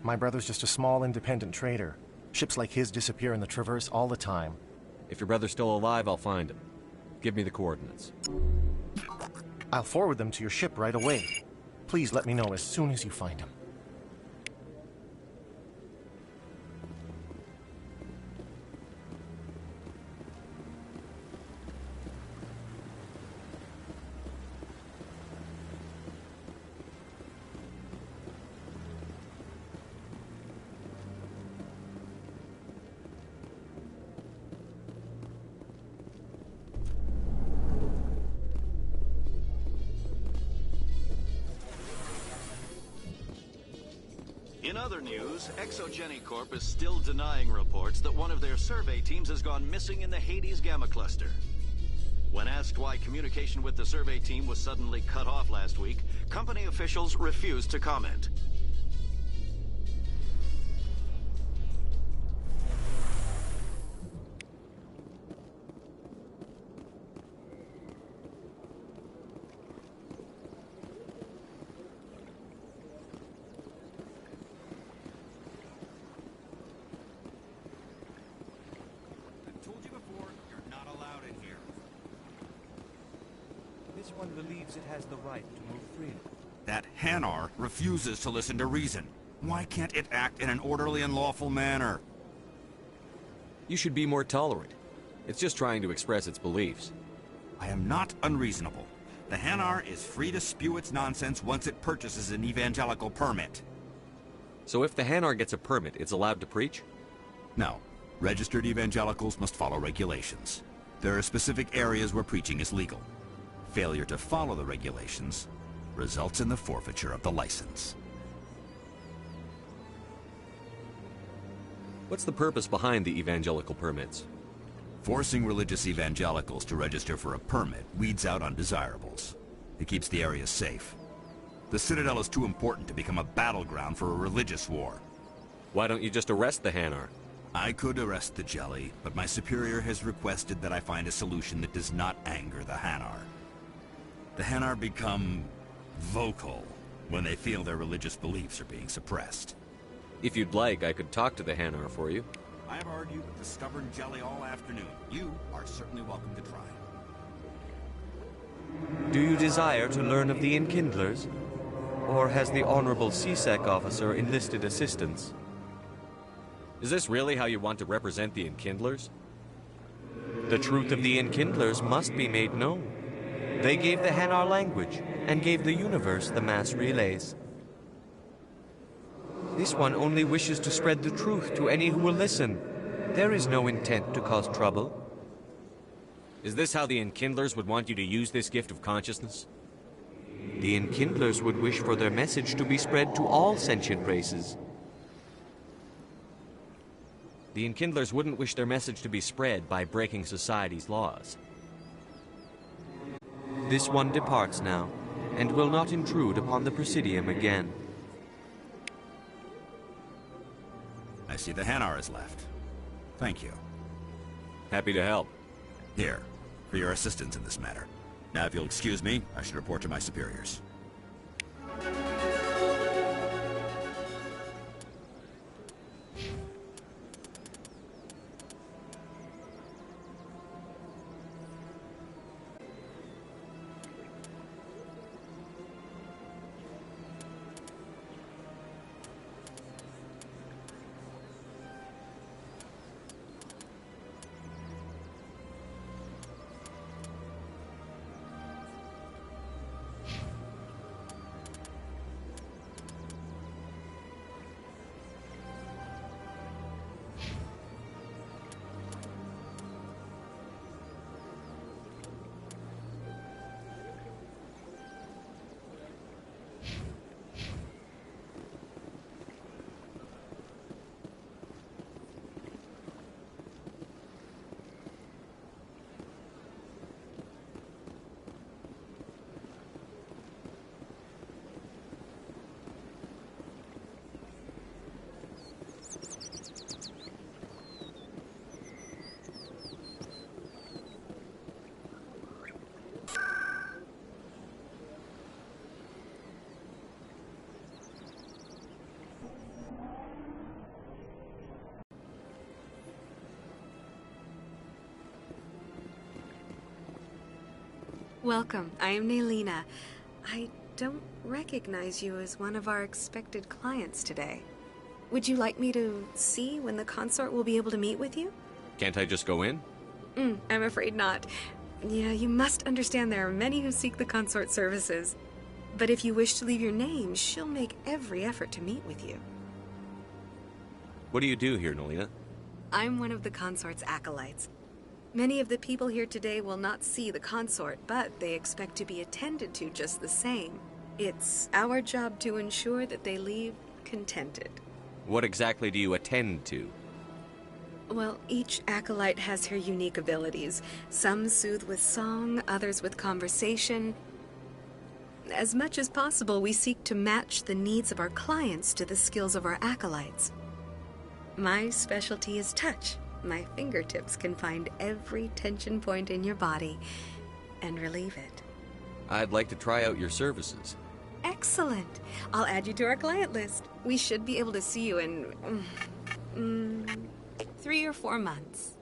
O: My brother's just a small independent trader. Ships like his disappear in the Traverse all the time.
K: If your brother's still alive, I'll find him. Give me the coordinates.
O: I'll forward them to your ship right away. Please let me know as soon as you find him.
D: In other news, Exogeny Corp is still denying reports that one of their survey teams has gone missing in the Hades Gamma Cluster. When asked why communication with the survey team was suddenly cut off last week, company officials refused to comment.
P: This one believes it has the right to move freely.
S: That Hanar refuses to listen to reason. Why can't it act in an orderly and lawful manner?
K: You should be more tolerant. It's just trying to express its beliefs.
S: I am not unreasonable. The Hanar is free to spew its nonsense once it purchases an evangelical permit.
K: So if the Hanar gets a permit, it's allowed to preach?
S: No. Registered evangelicals must follow regulations. There are specific areas where preaching is legal. Failure to follow the regulations results in the forfeiture of the license.
K: What's the purpose behind the evangelical permits?
S: Forcing religious evangelicals to register for a permit weeds out undesirables. It keeps the area safe. The Citadel is too important to become a battleground for a religious war.
K: Why don't you just arrest the Hanar?
S: I could arrest the Jelly, but my superior has requested that I find a solution that does not anger the Hanar. The Hanar become vocal when they feel their religious beliefs are being suppressed.
K: If you'd like, I could talk to the Hanar for you.
S: I have argued with the stubborn Jelly all afternoon. You are certainly welcome to try.
P: Do you desire to learn of the Enkindlers? Or has the Honorable CSEC officer enlisted assistance?
K: Is this really how you want to represent the Enkindlers?
P: The truth of the Enkindlers must be made known. They gave the Hanar language, and gave the universe the mass relays. This one only wishes to spread the truth to any who will listen. There is no intent to cause trouble.
K: Is this how the Enkindlers would want you to use this gift of consciousness?
P: The Enkindlers would wish for their message to be spread to all sentient races.
K: The Enkindlers wouldn't wish their message to be spread by breaking society's laws.
P: This one departs now, and will not intrude upon the Presidium again.
S: I see the Hanar is left. Thank you.
K: Happy to help.
S: Here, for your assistance in this matter. Now, if you'll excuse me, I should report to my superiors.
X: Welcome. I am Naylina. I
C: don't recognize you as one of our expected clients today. Would you like me to see when the consort will be able to meet with you?
K: Can't I just go in?
C: I'm afraid not. Yeah, you must understand there are many who seek the consort services. But if you wish to leave your name, she'll make every effort to meet with you.
K: What do you do here, Nolina?
C: I'm one of the consort's acolytes. Many of the people here today will not see the consort, but they expect to be attended to just the same. It's our job to ensure that they leave contented.
K: What exactly do you attend to?
C: Well, each acolyte has her unique abilities. Some soothe with song, others with conversation. As much as possible, we seek to match the needs of our clients to the skills of our acolytes. My specialty is touch. My fingertips can find every tension point in your body and relieve it.
K: I'd like to try out your services.
C: Excellent. I'll add you to our client list. We should be able to see you in 3 or 4 months.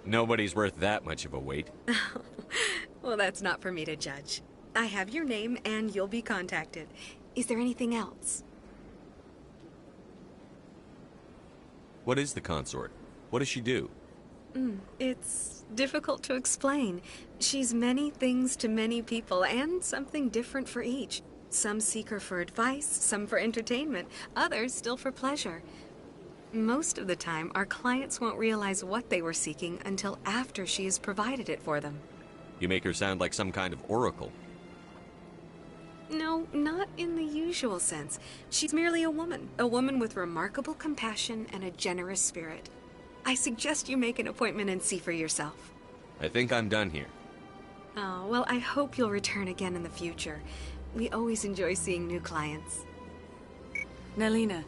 K: Nobody's worth that much of a wait.
C: Well, that's not for me to judge. I have your name and you'll be contacted. Is there anything else?
K: What is the consort? What does she do?
C: It's difficult to explain. She's many things to many people, and something different for each. Some seek her for advice, some for entertainment, others still for pleasure. Most of the time, our clients won't realize what they were seeking until after she has provided it for them.
K: You make her sound like some kind of oracle.
C: No, not in the usual sense. She's merely a woman with remarkable compassion and a generous spirit. I suggest you make an appointment and see for yourself.
K: I think I'm done here.
C: Oh, well, I hope you'll return again in the future. We always enjoy seeing new clients.
M: Nalina.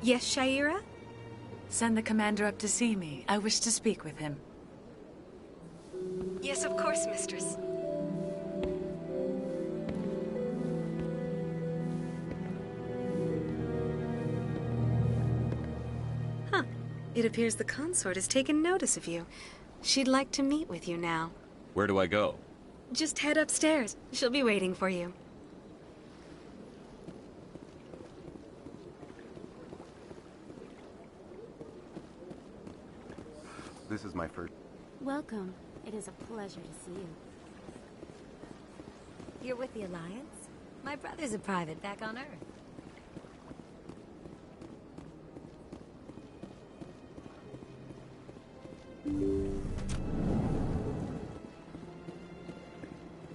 C: Yes, Shaira?
M: Send the commander up to see me. I wish to speak with him.
C: Yes, of course, mistress. Huh. It appears the consort has taken notice of you. She'd like to meet with you now.
K: Where do I go?
C: Just head upstairs. She'll be waiting for you.
O: This is my first...
F: Welcome. It is a pleasure to see you.
Q: You're with the Alliance? My brother's a private back on Earth.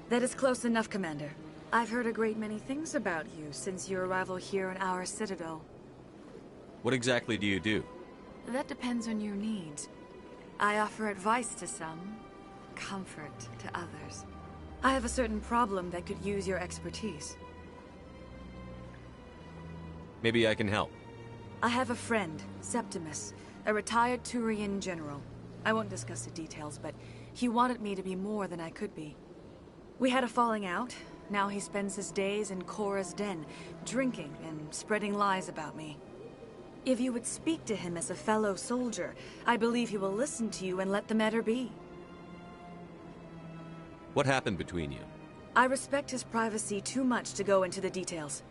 M: That is close enough, Commander. I've heard a great many things about you since your arrival here in our Citadel.
K: What exactly do you do?
M: That depends on your needs. I offer advice to some, comfort to others. I have a certain problem that could use your expertise.
K: Maybe I can help.
M: I have a friend, Septimus, a retired Turian general. I won't discuss the details, but he wanted me to be more than I could be. We had a falling out. Now he spends his days in Korra's den, drinking and spreading lies about me. If you would speak to him as a fellow soldier, I believe he will listen to you and let the matter be.
K: What happened between you?
M: I respect his privacy too much to go into the details.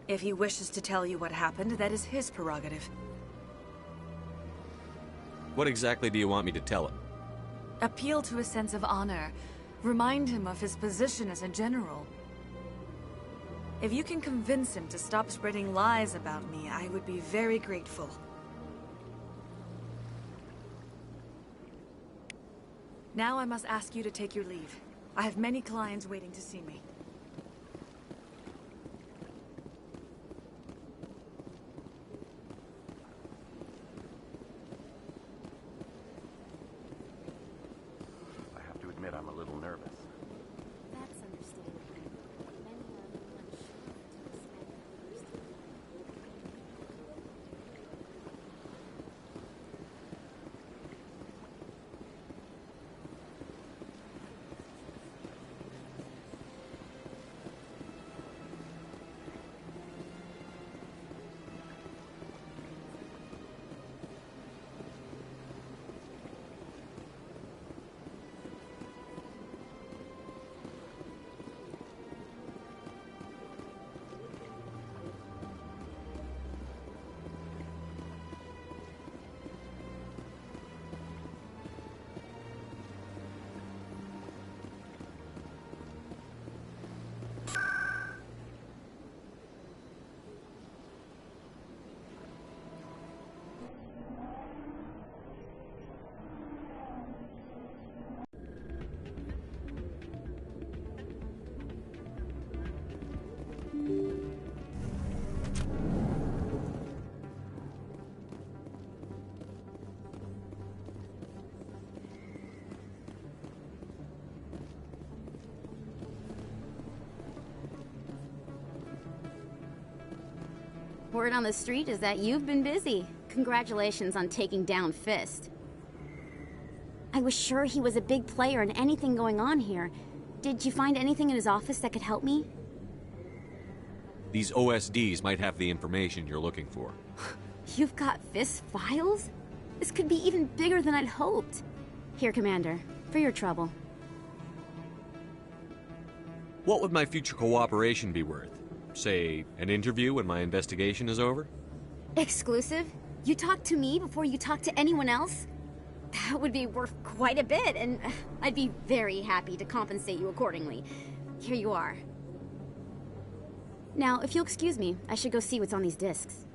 M: If he wishes to tell you what happened, that is his prerogative.
K: What exactly do you want me to tell him?
M: Appeal to his sense of honor. Remind him of his position as a general. If you can convince him to stop spreading lies about me, I would be very grateful. Now I must ask you to take your leave. I have many clients waiting to see me.
O: I have to admit I'm a little nervous.
F: That's understandable. Many are unsure to respect others. Word on the street is that you've been busy. Congratulations on taking down Fist. I was sure he was a big player in anything going on here. Did you find anything in his office that could help me?
K: These OSDs might have the information you're looking for.
F: You've got Fist files? This could be even bigger than I'd hoped. Here, Commander, for your trouble.
K: What would my future cooperation be worth? Say, an interview when my investigation is over?
F: Exclusive? You talk to me before you talk to anyone else? That would be worth quite a bit, and I'd be very happy to compensate you accordingly. Here you are. Now, if you'll excuse me, I should go see what's on these discs.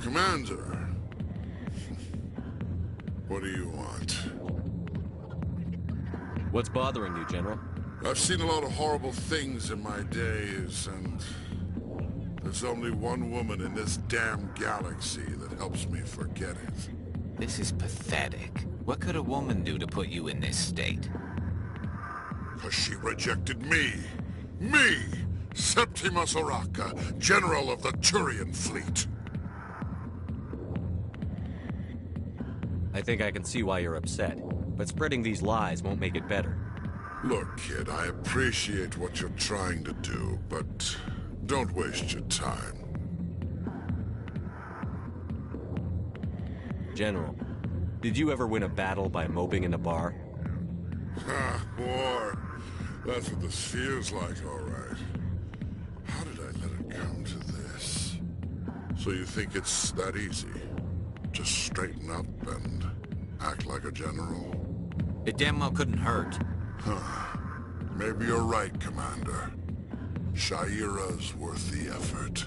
U: Commander, what do you want?
K: What's bothering you, General?
U: I've seen a lot of horrible things in my days, and there's only one woman in this damn galaxy that helps me forget it.
J: This is pathetic. What could a woman do to put you in this state?
U: 'Cause she rejected me! Me! Septimus Oraka, General of the Turian Fleet!
K: I think I can see why you're upset, but spreading these lies won't make it better.
U: Look, kid, I appreciate what you're trying to do, but don't waste your time.
K: General, did you ever win a battle by moping in a bar?
U: Ha, boy. That's what this feels like, all right. How did I let it come to this? So you think it's that easy? Just straighten up and act like a general?
J: It damn well couldn't hurt.
U: Huh. Maybe you're right, Commander. Shaira's worth the effort.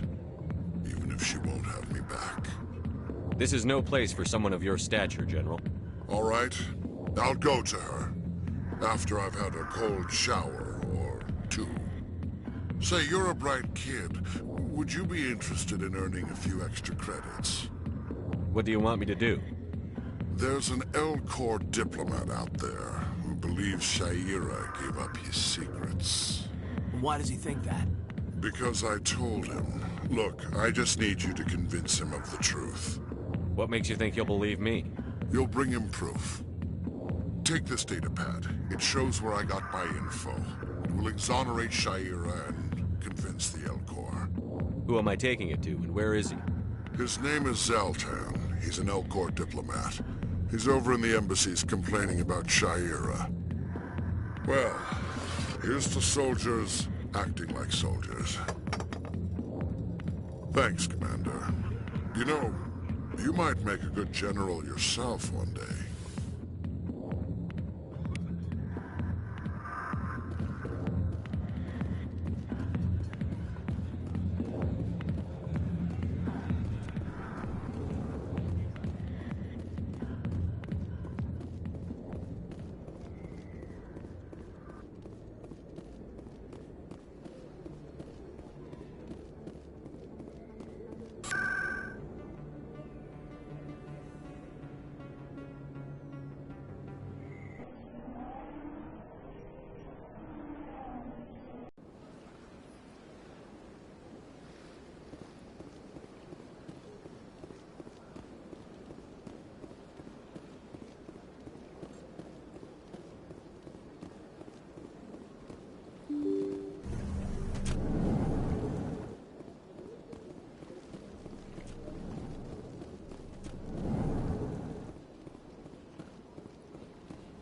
U: Even if she won't have me back.
K: This is no place for someone of your stature, General.
U: All right. I'll go to her. After I've had a cold shower or two. Say, you're a bright kid. Would you be interested in earning a few extra credits?
K: What do you want me to do?
U: There's an L-Corps diplomat out there who believes Shaira gave up his secrets.
I: Why does he think that?
U: Because I told him. Look, I just need you to convince him of the truth.
K: What makes you think he'll believe me?
U: You'll bring him proof. Take this datapad. It shows where I got my info. It will exonerate Shaira and convince the L-Corps.
K: Who am I taking it to, and where is he?
U: His name is Zaltan. He's an L-Corps diplomat. He's over in the embassies complaining about Shaira. Well, here's to soldiers acting like soldiers. Thanks, Commander. You know, you might make a good general yourself one day.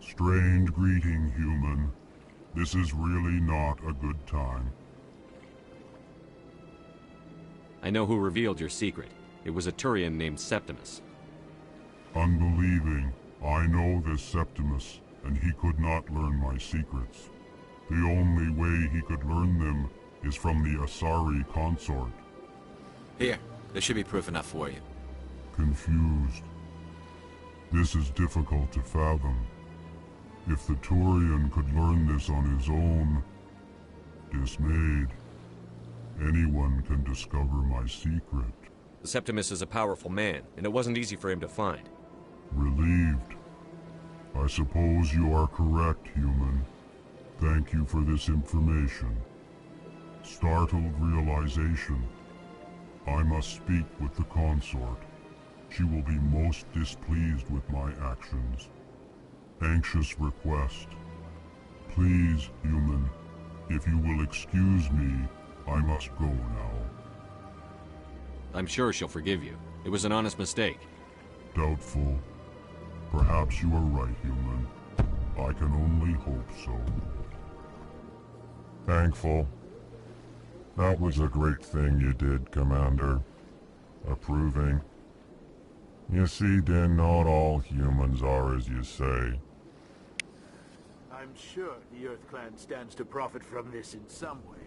U: Strange greeting, human. This is really not a good time.
K: I know who revealed your secret. It was a Turian named Septimus.
U: Unbelieving. I know this Septimus, and he could not learn my secrets. The only way he could learn them is from the Asari consort.
J: Here, there should be proof enough for you.
U: Confused. This is difficult to fathom. If the Turian could learn this on his own, dismayed, anyone can discover my secret.
K: Septimus is a powerful man, and it wasn't easy for him to find.
U: Relieved. I suppose you are correct, human. Thank you for this information. Startled realization. I must speak with the consort. She will be most displeased with my actions. Anxious request. Please, human, if you will excuse me, I must go now.
K: I'm sure she'll forgive you. It was an honest mistake.
U: Doubtful. Perhaps you are right, human. I can only hope so. Thankful. That was a great thing you did, Commander. Approving. You see, Din, not all humans are as you say.
E: I'm sure the Earth Clan stands to profit from this in some way.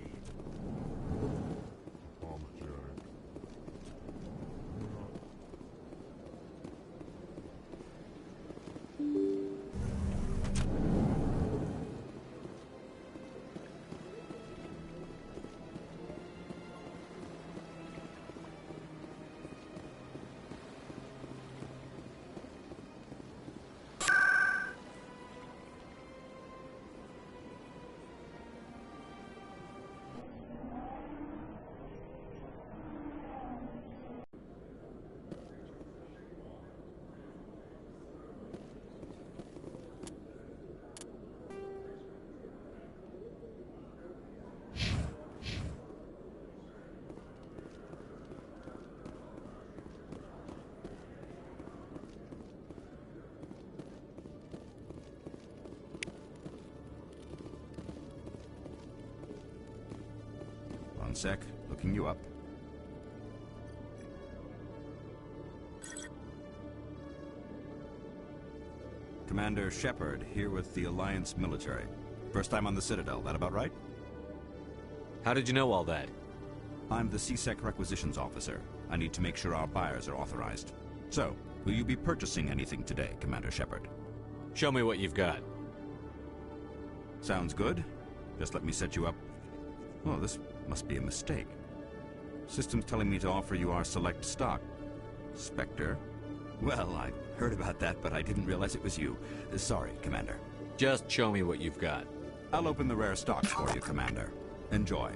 S: One sec, looking you up. Commander Shepard, here with the Alliance military. First time on the Citadel, that about right?
K: How did you know all that?
S: I'm the CSEC requisitions officer. I need to make sure our buyers are authorized. So, will you be purchasing anything today, Commander Shepard?
K: Show me what you've got.
S: Sounds good. Just let me set you up. Oh, this must be a mistake. System's telling me to offer you our select stock. Specter? Well, I heard about that, but I didn't realize it was you. Sorry, Commander.
K: Just show me what you've got.
S: I'll open the rare stocks for you, Commander. Enjoy.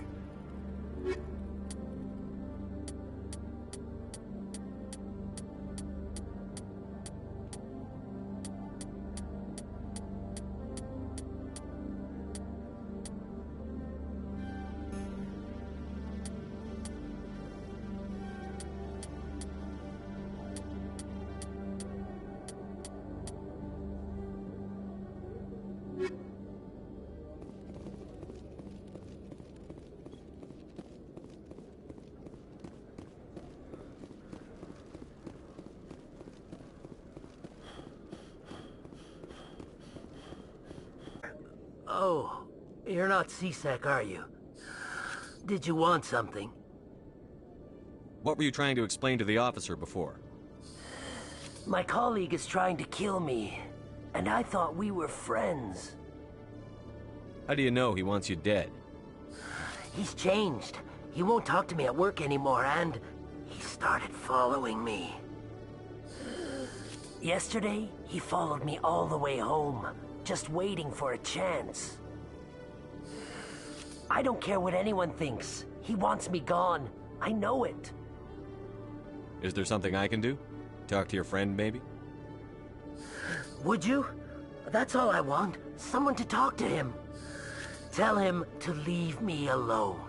E: Oh, you're not CSEC, are you? Did you want something?
K: What were you trying to explain to the officer before?
E: My colleague is trying to kill me, and I thought we were friends.
K: How do you know he wants you dead?
E: He's changed. He won't talk to me at work anymore, and he started following me. Yesterday, he followed me all the way home, just waiting for a chance. I don't care what anyone thinks. He wants me gone. I know it.
K: Is there something I can do? Talk to your friend, maybe?
E: Would you? That's all I want. Someone to talk to him. Tell him to leave me alone.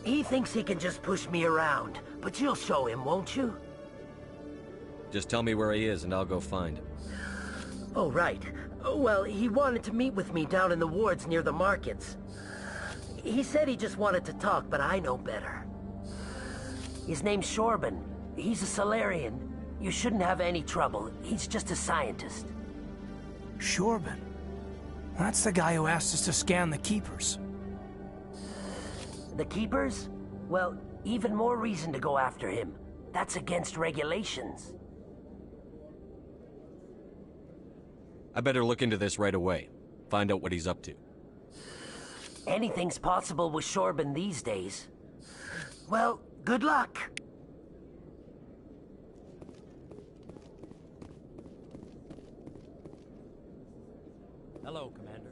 E: He thinks he can just push me around, but you'll show him, won't you?
K: Just tell me where he is and I'll go find him.
E: Oh, right. Well, he wanted to meet with me down in the wards near the markets. He said he just wanted to talk, but I know better. His name's Shorban. He's a Solarian. You shouldn't have any trouble. He's just a scientist.
I: Shorban? That's the guy who asked us to scan the Keepers.
E: The Keepers? Well, even more reason to go after him. That's against regulations.
K: I better look into this right away. Find out what he's up to.
E: Anything's possible with Shorban these days. Well, good luck.
G: Hello, Commander.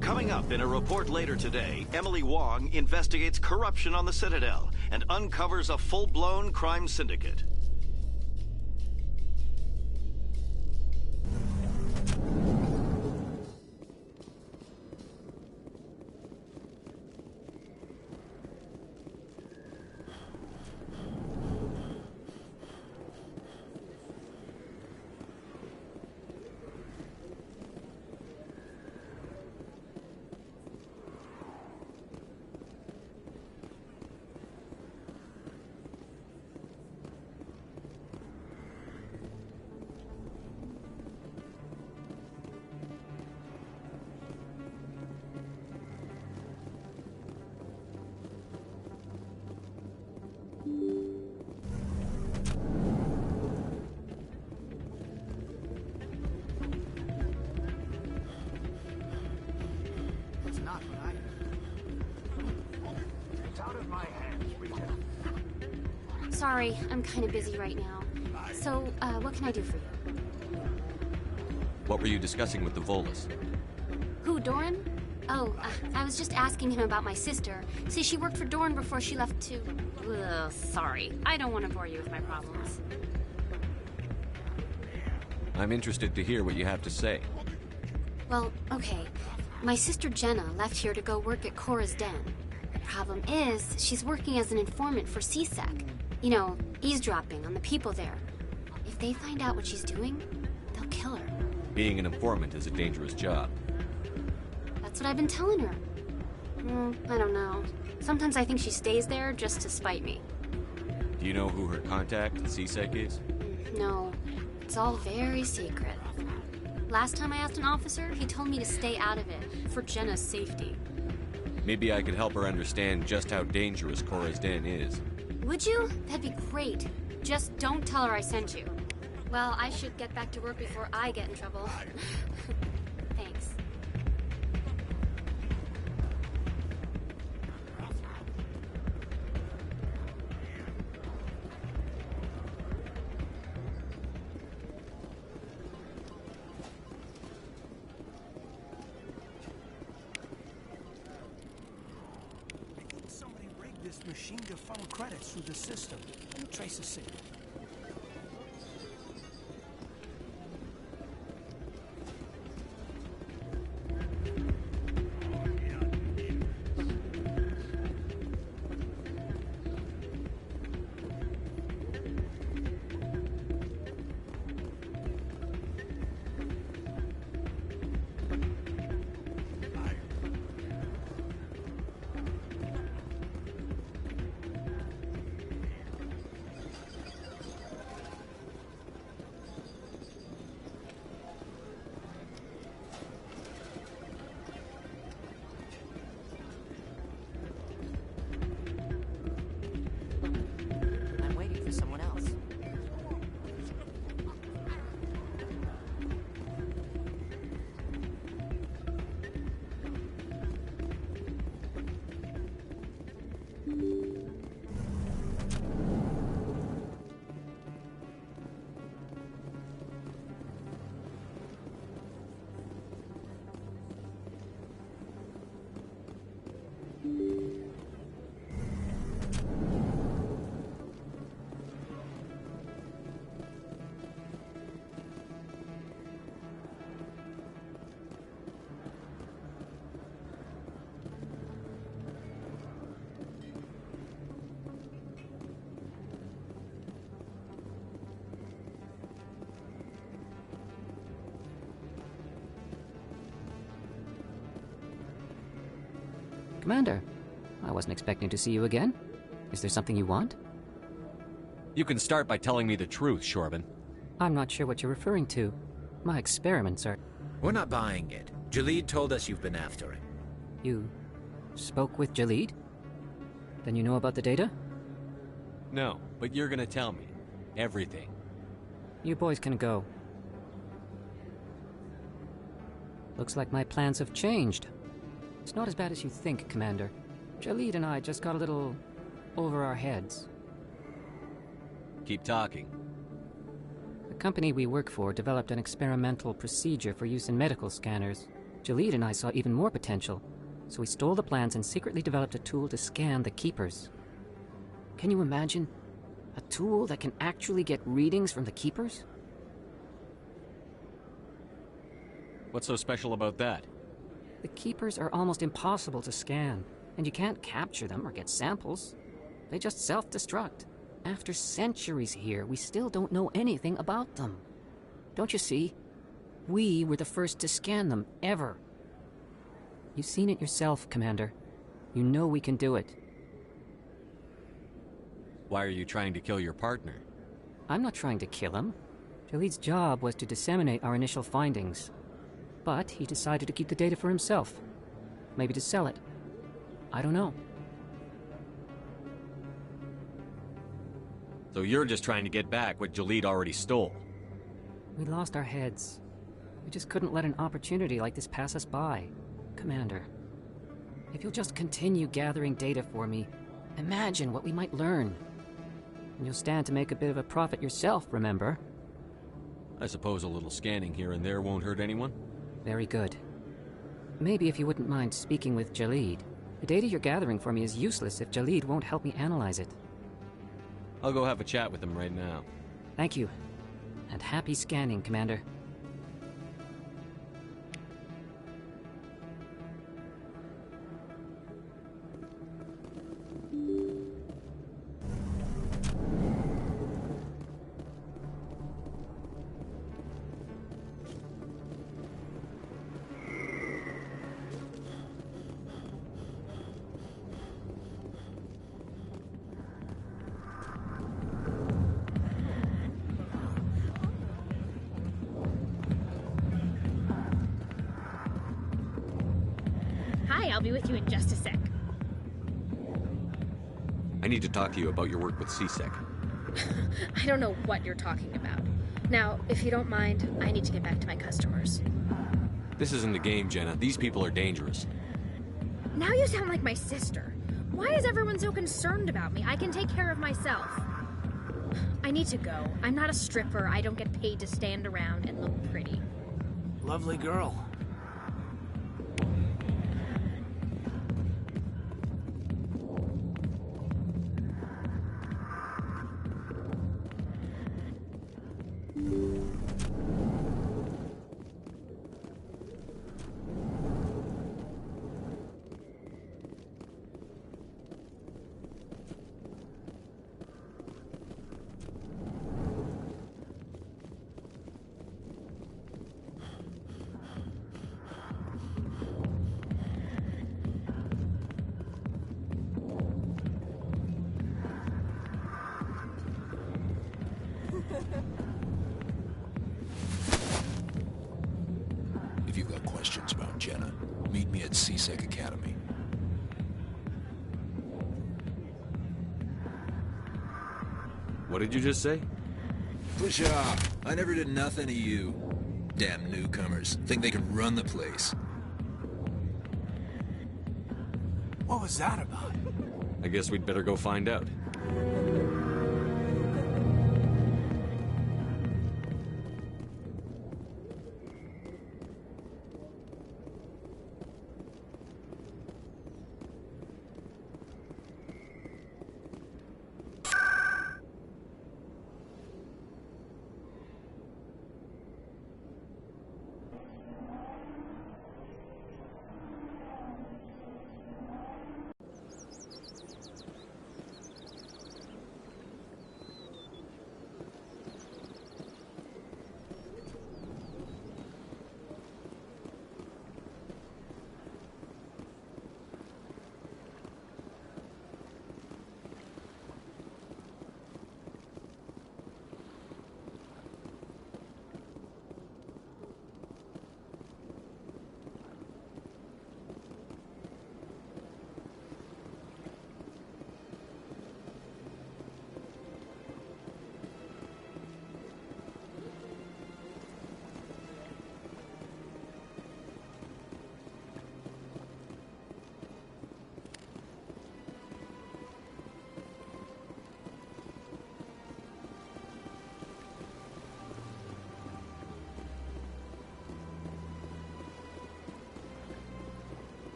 D: Coming up in a report later today, Emily Wong investigates corruption on the Citadel and uncovers a full-blown crime syndicate.
F: Sorry, I'm kind of busy right now. So, what can I do for you?
K: What were you discussing with the Volus?
F: Who, Doran? Oh, I was just asking him about my sister. See, she worked for Doran before she left to... Ugh, sorry. I don't want to bore you with my problems.
K: I'm interested to hear what you have to say.
F: Well, okay. My sister Jenna left here to go work at Cora's Den. The problem is, she's working as an informant for CSEC. You know, eavesdropping on the people there. If they find out what she's doing, they'll kill her.
K: Being an informant is a dangerous job.
F: That's what I've been telling her. I don't know. Sometimes I think she stays there just to spite me.
K: Do you know who her contact at CSEC is?
F: No, it's all very secret. Last time I asked an officer, he told me to stay out of it, for Jenna's safety.
K: Maybe I could help her understand just how dangerous Cora's Den is.
L: Would you? That'd be great. Just don't tell her I sent you. Well, I should get back to work before I get in trouble. Thanks.
I: Somebody rigged this machine to funnel credits through the system. Let me trace the signal.
T: Commander, I wasn't expecting to see you again. Is there something you want?
K: You can start by telling me the truth, Shorban.
T: I'm not sure what you're referring to. My experiments are...
W: We're not buying it. Jalid told us you've been after him.
T: You spoke with Jalid? Then you know about the data?
K: No, but you're gonna tell me. Everything.
T: You boys can go. Looks like my plans have changed. It's not as bad as you think, Commander. Jalid and I just got a little over our heads.
K: Keep talking.
T: The company we work for developed an experimental procedure for use in medical scanners. Jalid and I saw even more potential, so we stole the plans and secretly developed a tool to scan the Keepers. Can you imagine? A tool that can actually get readings from the Keepers?
K: What's so special about that?
T: The Keepers are almost impossible to scan, and you can't capture them or get samples. They just self-destruct. After centuries here, we still don't know anything about them. Don't you see? We were the first to scan them, ever. You've seen it yourself, Commander. You know we can do it.
K: Why are you trying to kill your partner?
T: I'm not trying to kill him. Jalid's job was to disseminate our initial findings. But he decided to keep the data for himself. Maybe to sell it. I don't know.
K: So you're just trying to get back what Jalid already stole?
T: We lost our heads. We just couldn't let an opportunity like this pass us by. Commander, if you'll just continue gathering data for me, imagine what we might learn. And you'll stand to make a bit of a profit yourself, remember?
K: I suppose a little scanning here and there won't hurt anyone?
T: Very good. Maybe if you wouldn't mind speaking with Jalid. The data you're gathering for me is useless if Jalid won't help me analyze it.
K: I'll go have a chat with him right now.
T: Thank you. And happy scanning, Commander.
X: I'll be with you in just a sec.
K: I need to talk to you about your work with C-Sec.
L: I don't know what you're talking about. Now, if you don't mind, I need to get back to my customers.
K: This isn't a game, Jenna. These people are dangerous.
L: Now you sound like my sister. Why is everyone so concerned about me? I can take care of myself. I need to go. I'm not a stripper. I don't get paid to stand around and look pretty.
I: Lovely girl.
B: If you've got questions about Jenna, meet me at C-Sec Academy.
K: What did you just say?
B: Push off. I never did nothing to you. Damn newcomers. Think they can run the place.
I: What was that about?
K: I guess we'd better go find out.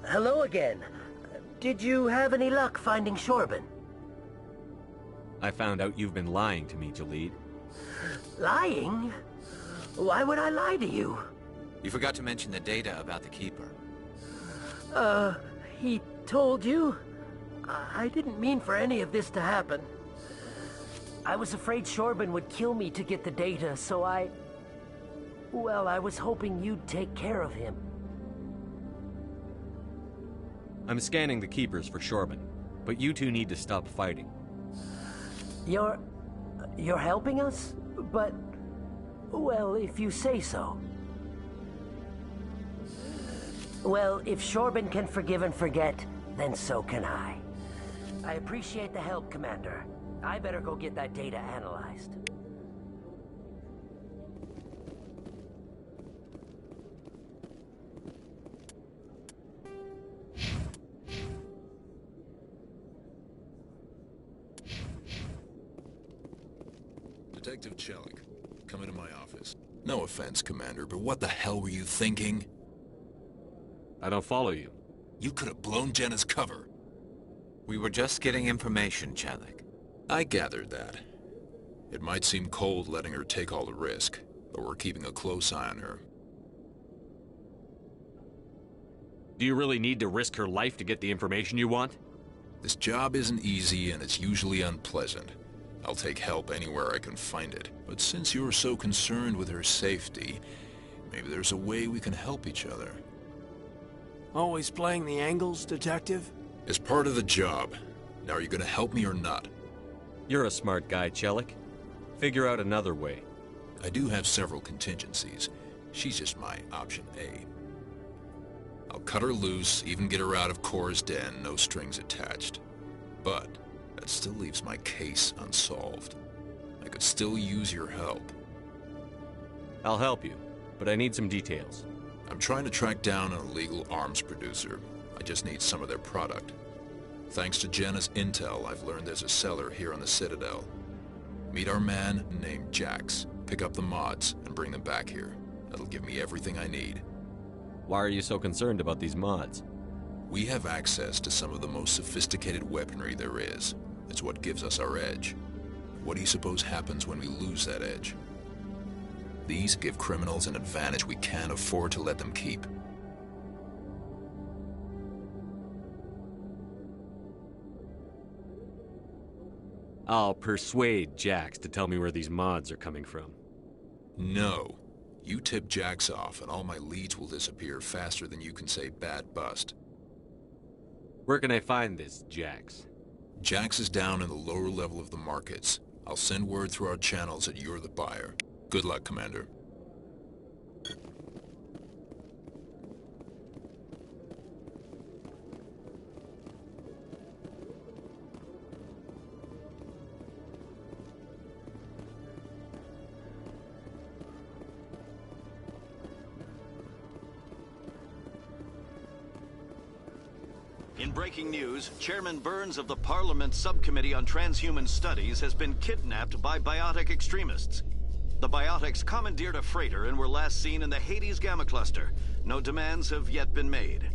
E: Hello again. Did you have any luck finding Shorben?
K: I found out you've been lying to me, Jalid.
E: Lying? Why would I lie to you?
J: You forgot to mention the data about the Keeper.
E: He told you? I didn't mean for any of this to happen. I was afraid Shorben would kill me to get the data, so well, I was hoping you'd take care of him.
K: I'm scanning the Keepers for Shorben, but you two need to stop fighting.
E: You're helping us? But, well, if you say so. Well, if Shorben can forgive and forget, then so can I. I appreciate the help, Commander. I better go get that data analyzed.
B: Detective Chelik, come into my office. No offense, Commander, but what the hell were you thinking?
K: I don't follow you.
B: You could have blown Jenna's cover.
J: We were just getting information, Chelik.
B: I gathered that. It might seem cold letting her take all the risk, but we're keeping a close eye on her.
K: Do you really need to risk her life to get the information you want?
B: This job isn't easy and it's usually unpleasant. I'll take help anywhere I can find it. But since you're so concerned with her safety, maybe there's a way we can help each other.
I: Always playing the angles, Detective?
B: It's part of the job. Now are you gonna help me or not?
K: You're a smart guy, Chelik. Figure out another way.
B: I do have several contingencies. She's just my option A. I'll cut her loose, even get her out of Cora's den, no strings attached. But that still leaves my case unsolved. I could still use your help.
K: I'll help you, but I need some details.
B: I'm trying to track down an illegal arms producer. I just need some of their product. Thanks to Jenna's intel, I've learned there's a seller here on the Citadel. Meet our man named Jax. Pick up the mods and bring them back here. That'll give me everything I need.
K: Why are you so concerned about these mods?
B: We have access to some of the most sophisticated weaponry there is. It's what gives us our edge. What do you suppose happens when we lose that edge? These give criminals an advantage we can't afford to let them keep.
K: I'll persuade Jax to tell me where these mods are coming from.
B: No. You tip Jax off and all my leads will disappear faster than you can say bad bust.
K: Where can I find this Jax?
B: Jax is down in the lower level of the markets. I'll send word through our channels that you're the buyer. Good luck, Commander.
D: In breaking news, Chairman Burns of the Parliament Subcommittee on Transhuman Studies has been kidnapped by biotic extremists. The biotics commandeered a freighter and were last seen in the Hades Gamma Cluster. No demands have yet been made.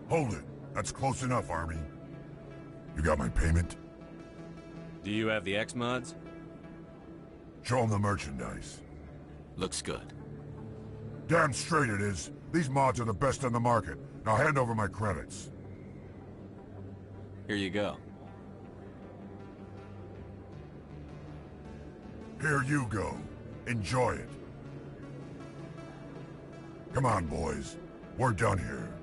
U: Hold it. That's close enough, Army. You got my payment?
K: Do you have the X-mods?
U: Show them the merchandise.
J: Looks good.
U: Damn straight it is. These mods are the best on the market. Now hand over my credits.
K: Here you go.
U: Here you go. Enjoy it. Come on, boys. We're done here.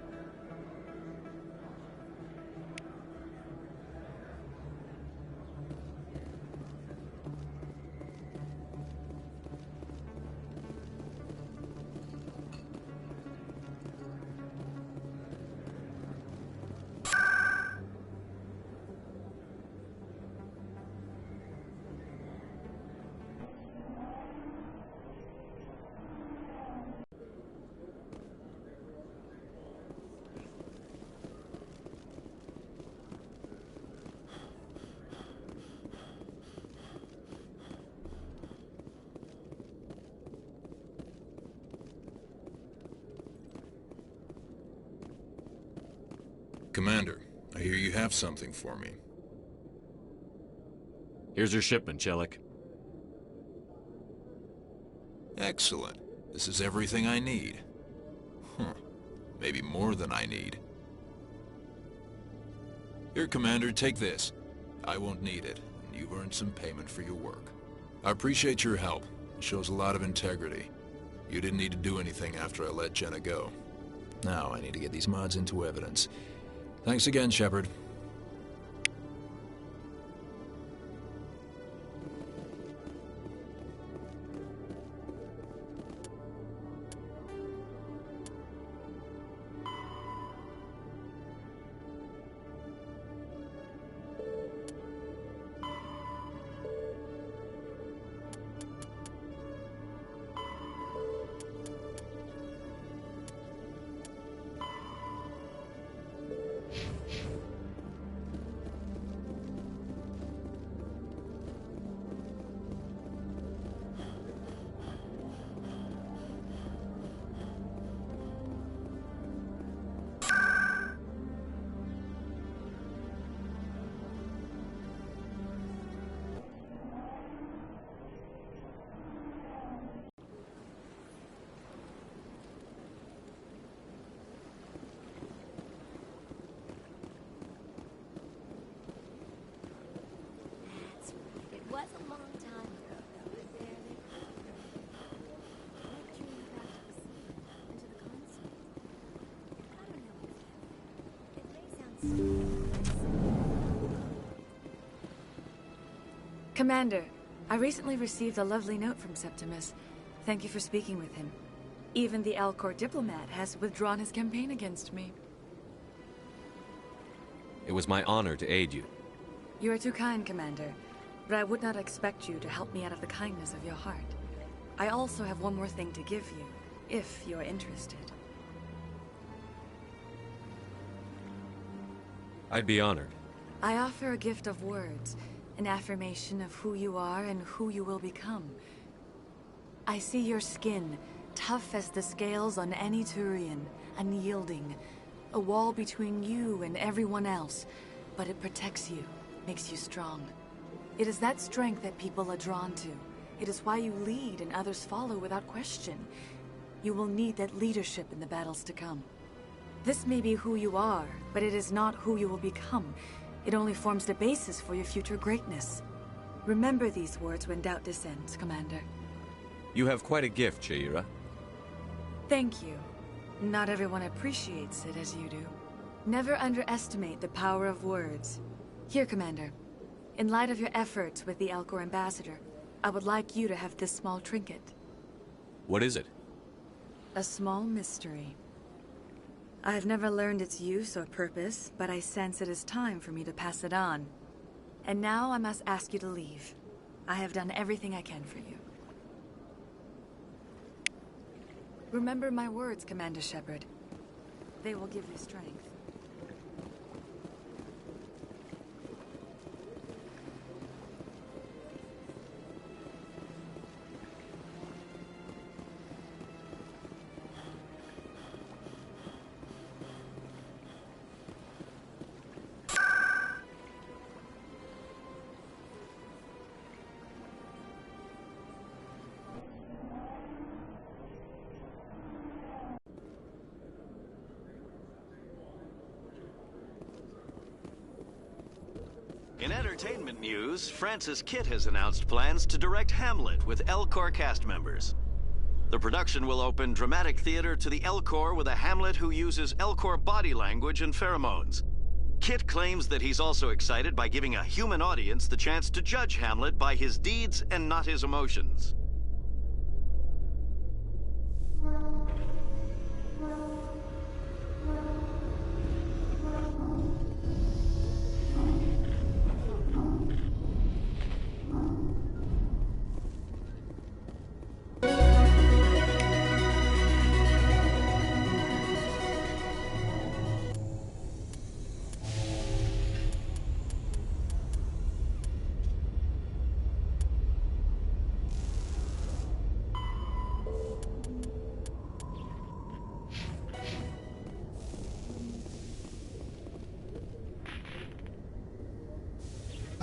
B: Commander, I hear you have something for me.
K: Here's your shipment, Chelik.
B: Excellent. This is everything I need. Maybe more than I need. Here, Commander, take this. I won't need it, and you've earned some payment for your work. I appreciate your help. It shows a lot of integrity. You didn't need to do anything after I let Jenna go. Now I need to get these mods into evidence. Thanks again, Shepard.
M: Commander, I recently received a lovely note from Septimus. Thank you for speaking with him. Even the Alcor diplomat has withdrawn his campaign against me.
K: It was my honor to aid you.
M: You are too kind, Commander, but I would not expect you to help me out of the kindness of your heart. I also have one more thing to give you, if you're interested.
K: I'd be honored.
M: I offer a gift of words, an affirmation of who you are and who you will become. I see your skin, tough as the scales on any Turian, unyielding. A wall between you and everyone else, but it protects you, makes you strong. It is that strength that people are drawn to. It is why you lead and others follow without question. You will need that leadership in the battles to come. This may be who you are, but it is not who you will become. It only forms the basis for your future greatness. Remember these words when doubt descends, Commander.
K: You have quite a gift, Sha'ira.
M: Thank you. Not everyone appreciates it as you do. Never underestimate the power of words. Here, Commander. In light of your efforts with the Alcor ambassador, I would like you to have this small trinket.
K: What is it?
M: A small mystery. I have never learned its use or purpose, but I sense it is time for me to pass it on. And now I must ask you to leave. I have done everything I can for you. Remember my words, Commander Shepard. They will give you strength.
D: In entertainment news, Francis Kitt has announced plans to direct Hamlet with Elcor cast members. The production will open dramatic theater to the Elcor with a Hamlet who uses Elcor body language and pheromones. Kitt claims that he's also excited by giving a human audience the chance to judge Hamlet by his deeds and not his emotions.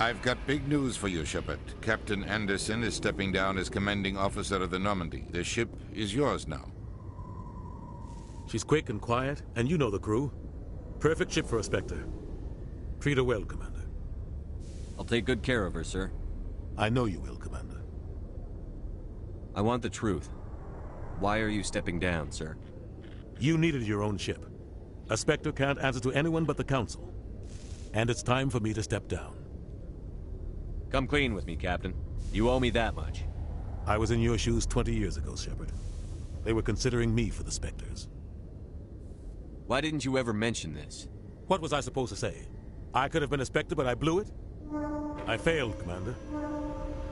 R: I've got big news for you, Shepard. Captain Anderson is stepping down as commanding officer of the Normandy. The ship is yours now.
H: She's quick and quiet, and you know the crew. Perfect ship for a Spectre. Treat her well, Commander.
K: I'll take good care of her, sir.
H: I know you will, Commander.
K: I want the truth. Why are you stepping down, sir?
H: You needed your own ship. A Spectre can't answer to anyone but the Council. And it's time for me to step down.
K: Come clean with me, Captain. You owe me that much.
H: I was in your shoes 20 years ago, Shepard. They were considering me for the Spectres.
K: Why didn't you ever mention this?
H: What was I supposed to say? I could have been a Spectre, but I blew it? I failed, Commander.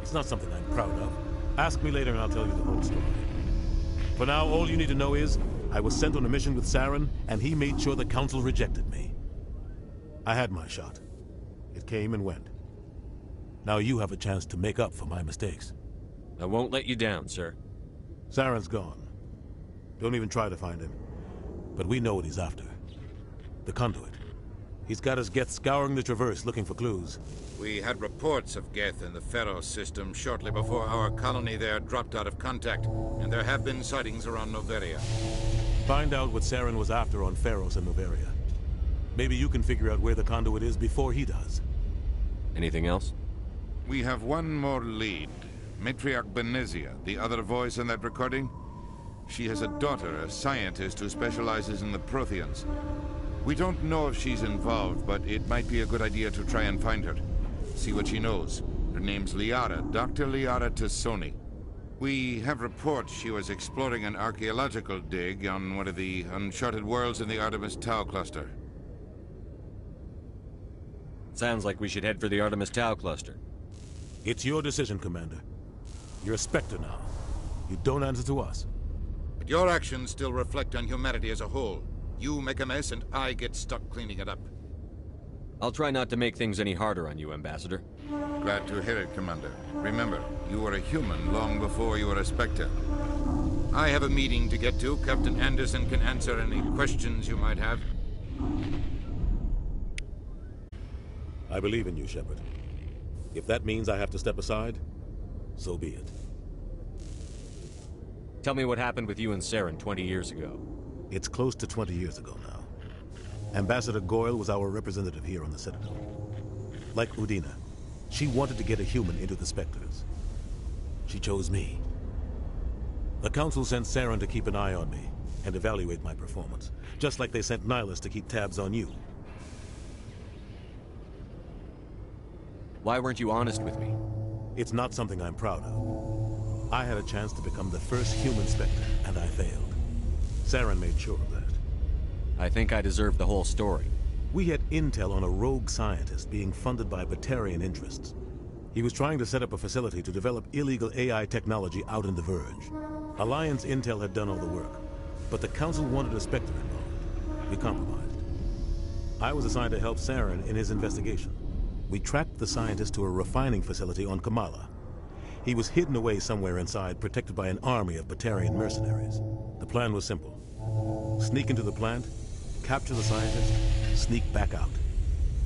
H: It's not something I'm proud of. Ask me later and I'll tell you the whole story. For now, all you need to know is, I was sent on a mission with Saren, and he made sure the Council rejected me. I had my shot. It came and went. Now you have a chance to make up for my mistakes.
K: I won't let you down, sir.
H: Saren's gone. Don't even try to find him. But we know what he's after. The conduit. He's got us Geth scouring the Traverse looking for clues.
R: We had reports of Geth in the Pharaoh system shortly before our colony there dropped out of contact, and there have been sightings around Noveria.
H: Find out what Saren was after on Pharos and Noveria. Maybe you can figure out where the conduit is before he does.
K: Anything else?
R: We have one more lead. Matriarch Benezia, the other voice in that recording. She has a daughter, a scientist who specializes in the Protheans. We don't know if she's involved, but it might be a good idea to try and find her. See what she knows. Her name's Liara, Dr. Liara Tassoni. We have reports she was exploring an archaeological dig on one of the uncharted worlds in the Artemis Tau cluster.
K: Sounds like we should head for the Artemis Tau cluster.
H: It's your decision, Commander. You're a Spectre now. You don't answer to us.
R: But your actions still reflect on humanity as a whole. You make a mess and I get stuck cleaning it up.
K: I'll try not to make things any harder on you, Ambassador.
R: Glad to hear it, Commander. Remember, you were a human long before you were a Spectre. I have a meeting to get to. Captain Anderson can answer any questions you might have.
H: I believe in you, Shepard. If that means I have to step aside, so be it.
K: Tell me what happened with you and Saren 20 years ago.
H: It's close to 20 years ago now. Ambassador Goyle was our representative here on the Citadel. Like Udina, she wanted to get a human into the Spectres. She chose me. The Council sent Saren to keep an eye on me and evaluate my performance, just like they sent Nihilus to keep tabs on you.
K: Why weren't you honest with me?
H: It's not something I'm proud of. I had a chance to become the first human Spectre, and I failed. Saren made sure of that.
K: I think I deserve the whole story.
H: We had intel on a rogue scientist being funded by Batarian interests. He was trying to set up a facility to develop illegal AI technology out in the Verge. Alliance intel had done all the work, but the Council wanted a Spectre involved. We compromised. I was assigned to help Saren in his investigation. We tracked the scientist to a refining facility on Kamala. He was hidden away somewhere inside, protected by an army of Batarian mercenaries. The plan was simple. Sneak into the plant, capture the scientist, sneak back out.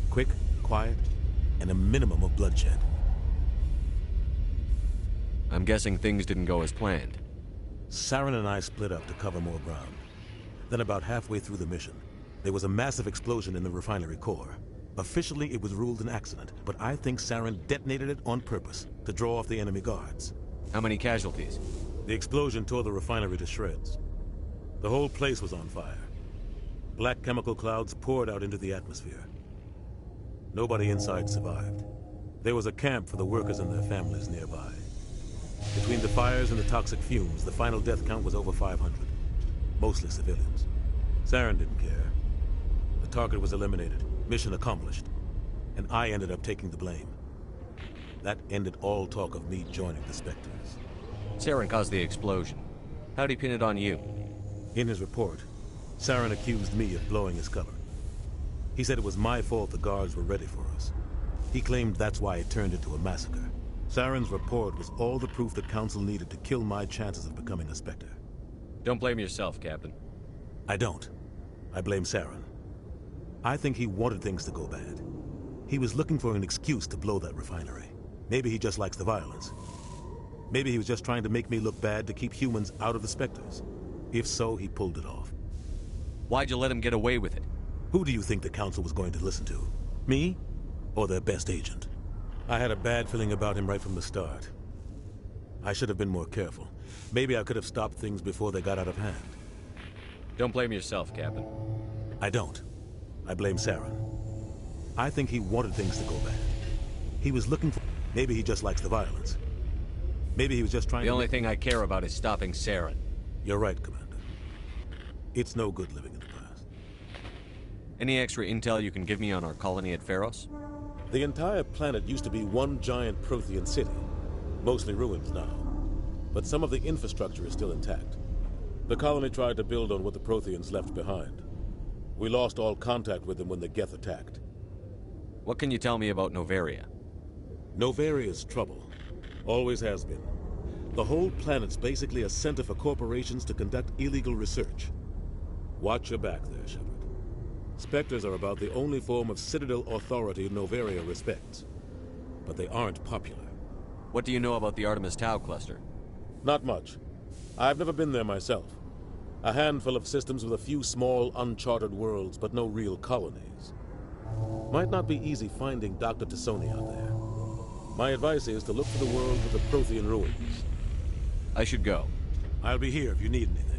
H: Quick, quiet, and a minimum of bloodshed.
K: I'm guessing things didn't go as planned.
H: Saren and I split up to cover more ground. Then about halfway through the mission, there was a massive explosion in the refinery core. Officially, it was ruled an accident, but I think Saren detonated it on purpose to draw off the enemy guards.
K: How many casualties?
H: The explosion tore the refinery to shreds. The whole place was on fire. Black chemical clouds poured out into the atmosphere. Nobody inside survived. There was a camp for the workers and their families nearby. Between the fires and the toxic fumes, the final death count was over 500. Mostly civilians. Saren didn't care. The target was eliminated. Mission accomplished. And I ended up taking the blame. That ended all talk of me joining the Spectres.
K: Saren caused the explosion. How'd he pin it on you?
H: In his report, Saren accused me of blowing his cover. He said it was my fault the guards were ready for us. He claimed that's why it turned into a massacre. Saren's report was all the proof the Council needed to kill my chances of becoming a Spectre.
K: Don't blame yourself, Captain.
H: I don't. I blame Saren. I think he wanted things to go bad. He was looking for an excuse to blow that refinery. Maybe he just likes the violence. Maybe he was just trying to make me look bad to keep humans out of the Specters. If so, he pulled it off.
K: Why'd you let him get away with it?
H: Who do you think the Council was going to listen to? Me? Or their best agent? I had a bad feeling about him right from the start. I should have been more careful. Maybe I could have stopped things before they got out of hand.
K: Don't blame yourself, Captain.
H: I don't. I blame Saren. I think he wanted things to go bad. He was looking for... Maybe he just likes the violence. Maybe he was just trying to...
K: The only thing I care about is stopping Saren.
H: You're right, Commander. It's no good living in the past.
K: Any extra intel you can give me on our colony at Pharos?
H: The entire planet used to be one giant Prothean city. Mostly ruins now. But some of the infrastructure is still intact. The colony tried to build on what the Protheans left behind. We lost all contact with them when the Geth attacked.
K: What can you tell me about Novaria?
H: Novaria's trouble. Always has been. The whole planet's basically a center for corporations to conduct illegal research. Watch your back there, Shepard. Specters are about the only form of Citadel authority Novaria respects. But they aren't popular.
K: What do you know about the Artemis Tau cluster?
H: Not much. I've never been there myself. A handful of systems with a few small, uncharted worlds, but no real colonies. Might not be easy finding Dr. Tassoni out there. My advice is to look for the world with the Prothean ruins.
K: I should go.
H: I'll be here if you need anything.